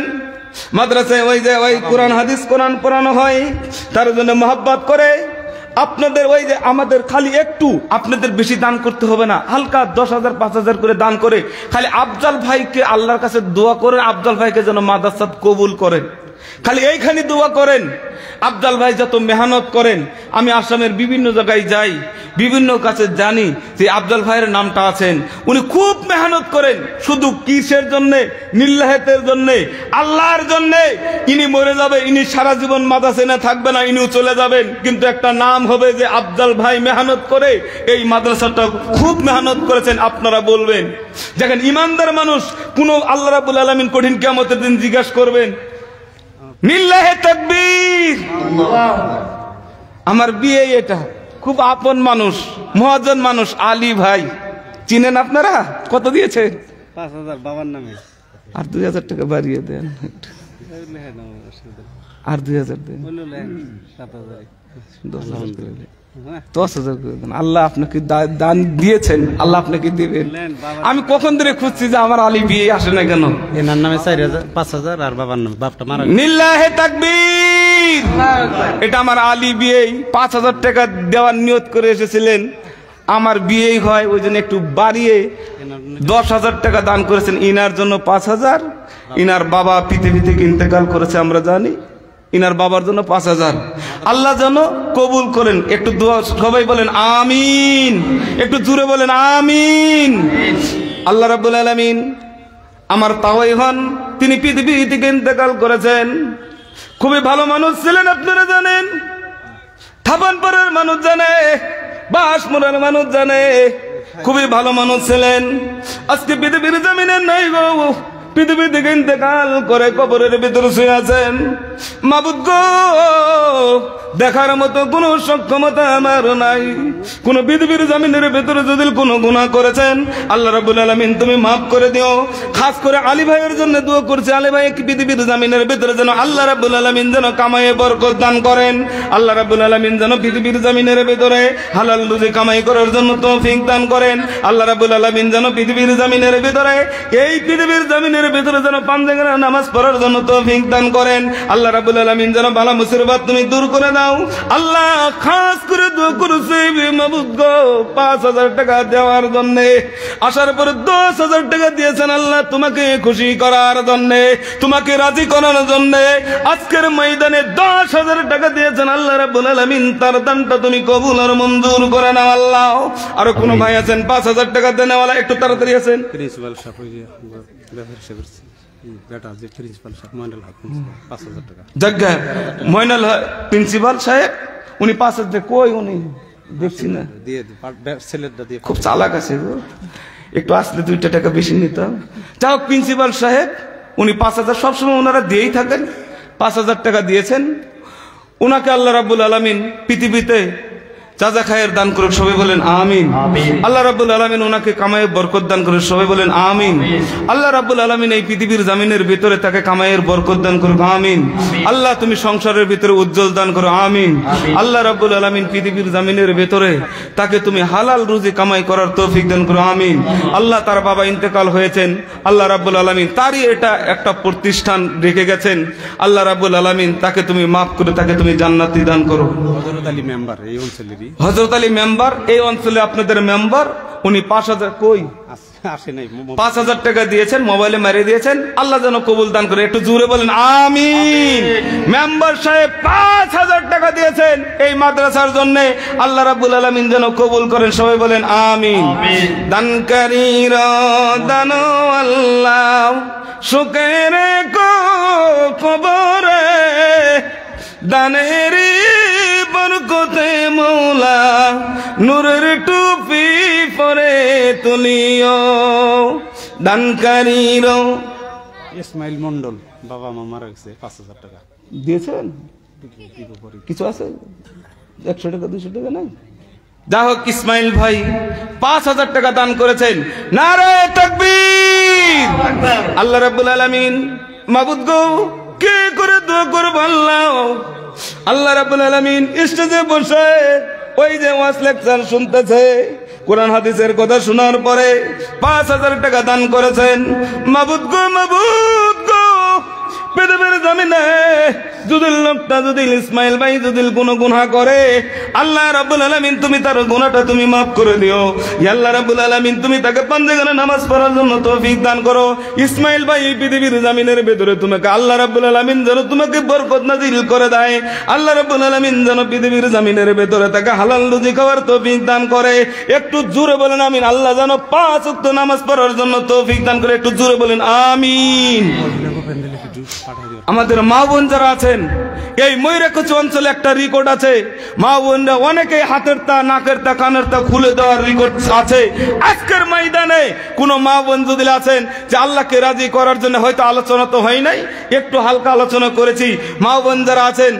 মাদ্রাসায় ওই কোরআন হাদিস কোরআন পড়ানো হয়, তার জন্য মোহাব্বত করে। আপনাদের ওই যে আমাদের খালি একটু, আপনাদের বেশি দান করতে হবে না, হালকা 10,000 5,000 করে দান করে খালি আফজাল ভাইকে আল্লাহর কাছে দোয়া করেন, আফজাল ভাইকে যেন মাদ্রাসা কবুল করেন। খালি এইখানে দোয়া করেন। আফজাল ভাই যত মেহনত করেন, আমি আসামের বিভিন্ন জায়গায় যাই, বিভিন্ন কাছে জানি যে আফজাল ভাইয়ের নামটা আছেন, উনি খুব মেহনত করেন। শুধু কিসের জন্য? নিল্লাহেতের জন্য, আল্লাহর জন্য। ইনি মরে যাবে, ইনি সারা জীবন মাদ্রাসায় না থাকবে না, ইনিও চলে যাবেন, কিন্তু একটা নাম হবে যে আফজাল ভাই মেহনত করে এই মাদ্রাসাটা খুব মেহনত করেছেন। আপনারা বলবেন, দেখেন ইমানদার মানুষ কোন আল্লাহ রাব্বুল আলামিন কঠিন কিয়ামতের দিন জিজ্ঞাসা করবেন, লিল্লাহি তাকবীর। আমার বিয়ে, এটা খুব আপন মানুষ, মহাজন মানুষ, আলী ভাই, চিনেন আপনারা? কত দিয়েছে? 5,000 বাবার নামে। আর 2,000 টাকা বাড়িয়ে দেন, আর 2,000 দেন, 10,000 করে দেন। আল্লাহ আপনাকে দান দিয়েছেন, আল্লাহ আপনাকে দিবেন। আমি কখন ধরে খুঁজছি যে আমার আলী বিয়ে আসে না কেন? এনার নামে 4,000 5,000 আর বাবার নামে, বাপটা মারা গেছে। লিল্লাহি তাকবীর! এটা আমার আলী বিয়ে, 5,000 টাকা দেওয়ার নিয়ত করে এসেছিলেন, আমার বিয়ে হয়, ওই জন্য একটু বাড়িয়ে 10,000 টাকা দান করেছেন। ইনার জন্য 5,000, ইনার বাবা পৃথিবী থেকে ইন্তেকাল করেছে আমরা জানি, ইনার বাবার জন্য 5,000। আল্লাহ যেন কবুল করেন। একটু দোয়া সবাই বলেন আমিন, একটু জোরে বলেন আমিন। আল্লাহ রাব্বুল আলামিন আমার তাওয়াই হন, তিনি পৃথিবী থেকে ইন্তেকাল করেছেন। খুবই ভালো মানুষ ছিলেন, আপনারা জানেন, থাপানপাড়ার মানুষ জানে, বাঁশমুড়ার মানুষ জানে, খুবই ভালো মানুষ ছিলেন। আজকে পৃথিবীর জমিনে নাই গো, পৃথিবী থেকে ইন্তেকাল করে কবরের ভিতরে শুয়ে আছেন। মাবুদ গো, দেখার মতো কোনো সক্ষমতা আমার নাই। কোন পৃথিবীর জমিনের ভিতরে যদি কোনো গুনাহ করেছেন, আল্লাহ রাব্বুল আলামিন তুমি মাফ করে দিও। খাস করে আলী ভাইয়ের জন্য দোয়া করছি, আলী ভাই পৃথিবীর জমিনের ভিতরে যেন আল্লাহ রাব্বুল আলামিন যেন কামায়ে বরকত দান করেন। আল্লাহ রাব্বুল আলামিন যেন পৃথিবীর জমিনের ভিতরে হালাল রুজি কামাই করার জন্য তৌফিক দান করেন। আল্লাহ রাব্বুল আলামিন যেন পৃথিবীর জমিনের ভিতরে, এই পৃথিবীর জমিনের ভিতরে যেন 5 ওয়াক্ত নামাজ পড়ার জন্য তৌফিক দান করেন। আল্লাহ রাব্বুল আলামিন যেন বালা মুসিবত তুমি দূর করে দাও। আল্লাহ খাস করে দোয়া করছি মাবুদ গো, 5,000 টাকা দেওয়ার জন্য, আসার পরে 10,000 টাকা দিয়েছেন আল্লাহ তোমাকে খুশি করার জন্য, তোমাকে রাজি করার জন্য। আজকের ময়দানে 10,000 টাকা দিয়েছেন আল্লাহ রাব্বুল আলামিন, তার দানটা তুমি কবুল আর মঞ্জুর করে নাও আল্লাহ। আর কোন ভাই আছেন 5,000 টাকা দেনেওয়ালা? একটু তাড়াতাড়ি আছেন। প্রিন্সিপাল সাহেব ওই যে ব্যবহার হিসেবে বেটা যে প্রিন্সিপাল সাহেব ময়নাল হক 5,000 টাকা জায়গা ময়নাল প্রিন্সিপাল সাহেব, উনি 5,000 কই, উনি দেখছি না, দিয়ে ছেলেটা দিয়ে খুব চালাক আছে গো, একটু আসলে 2টা টাকা বেশি নিতাম। যাও প্রিন্সিপাল সাহেব, উনি 5,000 সবসময় ওনারা দিয়েই থাকেন, 5,000 টাকা দিয়েছেন। উনাকে আল্লাহ রাব্বুল আলামিন পৃথিবীতে চাচা খায়ের দান করুক, সবাই বলেন আমিন। আল্লাহ রাব্বুল আলামিন ওনাকে কামায়ে বরকত দান করুক, সবাই বলেন আমিন। আল্লাহ রাব্বুল আলামিন এই পৃথিবীর জামিনের ভিতরে তাকে কামায়ের বরকত দান করুক, আমিন। আল্লাহ তুমি সংসারের ভিতরে উজ্জ্বল দান করো, আমিন। আল্লাহ রাব্বুল আলামিন পৃথিবীর জামিনের ভিতরে তাকে তুমি হালাল রুজি কামাই করার তৌফিক দান করো, আমিন। আল্লাহ তার বাবা ইন্তেকাল হয়েছেন, আল্লাহ রাব্বুল আলামিন তারই এটা একটা প্রতিষ্ঠান রেখে গেছেন, আল্লাহ রাব্বুল আলামিন তাকে তুমি মাফ করে তাকে তুমি জান্নাতি দান করো। হযরত আলী মেম্বার এই অঞ্চলেরই, হযরত আলী মেম্বার এই অঞ্চলে আপনাদের মেম্বার, উনি 5000 কই আসে নাই 5000 টাকা দিয়েছেন, মোবাইলে মারিয়ে দিয়েছেন, আল্লাহ যেন কবুল দান করে, একটু জোরে বলেন আমিন। মেম্বার সাহেব 5000 টাকা দিয়েছেন এই মাদ্রাসার জন্য, আল্লাহ রাব্বুল আলামিন যেন কবুল করেন, সবাই বলেন আমিন। দানকারীর দান আল্লাহ সুখের কবরে, দানেরই বরকতে মৌলা নূরের টুপি পরে তুলিও। দানকারীর ইসমাইল মন্ডল বাবা মা মারা গেছে, 5000 টাকা দিয়েছেন। কিছু আছে 100 টাকা 200 টাকা নাই, যা হোক ইসমাইল ভাই 5000 টাকা দান করেছেন, নারে তাকবীর। আল্লাহ রাব্বুল আলামিন মাবুদ গো কে করে দোয়া করব আল্লাহ। আল্লাহ রাব্বুল আলামিন স্টেজে বসে ওই যে ওয়াজ লেকচার শুনতেছে, কোরআন হাদিসের কথা শোনার পরে 5000 টাকা দান করেছেন। মাবুদ গো পৃথিবীর জমিনে যদি লোকটা যদি ইসমাইল ভাই যদি কোনো গুনাহ করে, আল্লাহ রাব্বুল আলামিন তুমি তার গুনাহটা তুমি মাফ করে দিও। আল্লাহ রাব্বুল আলামিন তুমি তাকে পাঁচওয়াক্ত নামাজ পড়ার জন্য তৌফিক দান করো। ইসমাইল ভাই এই পৃথিবীর জমিনের ভিতরে তোমাকে আল্লাহ রাব্বুল আলামিন যেন তোমাকে বরকত নাজিল করে দেয়। আল্লাহ রাব্বুল আলামিন যেন পৃথিবীর জমিনের ভিতরে তাকে হালাল রুজি খাওয়ার তৌফিক দান করে। একটু জোরে বলেন আমিন। আল্লাহ যেন 5 ওয়াক্ত নামাজ পড়ার জন্য তৌফিক দান করে, একটু জোরে বলেন আমিন। আমাদের মা বোন যারা আছেন, এই ময়ূরাকুচি অঞ্চলে একটা রেকর্ড আছে, মা বোনরা অনেকে হাতের তা নাকের তা কানের তা খুলে দেওয়ার রেকর্ড আছে। আজকের ময়দানে কোন মা বোন যদি আছেন যে আল্লাহকে রাজি করার জন্য, হয়তো আলোচনা তো হয় নাই, একটু হালকা আলোচনা করেছি, মা বোন যারা আছেন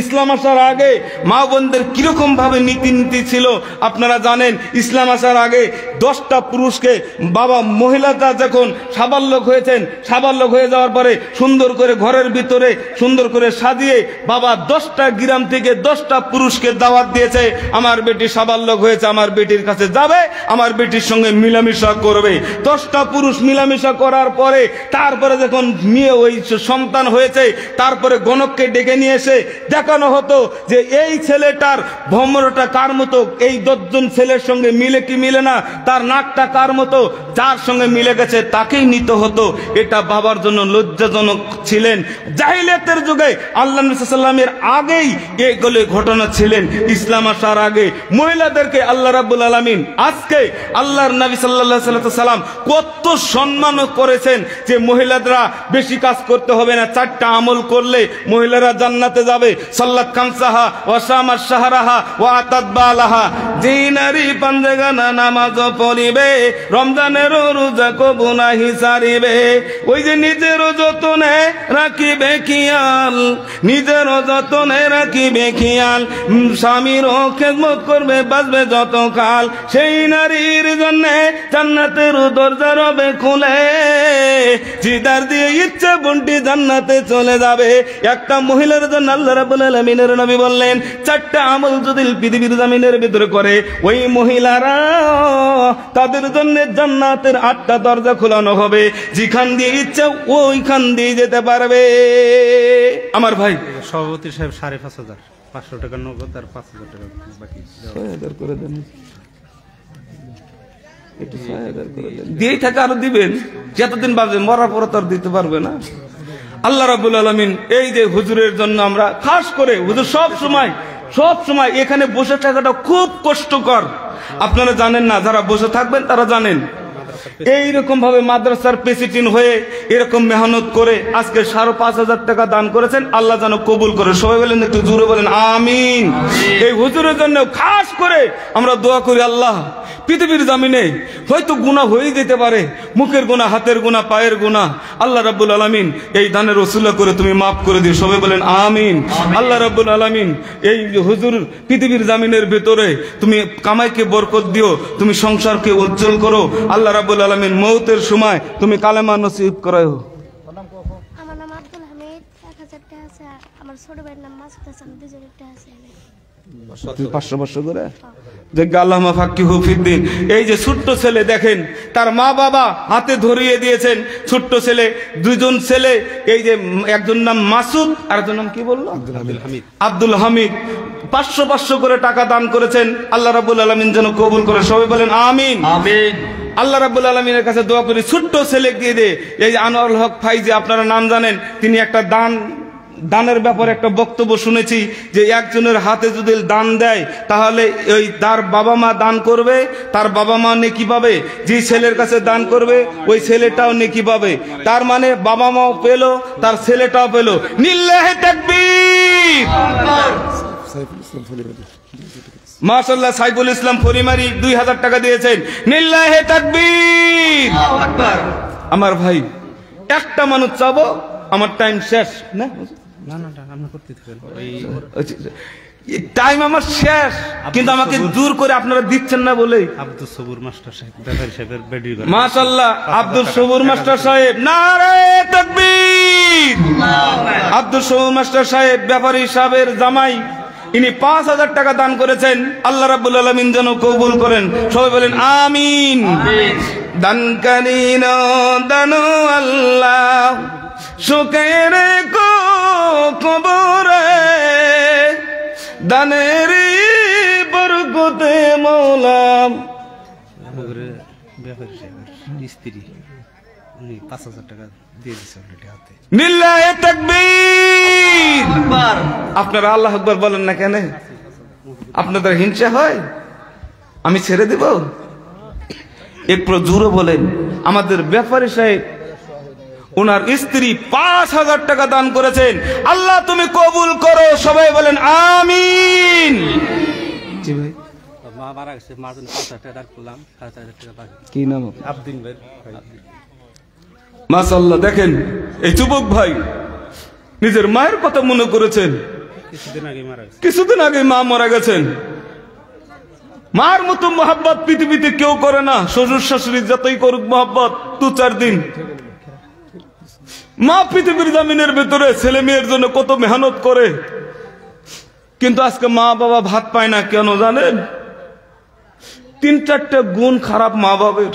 ইসলাম আসার আগে মা বোনদের কিরকম ভাবে নীতি ছিল আপনারা জানেন। ইসলাম আসার আগে 10টা পুরুষকে বাবা মহিলাটা যখন সাবালক হয়েছেন, সাবালক হয়ে যাওয়ার পরে সুন্দর করে ঘরের ভিতরে সুন্দর করে সাজিয়ে বাবা 10টা গ্রাম থেকে 10টা পুরুষকে দাওয়াত দিয়েছে, আমার বেটি সাবালক হয়েছে, আমার বেটির কাছে যাবে, আমার বেটির সঙ্গে মিলামিশা করবে। 10টা পুরুষ মিলামিশা করার পরে তারপরে যখন মেয়ে ওই সন্তান হয়েছে, তারপরে গণককে ডেকে নিয়ে এসে দেখানো হতো যে এই ছেলেটার ভ্রমরটা কার মতো, এই 10 জন ছেলের সঙ্গে মিলে কি মিলে না, তার নাকটা কার মতো, যার সঙ্গে মিলে গেছে তাকেই নিতে হতো। এটা বাবার জন্য লজ্জাজনক ছিলেন। জাহিলিয়াতের যুগে আল্লাহ নবী সাল্লাল্লাহু আলাইহি ওয়াসাল্লামের আগেই এগুলো ঘটনা ছিলেন। ইসলাম আসার আগে মহিলাদেরকে আল্লাহ রাব্বুল আলামিন আজকে আল্লাহর নবী সাল্লাল্লাহু আলাইহি ওয়াসাল্লাম কত সম্মান করেছেন যে মহিলারা বেশি কাজ করতে হবে না, 4টা আমল করলে মহিলারা জান্নাতে যাবে। সাল্লাত খামসাহা ওয়া সামাত শাহরাহা ওয়া আতাত বালাহা, যে নারী পাঞ্জেগানা নামাজ পড়িবে, রমজানের রোজা কবু নাহি ছাড়িবে। ওই যে নিজের যতনে রাখিবে খেয়াল, নিজের যতনে রাখিবে খেয়াল, স্বামীর খেদমত করবে বাঁচবে যত কাল, সেই নারীর জন্য জান্নাতের দরজা রবে খুলে, জিদার দিয়ে ইচ্ছা বন্টি জান্নাতে চলে যাবে। একটা মহিলার জন্য আল্লাহ রাব্বুল আলামিনের নবী বললেন 4টা আমল যদি পৃথিবীর জমিনের ভিতরে করে, ওই মহিলারা তাদের জন্য জান্নাতের 8টা দরজা খোলানো হবে, যেখান দিয়ে ইচ্ছা ওইখান দিয়ে যেতে পারবে। আমার ভাই সভাপতি সাহেব 5,500 500 টাকা নগদ আর 5,000 টাকা বাকি 6,000 করে দেন, একটু 6,000 করে দেন, দিয়েই থাকে আরো দিবেন, যতদিন বাজে মরার পর তো দিতে পারবে না। আল্লাহ রাব্বুল আলামিন এই যে হুজুরের জন্য আমরা খাস করে, হুজুর সব সময় এখানে বসে থাকাটা খুব কষ্টকর, আপনারা জানেন না, যারা বসে থাকবেন তারা জানেন। এইরকম ভাবে মাদ্রাসার প্রেসিডেন্ট হয়ে এরকম মেহনত করে আজকে 5,500 টাকা দান করেছেন। আল্লাহ যেন কবুল করে। সবাই বলেন, একটু জোরে বলেন আমিন। এই হুজুরের জন্য খাস করে আমরা দোয়া করি, আল্লাহ পৃথিবীর জমিনে হয়তো গুনাহ হয়ে যেতে পারে, মুখের গুনাহ, হাতের গুনাহ, পায়ের গুনাহ, আল্লাহ রাব্বুল আলামিন এই দানের ওসিলা করে তুমি মাফ করে দিও। সবাই বলেন আমিন। আল্লাহ রাব্বুল আলামিন এই হুজুর পৃথিবীর জমিনের ভিতরে তুমি কামাইকে বরকত দিও, তুমি সংসারকে উজ্জ্বল করো। আল্লাহ রাব্বুল আলামিন মৌতের সময় তুমি কালেমা নসিব করাও। আমার নাম আব্দুল হামিদ, 1000 টাকা আছে। আমার ছোট ভাইয়ের নাম মাসুদ হাসান, 2000 টাকা আছে। 500 করে যে আল্লাহুম্মা ফাক্কিহু ফিদ্দিন। এই যে ছোট্ট ছেলে দেখেন, তার মা বাবা হাতে ধরিয়ে দিয়েছেন। ছোট্ট ছেলে, দুইজন ছেলে, এই যে একজন নাম মাসুদ আর একজন নাম কি বললো, আব্দুল হামিদ। 500 করে টাকা দান করেছেন। আল্লাহ রাব্বুল আলামিন যেন কবুল করে। সবাই বলেন আমিন। আল্লাহ রাব্বুল আলামিনের কাছে দোয়া করি, ছোট্ট ছেলে দিয়ে দে। এই যে আনোয়ারুল হক ফাইজি, আপনারা নাম জানেন, তিনি একটা দানের ব্যাপারে একটা বক্তব্য শুনেছি যে একজনের হাতে যদি দান দেয় তাহলে ওই তার বাবা মা দান করবে, তার বাবা মা নেকি পাবে। যে ছেলের কাছে দান করবে ওই ছেলেটাও নেকি পাবে। তার মানে বাবা মাও পেল, তার ছেলেটাও পেল। লিল্লাহি তাকবীর। মাশাআল্লাহ। সাইফুল ইসলাম ফরিমারি 2000 টাকা দিয়েছেন। লিল্লাহি তাকবীর। আমার ভাই, একটা মানুষ চাবো, আমার টাইম শেষ না, টাইম আমার শেষ, কিন্তু আমাকে দূর করে আপনারা দিচ্ছেন না বলে। আব্দুল সবুর মাস্টার সাহেব, ব্যাপারী সাহেবের বেডি। মাশাআল্লাহ, আব্দুল সবুর মাস্টার সাহেব, নারে তাকবীর। আব্দুল সবুর মাস্টার সাহেব ব্যাপারী সাহেবের জামাই, ইনি 5,000 টাকা দান করেছেন। আল্লাহ রাব্বুল আলামিন যেন কবুল করেন। সবাই বলেন আমিন। দানকারীর দানো আল্লাহ, শোকের কবরে দানের বরকতে মওলা। ব্যাপারী সাহেবের স্ত্রী, উনি 5,000 টাকা দিয়ে দিয়েছে অলরেডি হাতে। লিল্লাহি তাকবীর। আপনারা আল্লাহু আকবার বলেন না কেন? আপনাদের হিংসা হয় আমি ছেড়ে দেব? একটু জোরে বলেন। আমাদের ব্যাপারী সাহেব, ওনার স্ত্রী 5,000 টাকা দান করেছেন। আল্লাহ তুমি কবুল করো। সবাই বলেন আমিন। জি ভাই, মা মারা গেছে, মার জন্য 5,000 টাকা দান করলাম, 7,000 টাকা বাকি। কি নাম? আব্দিন ভাই। মাশাআল্লাহ। দেখেন, এই যুবক ভাই নিজের মায়ের কথা মনে করেছেন। কিছুদিন আগে মা মারা গেছেন। মার মতো মোহাব্বত পৃথিবীতে কেউ করে না। শ্বশুর শাশুড়ি যতই করুক মোহাব্বত, 2-4 দিন। মা পৃথিবীর জমিনের ভেতরে ছেলে মেয়ের জন্য কত মেহনত করে, কিন্তু আজকে মা বাবা ভাত পায় না। কেন জানেন? 3-4টা গুণ খারাপ মা বাবার।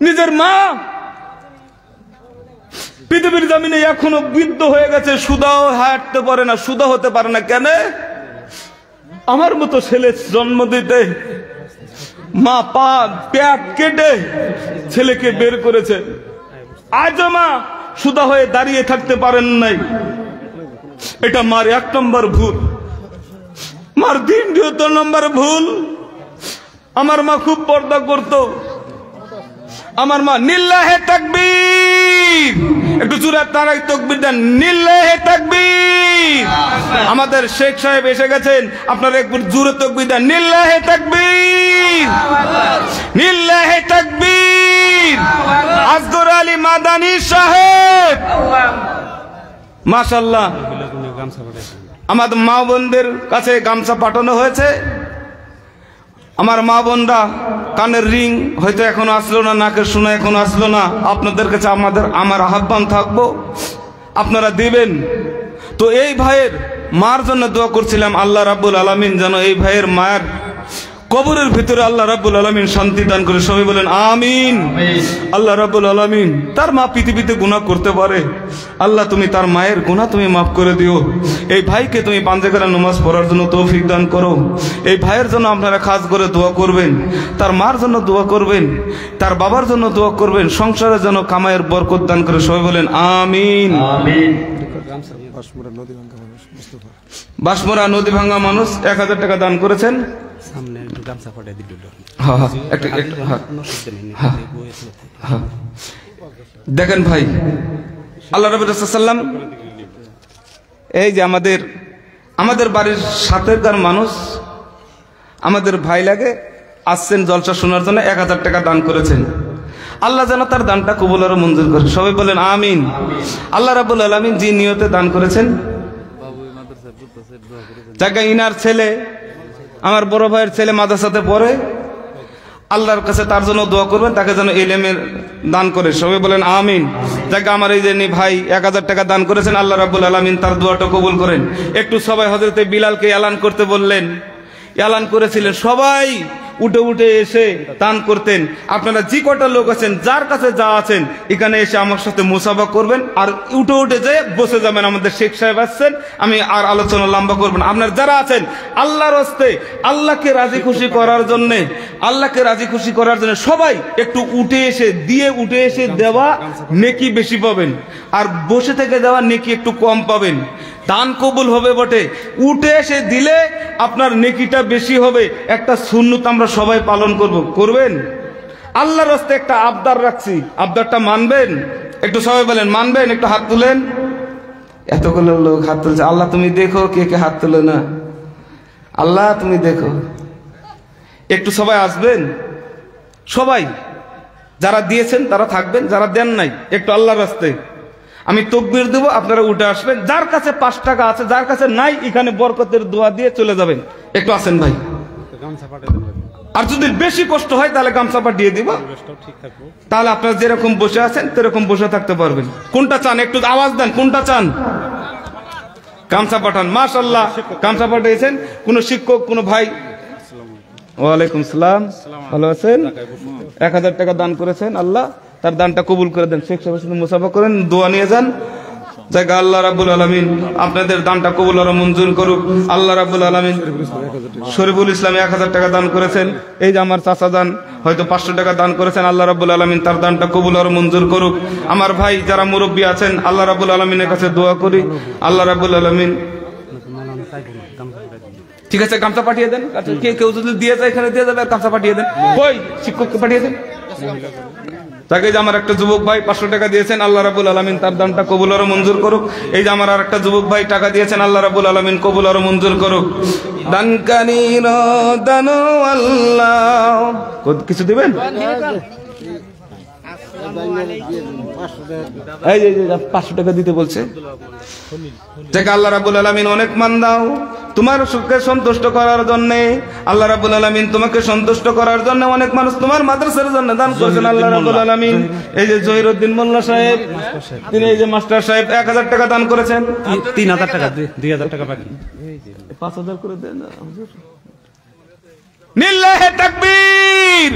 নিজের মা পৃথিবীর জমিনে এখনো বৃদ্ধ হয়ে গেছে, সুদাও হাঁটতে পারে না, সুদা হতে পারে না। কেন? আমার মতো ছেলে জন্ম দিতে মা পেট কেটে ছেলেকে বের করেছে। আজ মা সুদা হয়ে দাঁড়িয়ে থাকতে পারেন নাই। এটা মার 1 নম্বর ভুল। মার 2 নম্বর ভুল, আমার মা খুব পর্দা করত। আমার মা লিল্লাহি তাকবীর। একটু জোরে তারাই তাকবীর দেন। লিল্লাহি তাকবীর। আমাদের শেখ সাহেব এসে গেছেন, আপনারা একটু জোরে তাকবীর দেন। লিল্লাহি তাকবীর। লিল্লাহি তাকবীর। আসগর আলী মাদানী সাহেব, মাশাআল্লাহ। আমাদের মা বোনদের কাছে গামছা পাঠানো হয়েছে। আমার মা বোনরা কানের রিং হয়তো এখনো আসলো না, নাকের সোনা এখনো আসলো না। আপনাদের কাছে আমার আহ্বান থাকবো, আপনারা দিবেন। তো এই ভাইয়ের মার জন্য দোয়া করছিলাম, আল্লাহ রাব্বুল আলামিন যেন এই ভাইয়ের মায়ের কবরের ভিতরে আল্লাহ রাব্বুল আলামিন শান্তি দান করে। সবাই বলেন আমিন। আল্লাহ রাব্বুল আলামিন, তার মা পৃথিবীতে গুনাহ করতে পারে, আল্লাহ তুমি তার মায়ের গুনাহ তুমি মাফ করে দিও। এই ভাইকে তুমি পাঞ্জেগারা নামাজ পড়ার জন্য তৌফিক দান করো। এই ভাইয়ের জন্য আপনারা খাস করে দোয়া করবেন, তার মার জন্য দোয়া করবেন, তার বাবার জন্য দোয়া করবেন, সংসারের জন্য কামাইয়ের বরকত দান করে। সবাই বলেন আমিন। বাসমুরা নদী ভাঙ্গা মানুষ 1000 টাকা দান করেছেন। সামনে একটু গামছা ফাটাই দিল হ্যাঁ হ্যাঁ একটা হ্যাঁ হ্যাঁ দেখেন ভাই আল্লাহ রাব্বুল সাল্লাম এই যে আমাদের বাড়ির সাথেকার মানুষ আমাদের ভাই লাগে আসছেন জলসা শোনার জন্য 1000 টাকা দান করেছেন আল্লাহ যেন তার দানটা কবুল আর মঞ্জুর করে সবাই বলেন আমিন আল্লাহ রাব্বুল আলামিন যে নিয়তে দান করেছেন জায়গা ইনার ছেলে আমার বড় ভাইয়ের ছেলে মাদ্রাসাতে পড়ে আল্লাহর কাছে তার জন্য দোয়া করবেন তাকে যেন ইলমের দান করে সবাই বলেন আমিন জায়গা আমার এই যে ভাই 1000 টাকা দান করেছেন আল্লাহ রাব্বুল আলামিন তার দোয়াটা কবুল করেন একটু সবাই হযরতে বিলালকে এলান করতে বললেন এলান করেছিলেন সবাই উঠে উঠে এসে দান করতেন আপনারা যে কটা লোক আছেন যার কাছে যা আছেন এখানে এসে আমার সাথে মুসাফা করবেন আর উঠে উঠে যেয়ে বসে যাবেন আমাদের শেখ সাহেব আসছেন আমি আর আলোচনা লম্বা করব না আপনারা যারা আছেন আল্লাহর হস্তে আল্লাহকে রাজি খুশি করার জন্য সবাই একটু উঠে এসে দেওয়া নেকি বেশি পাবেন আর বসে থেকে দেওয়া নেকি একটু কম পাবেন দান কবুল হবে বটে উঠে এসে দিলে আপনার নেকিটা বেশি হবে একটা সুন্নত আমরা সবাই পালন করবেন আল্লাহর রাস্তায় একটা আবদার রাখছি আবদারটা মানবেন একটু সবাই বলেন মানবেন একটু হাত তুলেন এতগুলো লোক হাত তুলছে আল্লাহ তুমি দেখো কে কে হাত তুলে না আল্লাহ তুমি দেখো একটু সবাই আসবেন সবাই যারা দিয়েছেন তারা থাকবেন যারা দেন নাই একটু আল্লাহর রাস্তায় আমি তাকবীর দেব আপনারা উঠে আসবেন যার কাছে 5 টাকা আছে যার কাছে নাই এখানে বরকতের দোয়া দিয়ে চলে যাবেন একটু আসেন ভাই আর যদি বেশি কষ্ট হয় তাহলে গামছা পাঠিয়ে দিব তাহলে আপনারা যেরকম বসে আছেন সেরকম বসে থাকতে পারবেন কোনটা চান একটু আওয়াজ দেন কোনটা চান গামছা পাঠান মাশাআল্লাহ গামছা পাঠিয়েছেন কোন শিক্ষক কোন ভাই ওয়ালাইকুম সালাম ভালো আছেন 1000 টাকা দান করেছেন আল্লাহ তার দানটা কবুল করে দেন শেখ সাহেবের সাথে মুসাফা করেন দোয়া নিয়ে যান জায়গা আল্লাহ রাব্বুল আলামিন আপনাদের দানটা কবুল আর মঞ্জুর করুক আল্লাহ রাব্বুল আলামিন শরীফুল ইসলাম 1000 টাকা দান করেছেন এই যে আমার চাচা দান হয়তো 500 টাকা দান করেছেন আল্লাহ রাব্বুল আলামিন তার দানটা কবুল আর মঞ্জুর করুক আমার ভাই যারা মুরব্বী আছেন আল্লাহ রাব্বুল আলামিনের কাছে দোয়া করি আল্লাহ রাব্বুল আলামিন ঠিক আছে গামছা পাঠিয়ে দেন কেউ যদি দিয়ে যায় এখানে দিয়ে যাবে আর গামছা পাঠিয়ে দেন কই শিক্ষককে পাঠিয়ে দেন তাকে যে আমার একটা যুবক ভাই 500 টাকা দিয়েছেন আল্লাহ রাব্বুল আলামিন তার দানটা কবুল আর মঞ্জুর করুক এই যে আমার আরেকটা যুবক ভাই টাকা দিয়েছেন আল্লাহ রাব্বুল আলামিন কবুল আর মঞ্জুর করুক দানকারীর দান আল্লাহ কিছু দিবেন এই যে 500 টাকা দিতে বলছে যাকে আল্লাহ রাব্বুল আলামিন অনেক মান দাও তোমার সুখকে সন্তুষ্ট করার জন্য আল্লাহ রাব্বুল আলামিন তোমাকে সন্তুষ্ট করার জন্য অনেক মানুষ তোমার মাদ্রাসার জন্য দান করেছেন আল্লাহ রাব্বুল আলামিন এই যে জহিরউদ্দিন মোল্লা সাহেব তিনি এই যে মাস্টার সাহেব 1000 টাকা দান করেছেন 3000 টাকা 2000 টাকা বাকি 5000 করে দেন না হুজুর নিল্লাহে তাকবীর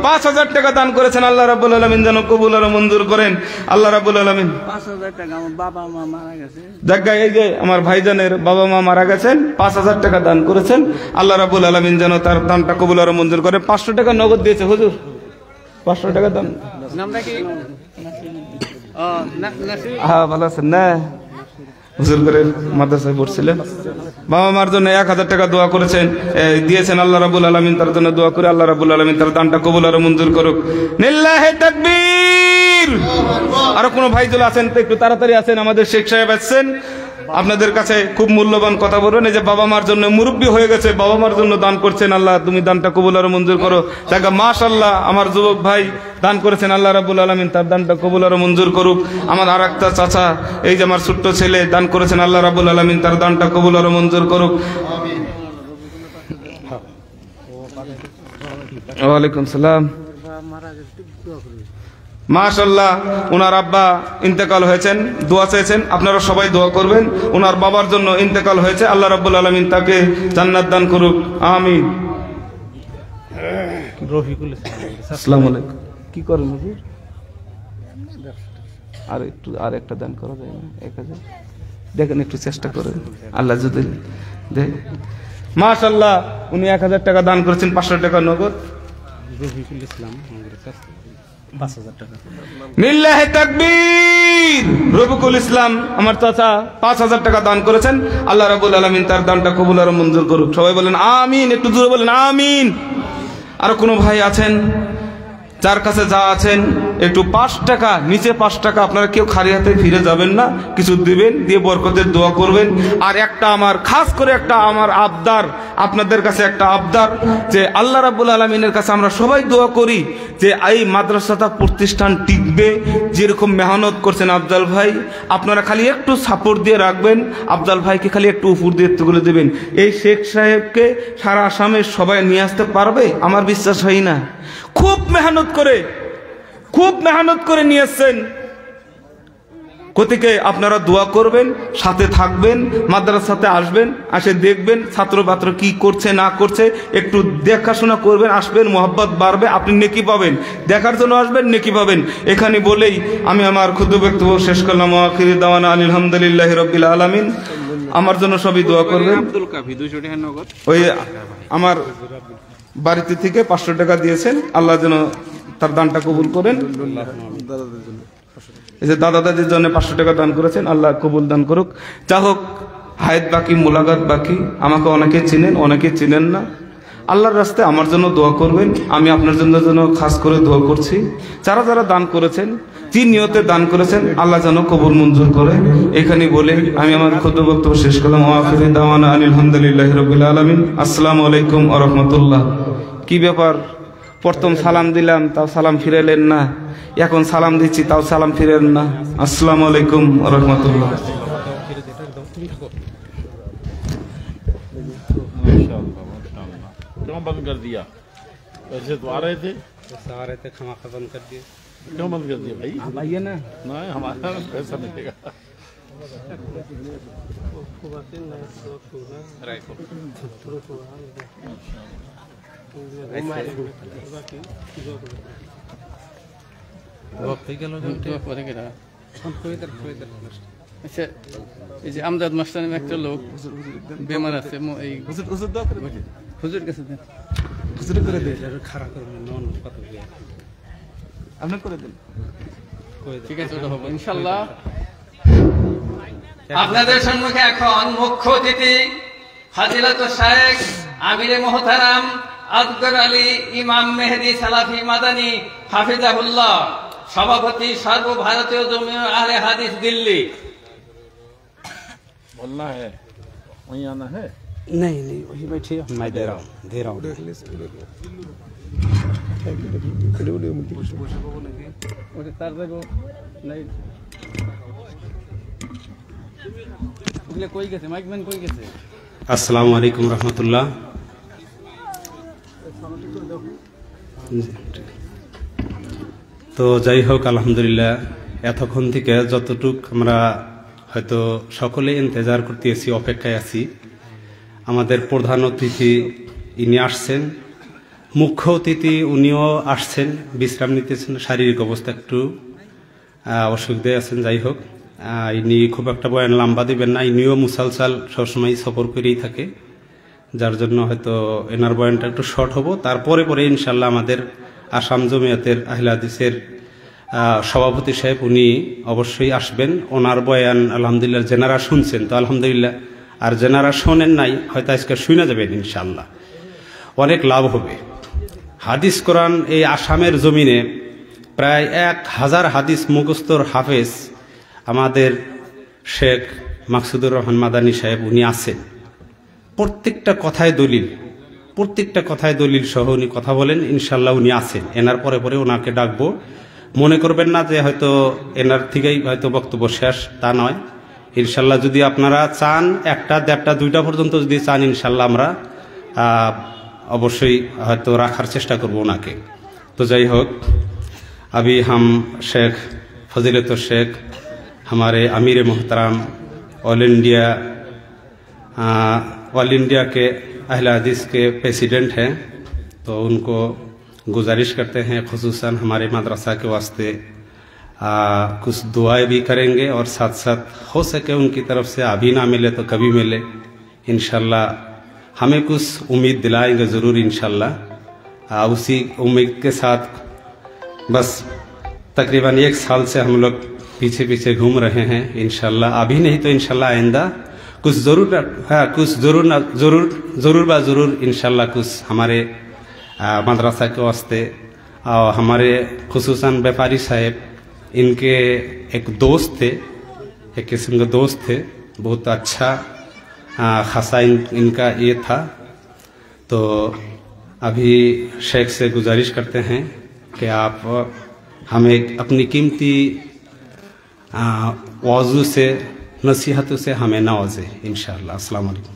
5000 টাকা দান করেছেন আল্লাহ রাব্বুল আলামিন যেন কবুল আর মঞ্জুর করেন আল্লাহ রাব্বুল আলামিন 5000 টাকা আমার বাবা মা মারা গেছে জায়গা এই যে আমার ভাইজানের বাবা মা মারা গেছেন 5000 টাকা দান করেছেন আল্লাহ রাব্বুল আলামিন যেন তার দানটা কবুল আর মঞ্জুর করে 500 টাকা নগদ দিয়েছে হুজুর 500 টাকা দান নামটা কি নাসির হ্যাঁ ভালো আছেন না হুজুর করে মাদ্রাসায় পড়ছিলেন বাবা মার জন্য 1000 টাকা দোয়া করেছেন দিয়েছেন আল্লাহ রাব্বুল আলামিন তার জন্য দোয়া করে আল্লাহ রাব্বুল আলামিন তার দানটা কবুল আর মঞ্জুর করুক লিল্লাহি তাকবীর আর কোন ভাইজুল আছেন তো একটু তাড়াতাড়ি আছেন আমাদের শেখ সাহেব আছেন আপনাদের কাছে খুব মূল্যবান কথা বলবেন এই যে বাবা মার জন্য মুরব্বি হয়ে গেছে বাবা মার জন্য দান করছেন আল্লাহ তুমি দানটা কবুল আর মঞ্জুর করো জায়গা মাশাআল্লাহ আমার যুবক ভাই দান করেছেন আল্লাহ রাব্বুল আলামিন তার দানটা কবুল আর মঞ্জুর করুক আমার আরেকটা চাচা এই যে আমার ছোট্ট ছেলে দান করেছেন আল্লাহ রাব্বুল আলামিন তার দানটা কবুল আর মঞ্জুর করুক ওয়ালাইকুম সালাম মাশাআল্লাহ ওনার আব্বা ইন্তেকাল হয়েছেন দোয়া চেয়েছেন আপনারা সবাই দোয়া করবেন ওনার বাবার জন্য ইন্তেকাল হয়েছে আল্লাহ রাব্বুল আলামিন তাকে জান্নাত দান করুক আমিন রফিকুল আসসালামু আলাইকুম কি করেন হুজুর আর একটা দান করা যায় না 1000 দেখেন একটু চেষ্টা করেন আল্লাহ যদি দেয় মাশাআল্লাহ উনি 1000 টাকা দান করেছেন 500 টাকা নগদ রফিকুল ইসলাম 5,000 টাকা। লিল্লাহি তাকবীর। রফিকুল ইসলাম আমার চাচা 5,000 টাকা দান করেছেন। আল্লাহ রাব্বুল আলামিন তার দানটা কবুল আর মঞ্জুর করুক। সবাই বলেন আমিন, একটু জোরে বলেন আমিন। আর কোনো ভাই আছেন যার কাছে যা আছেন একটু 5 টাকা, নিচে 5 টাকা, আপনারা কেউ খালি হাতে ফিরে যাবেন না, কিছু দিবেন, দিয়ে বরকতের দোয়া করবেন। আর একটা আমার খাস করে একটা আমার আবদার, আপনাদের কাছে একটা আবদার, যে আল্লাহ রাব্বুল আলামিনের কাছে আমরা সবাই দোয়া করি যে এই মাদ্রাসাটা প্রতিষ্ঠান টিকবে। যেরকম মেহনত করছেন আফজাল ভাই, আপনারা খালি একটু সাপোর্ট দিয়ে রাখবেন, আফজাল ভাইকে খালি একটু উপর দিয়ে তুলে দেবেন। এই শেখ সাহেবকে সারা আসামের সবাই নিয়ে আসতে পারবে আমার বিশ্বাস হয় না। খুব মেহনত করে নিয়ে এসছেন। গতিকে আপনারা দোয়া করবেন, সাথে থাকবেন, মাদ্রাসাতে আসবেন, আসে দেখবেন ছাত্র ছাত্র কি করছে না করছে, একটু দেখাশোনা করবেন, আসবেন, মোহাব্বত বাড়বে, আপনি নেকি পাবেন। দেখার জন্য আসবেন, নেকি পাবেন। এখানে বলেই আমি আমার ক্ষুদ্র বক্তব্য শেষ করলাম। আখিরি দাওয়ানা আলহামদুলিল্লাহি রাব্বিল আলামিন। আমার জন্য সবই দোয়া করবেন। আব্দুল কাফি 200 টাকা নগদ। ওই আমার বাড়িতে থেকে 500 টাকা দিয়েছেন, আল্লাহ যেন তার দানটা কবুল করেন। এই যে দাদা দাদির জন্য 500 টাকা দান করেছেন, আল্লাহ কবুল দান করুক। যা হোক, হায়াত বাকি, মোলাকাত বাকি। আমাকে অনেকে চিনেন, অনেকে চিনেন না। আল্লাহর রাস্তায় আমার জন্য দোয়া করবেন। আমি আপনার জন্য খাস করে দোয়া করছি। যারা যারা দান করেছেন, যে নিয়তে দান করেছেন, আল্লাহ যেন কবুল মঞ্জুর করে। এখানে বলে আমি আমার ক্ষুদ্র বক্তব্য শেষ করলাম। আখিরি দাওয়ানা আলহামদুলিল্লাহি রাব্বিল আলামিন। আসসালামু আলাইকুম ওয়া রাহমাতুল্লাহ। কি ব্যাপার, প্রথম সালাম দিলাম তাও সালাম ফিরাইলেন না, এখন সালাম দিচ্ছি তাও সালাম ফিরেন না। আসসালামু আলাইকুম ওয়া রাহমাতুল্লাহ। क्यों बंद कर दिया? वैसे तो आ रहे थे, क्षमा बंद कर दिए। क्यों बंद कर दिया भाई? अब आइए ना। नहीं, हमारा पैसा मिलेगा। আচ্ছা, এই যে আমজাদ মাস্টার নামে একটা লোক বেমার আছে, এই হুজুর কাছে দেন, আপনি করে দেন। ঠিক আছে, ওটা হবে ইনশাআল্লাহ। আপনাদের সম্মুখে এখন মুখ্য অতিথি ফাজিলাতুল শেখ আমিরে মোহতারাম আসগর আলী ইমাম মেহেদি সালাফি মাদানী হাফিজাহুল্লাহ, সভাপতি সর্বভারতীয় জমিয়ত আহলে হাদিস দিল্লি। बोलना है, वहीं आना है। नहीं वही बैठिए, मैं दे रहा हूँ। ওটা তার দেবো নাই, ওগুলো কই গেছে, মাইকম্যান কই গেছে? আসসালামু আলাইকুম রহমতুল্লাহ। তো যাই হোক, আলহামদুলিল্লাহ, এতক্ষণ থেকে যতটুক আমরা হয়তো সকলে ইন্তজার করতেছি, অপেক্ষায় আছি। আমাদের প্রধান অতিথি ইনি আসছেন, মুখ্য অতিথি উনিও আসছেন, বিশ্রাম নিতেছেন, শারীরিক অবস্থা একটু অসুবিধায় আছেন। যাই হোক, ইনি খুব একটা বয়ান লম্বা দিবেন না, ইনিও মুসালসাল সবসময় সফর করেই থাকে, যার জন্য হয়তো এনার বয়ানটা একটু শর্ট হবো। তারপরে ইনশাল্লাহ আমাদের আসাম জমিয়তের আহলে হাদিসের সভাপতি সাহেব উনি অবশ্যই আসবেন। ওনার বয়ান আলহামদুলিল্লাহ যেনারা শুনছেন তো আলহামদুলিল্লাহ, আর যেনারা শোনেন নাই হয়তো আজকে শুনে যাবেন ইনশাল্লাহ, অনেক লাভ হবে। হাদিস কোরআন এই আসামের জমিনে প্রায় 1000 হাদিস মুখস্থর হাফেজ আমাদের শেখ মাকসুদুর রহমান মাদানী সাহেব উনি আছেন। প্রত্যেকটা কথায় দলিল সহ উনি কথা বলেন। ইনশাল্লাহ উনি আছেন। এনার পরে ওনাকে ডাকবো। মনে করবেন না যে হয়তো এনার থেকেই হয়তো বক্তব্য শেষ, তা নয়। ইনশাল্লাহ যদি আপনারা চান 1টা, 1.5টা, 2টা পর্যন্ত যদি চান, ইনশাল্লাহ আমরা অবশ্যই হয়তো রাখার চেষ্টা করব ওনাকে। তো যাই হোক, अभी हम शेख फजीलत शेख हमारे अमीर मोहतरम ऑल इंडिया के अहले हदीस के प्रेसिडेंट हैं, तो उनको गुजारिश करते हैं खुसूसन हमारे मदरसा के वास्ते कुछ दुआएं भी करेंगे, और साथ साथ हो सके उनकी तरफ से अभी ना मिले तो कभी मिले इंशाल्लाह, हमें कुछ उम्मीद दिलाएंगे ज़रूर इंशाल्लाह। उसी उम्मीद के साथ बस तकरीबन 1 साल से हम लोग पीछे पीछे घूम रहे हैं। इंशाल्लाह अभी नहीं तो इंशाल्लाह आइंदा कुछ जरूर है, कुछ जरूर इंशाल्लाह कुछ हमारे मदरसा के वास्ते और हमारे खुसूसन व्यापारी साहब इनके एक दोस्त थे, एक किस्म के दोस्त थे, बहुत अच्छा खासा इनका ये था। तो अभी शेख से गुजारिश करते हैं कि आप हमें अपनी कीमती वाज़ू से नसीहतों से हमें नवाजें इंशाअल्लाह। अस्सलाम वालेकुम।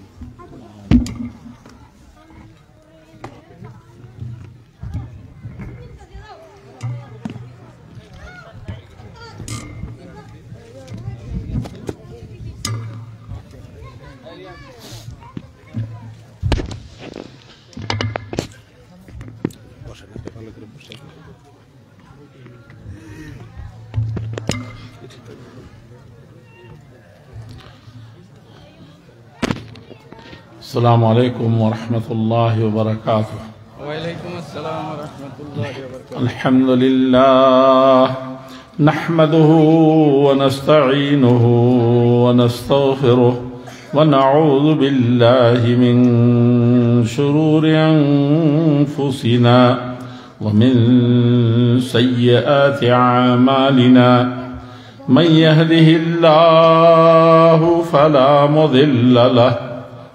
अस्सलामु अलैकुम वरहमतुल्लाहि वबरकातुह। वालेकुम अस्सलाम वरहमतुल्लाहि वबरकातुह। अल्हम्दुलिल्लाह नहमदुहु व नस्तईनुहु व नस्तगफिरुह व नऊज़ु बिल्लाहि मिन शुरूरि अनफुसिना व मिन सय्यिआति अमालिना। मन यहदिहिल्लाहु फला मुदिल्ल लहु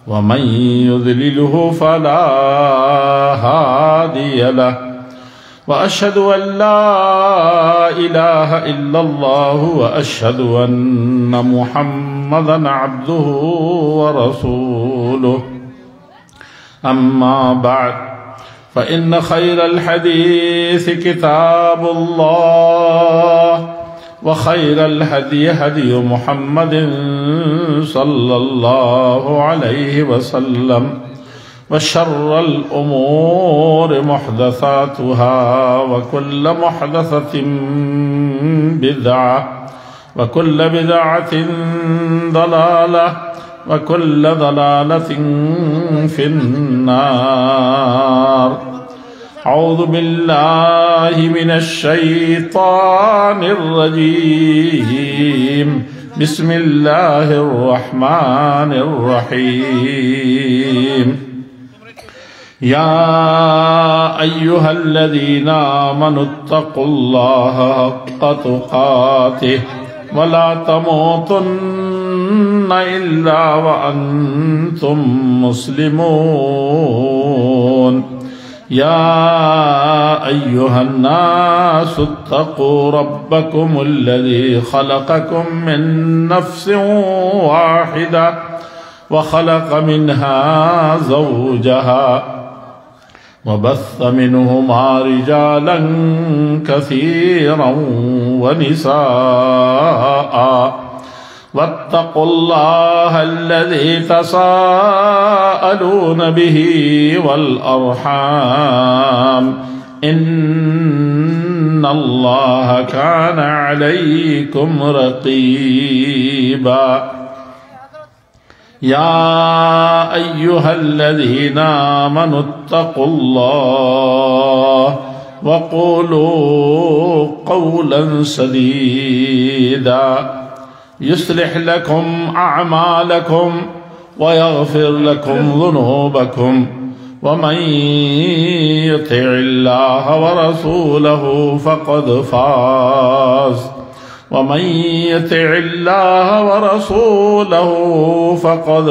वमन युद्लिलहु फला हादिय लहु व अशहदु अन ला इलाहा इल्लल्लाहु व अशहदु अन्न मुहम्मदन अब्दुहु व रसूलुहु। अम्मा बअद फ़इन्न खैरल हदीस किताबुल्लाह व खैरल हदी हदी मुहम्मदिन सल्लल्लाहु अलैहि वसल्लम व शर्रल उमूर मुहदसातुहा व कुल्ल मुहदसतिन बिदअह व कुल्ल बिदअतिन दलालह व कुल्ल दलालतिन फिन्नार। औज़ु बिल्लाहि मिनश शैतानिर रजीम। बिस्मिल्लाहिर रहमानिर रहीम। या अय्युहल्लज़ीना आमनुत्तक़ुल्लाहा हक़्क़ तुक़ातिह व ला तमूतुन्ना इल्ला व अंतुम मुस्लिमून। या अय्युहन्नासु इत्तक़ू रब्बकुमुल्लज़ी खलक़कुम मिन नफ्सिन वाहिदा व खलक़ मिन्हा ज़ौजहा व बस्स मिन्हुमा रिजालन कसीरन व निसाअ वत्तक़ुल्लाहा अल्लज़ी तसाअलून बिही वल अर्हाम इन्नल्लाहा कान अलैकुम रक़ीबा। या अय्युहल्लज़ीना आमनुत्तक़ुल्लाह व क़ूलू क़ौलन सदीदा युस्लिह लकुम अअमालकुम व यग़फिर लकुम ज़ुनूबकुम व मन युतिइल्लाह व रसूलहु फ़क़द फ़ाज़ व मन युतिइल्लाह व रसूलहु फ़क़द